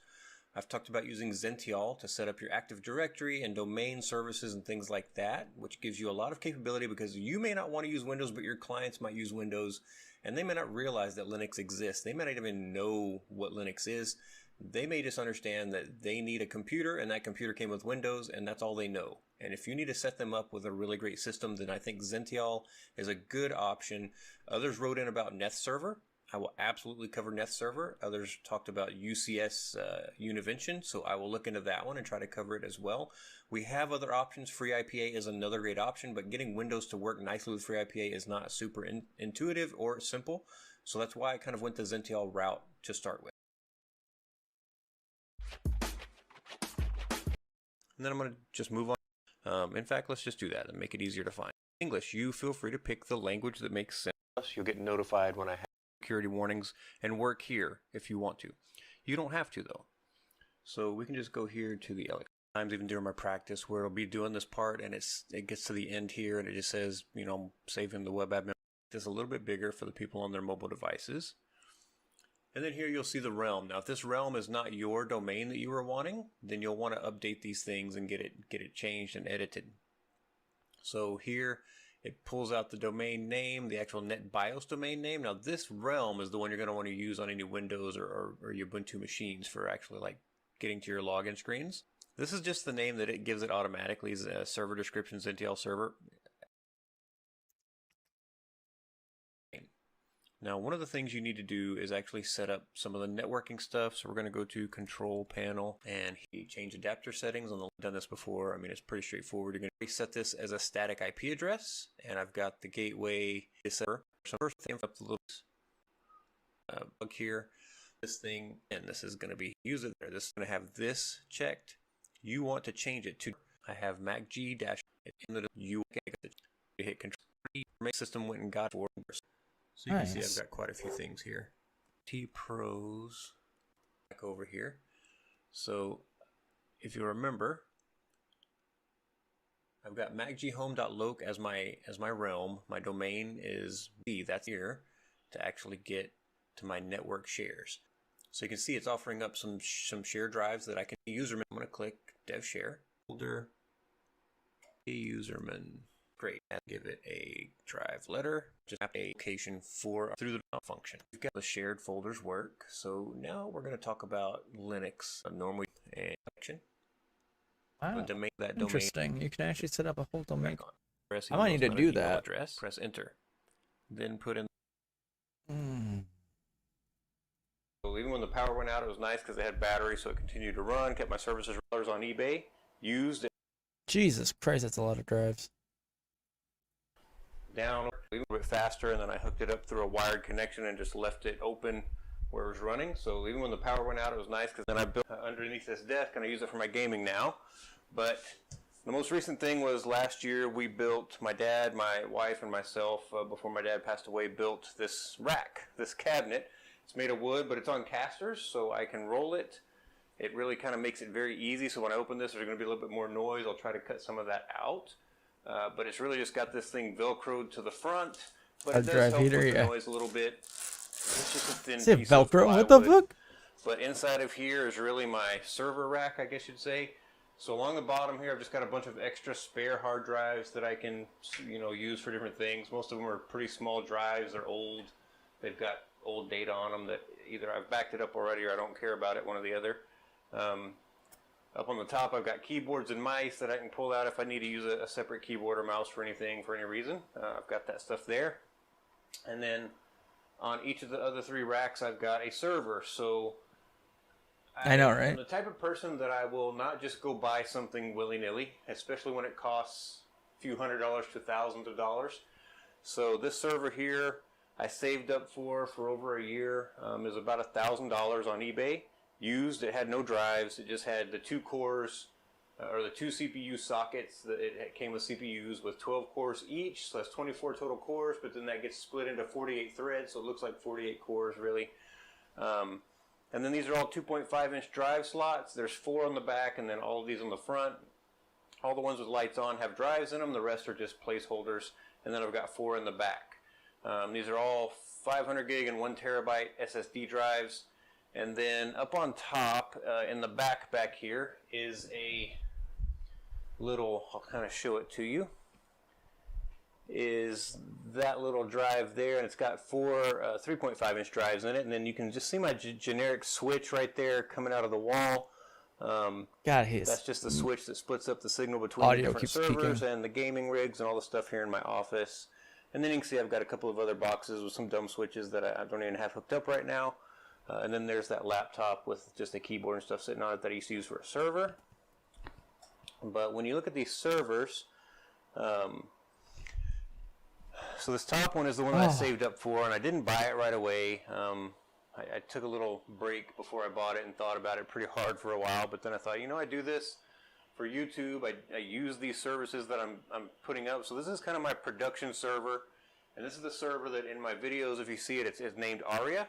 I've talked about using Zential to set up your Active Directory and domain services and things like that, which gives you a lot of capability because you may not want to use Windows, but your clients might use Windows, and they may not realize that Linux exists. They may not even know what Linux is. They may just understand that they need a computer and that computer came with Windows and that's all they know. And if you need to set them up with a really great system, then I think Zential is a good option. Others wrote in about NethServer. I will absolutely cover NethServer. Others talked about UCS Univention, so I will look into that one and try to cover it as well. We have other options. FreeIPA is another great option, but getting Windows to work nicely with FreeIPA is not super intuitive or simple. So that's why I kind of went the Zential route to start with. And then I'm going to just move on. In fact, let's just do that and make it easier to find. English, you feel free to pick the language that makes sense. You'll get notified when I have security warnings and work here if you want to. You don't have to though. So we can just go here to the times even during my practice where it'll be doing this part and it gets to the end here and it just says, you know, saving the web admin. It's a little bit bigger for the people on their mobile devices. And then here you'll see the realm. Now, if this realm is not your domain that you were wanting, then you'll want to update these things and get it changed and edited. So here it pulls out the domain name, the actual NetBIOS domain name. Now, this realm is the one you're going to want to use on any Windows or your Ubuntu machines for actually like getting to your login screens. This is just the name that it gives it automatically as a server description, Zential server. Now, one of the things you need to do is actually set up some of the networking stuff. So we're going to go to Control Panel and change adapter settings. I've done this before. I mean, it's pretty straightforward. You're going to reset this as a static IP address, and I've got the gateway server. So first thing, up the little bug here, this thing, and this is going to be user there. This is going to have this checked. You want to change it to I have MacG dash in the you hit Control. System went and got 4. So you can see I've got quite a few things here. T-Pros back over here. So if you remember, I've got macghome.loc as my realm. My domain is B. That's here to actually get to my network shares. So you can see it's offering up some share drives that I can userman. I'm going to click dev share folder. Userman. Great. And give it a drive letter. Just have a location for through the function. We've got the shared folders work. So now we're going to talk about Linux normally and section.
Wow.
Domain, that
Interesting.
Domain.
You can actually set up a whole domain.
Press
I might need to do that.
Address. Press enter. Then put in. So even when the power went out, it was nice because they had battery, so it continued to run. Kept my services on eBay. Used it.
Jesus Christ, that's a lot of drives.
Down a little bit faster, and then I hooked it up through a wired connection and just left it open where it was running. So even when the power went out, it was nice because then I built underneath this desk and I use it for my gaming now. But the most recent thing was last year we built, my dad, my wife, and myself, before my dad passed away, built this rack, this cabinet. It's made of wood, but it's on casters, so I can roll it. It really kind of makes it very easy. So when I open this, there's going to be a little bit more noise. I'll try to cut some of that out. But it's really just got this thing Velcroed to the front. But it does help with the noise a little bit. It's just a thin piece of
Velcro?
plywood.
What the fuck?
But inside of here is really my server rack, I guess you'd say. So along the bottom here, I've just got a bunch of extra spare hard drives that I can, use for different things. Most of them are pretty small drives. They're old. They've got old data on them that either I've backed it up already or I don't care about it, one or the other. Up on the top, I've got keyboards and mice that I can pull out if I need to use a separate keyboard or mouse for anything, for any reason. I've got that stuff there. And then on each of the other 3 racks I've got a server. So
I know, right?
I'm the type of person that I will not just go buy something willy-nilly, especially when it costs a few $100s to thousands of dollars. So this server here I saved up for over a year. Is about $1,000 on eBay. Used. It had no drives. It just had the 2 cores, or the 2 CPU sockets. It came with CPUs with 12 cores each, so that's 24 total cores, but then that gets split into 48 threads, so it looks like 48 cores really. And then these are all 2.5-inch drive slots. There's 4 on the back and then all of these on the front. All the ones with lights on have drives in them. The rest are just placeholders. And then I've got 4 in the back. These are all 500 gig and 1 terabyte SSD drives. And then up on top, in the back here, is a little, I'll kind of show it to you, is that little drive there, and it's got 4 3.5-inch drives in it. And then you can just see my generic switch right there coming out of the wall. That's just the switch that splits up the signal between the different servers and the gaming rigs and all the stuff here in my office. And then you can see I've got a couple of other boxes with some dumb switches that I don't even have hooked up right now. And then there's that laptop with just a keyboard and stuff sitting on it that I used to use for a server. But when you look at these servers, so this top one is the one that I saved up for, and I didn't buy it right away. I took a little break before I bought it and thought about it pretty hard for a while, but then I thought, you know, I do this for YouTube. I use these services that I'm putting up. So this is kind of my production server, and this is the server that in my videos, if you see it, it's named Aria.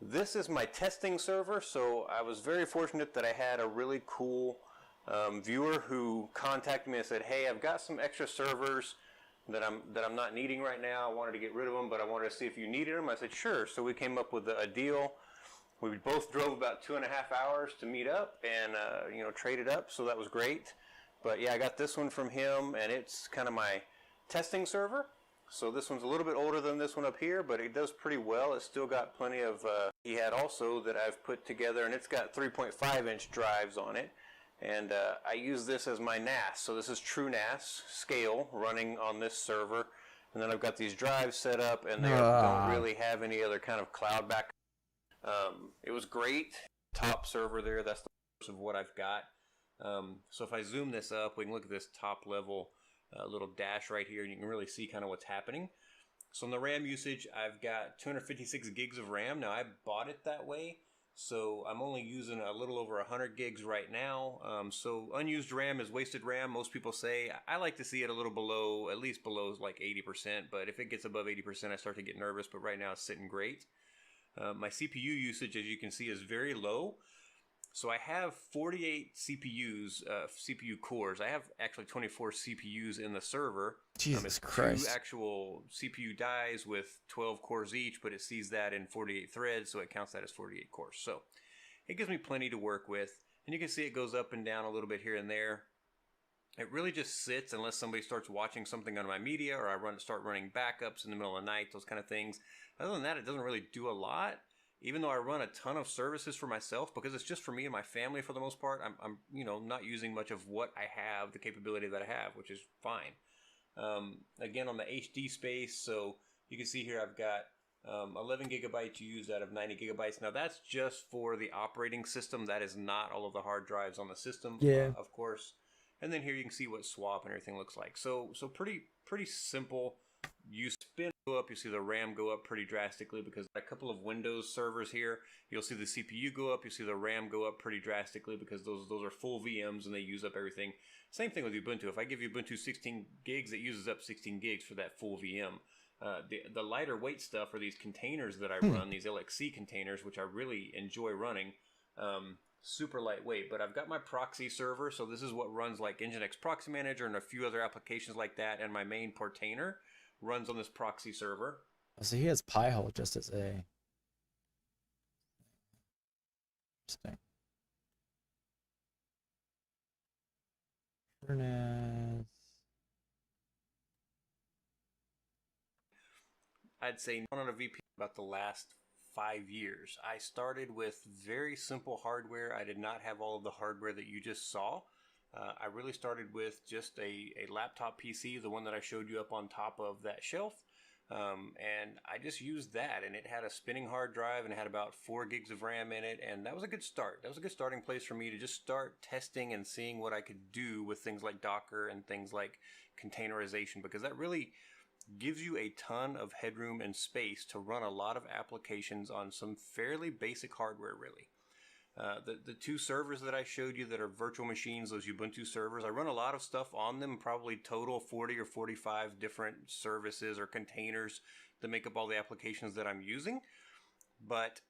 This is my testing server, so I was very fortunate that I had a really cool viewer who contacted me and said, hey, I've got some extra servers that I'm not needing right now. I wanted to get rid of them, but I wanted to see if you needed them. I said, sure. So we came up with a deal. We both drove about 2.5 hours to meet up and you know, trade it up, so that was great. But yeah, I got this one from him, and it's kind of my testing server. So this one's a little bit older than this one up here, but it does pretty well. It's still got plenty of, he had also that I've put together, and it's got 3.5-inch drives on it. And I use this as my NAS. So this is true NAS scale running on this server. And then I've got these drives set up, and they don't really have any other kind of cloud backup. It was great. Top server there, that's the source of what I've got. So if I zoom this up, we can look at this top level little dash right here, and you can really see kind of what's happening. So in the RAM usage, I've got 256 gigs of RAM. Now I bought it that way, so I'm only using a little over 100 gigs right now. So unused RAM is wasted RAM, most people say. I like to see it a little below, at least below like 80%, but if it gets above 80%, I start to get nervous, but right now it's sitting great. My CPU usage, as you can see, is very low. So I have 48 CPUs, CPU cores. I have actually 24 CPUs in the server.
Jesus Christ.
2 actual CPU dies with 12 cores each, but it sees that in 48 threads, so it counts that as 48 cores. So it gives me plenty to work with. And you can see it goes up and down a little bit here and there. It really just sits unless somebody starts watching something on my media, or I start running backups in the middle of the night, those kind of things. Other than that, it doesn't really do a lot. Even though I run a ton of services for myself, because it's just for me and my family for the most part, I'm you know, not using much of what I have, the capability that I have, which is fine. Again, on the HD space, so you can see here I've got 11 gigabytes used out of 90 gigabytes. Now that's just for the operating system. That is not all of the hard drives on the system, of course. And then here you can see what swap and everything looks like. So pretty simple. You spin go up, you see the RAM go up pretty drastically because a couple of Windows servers here. You'll see the CPU go up, you see the RAM go up pretty drastically because those are full VMs and they use up everything. Same thing with Ubuntu. If I give Ubuntu 16 gigs, it uses up 16 gigs for that full VM. The lighter weight stuff are these containers that I run, these LXC containers, which I really enjoy running. Super lightweight, but I've got my proxy server, so this is what runs like Nginx Proxy Manager and a few other applications like that, and my main Portainer runs on this proxy server.
So he has Pi-hole just as a... Interesting. Furnace.
I'd say not on a VP about the last 5 years. I started with very simple hardware. I did not have all of the hardware that you just saw. I really started with just a laptop PC, the one that I showed you up on top of that shelf. And I just used that, and it had a spinning hard drive, and it had about 4 gigs of RAM in it, and that was a good start. That was a good starting place for me to just start testing and seeing what I could do with things like Docker and things like containerization, because that really gives you a ton of headroom and space to run a lot of applications on some fairly basic hardware, really. The 2 servers that I showed you that are virtual machines, those Ubuntu servers, I run a lot of stuff on them, probably total 40 or 45 different services or containers that make up all the applications that I'm using. But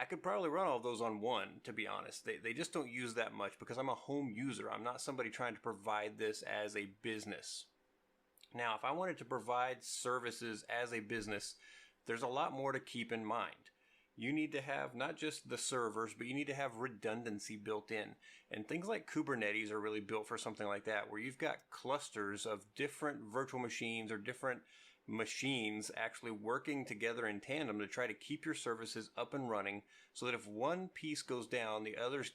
I could probably run all of those on one, to be honest. They just don't use that much because I'm a home user. I'm not somebody trying to provide this as a business. Now, if I wanted to provide services as a business, there's a lot more to keep in mind. You need to have not just the servers, but you need to have redundancy built in. And things like Kubernetes are really built for something like that, where you've got clusters of different virtual machines or different machines actually working together in tandem to try to keep your services up and running, so that if one piece goes down, the others,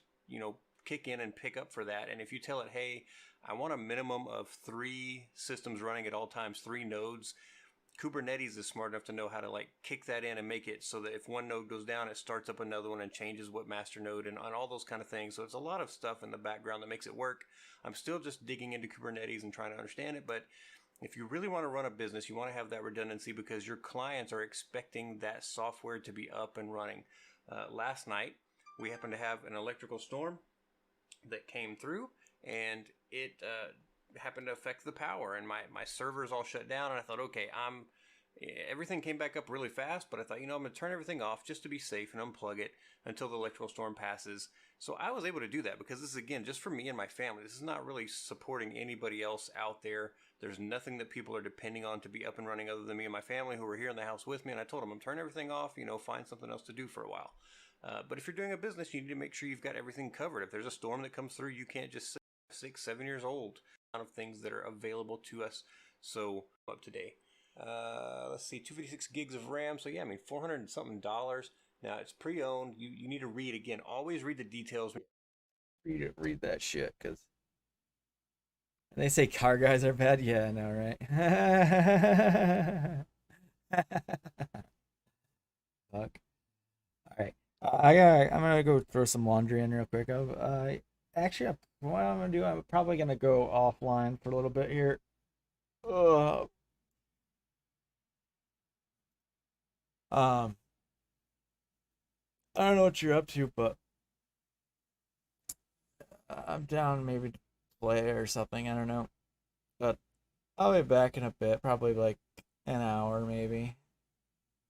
kick in and pick up for that. And if you tell it, hey, I want a minimum of 3 systems running at all times, 3 nodes, Kubernetes is smart enough to know how to kick that in and make it so that if one node goes down, it starts up another one and changes what master node and on all those kind of things. So it's a lot of stuff in the background that makes it work. I'm still just digging into Kubernetes and trying to understand it, but if you really want to run a business, you want to have that redundancy because your clients are expecting that software to be up and running. Last night, we happened to have an electrical storm that came through, and it happened to affect the power, and my servers all shut down, and I thought, okay, everything came back up really fast, but I thought, I'm going to turn everything off just to be safe and unplug it until the electrical storm passes. So I was able to do that because this is, again, just for me and my family. This is not really supporting anybody else out there. There's nothing that people are depending on to be up and running other than me and my family who were here in the house with me, and I told them, I'm turning everything off, find something else to do for a while. But if you're doing a business, you need to make sure you've got everything covered. If there's a storm that comes through, you can't just say 6, 7 years old. Of things that are available to us. So up to date. Let's see, 256 gigs of RAM. So yeah, $400 and something. Now it's pre-owned. You need to read again. Always read the details.
Read that shit, cause they say car guys are bad. Yeah, I know, right? Fuck. All right. I'm gonna go throw some laundry in real quick. Actually, what I'm gonna do, I'm probably gonna go offline for a little bit here. I don't know what you're up to, but I'm down maybe to play or something. I don't know, but I'll be back in a bit, probably like an hour maybe.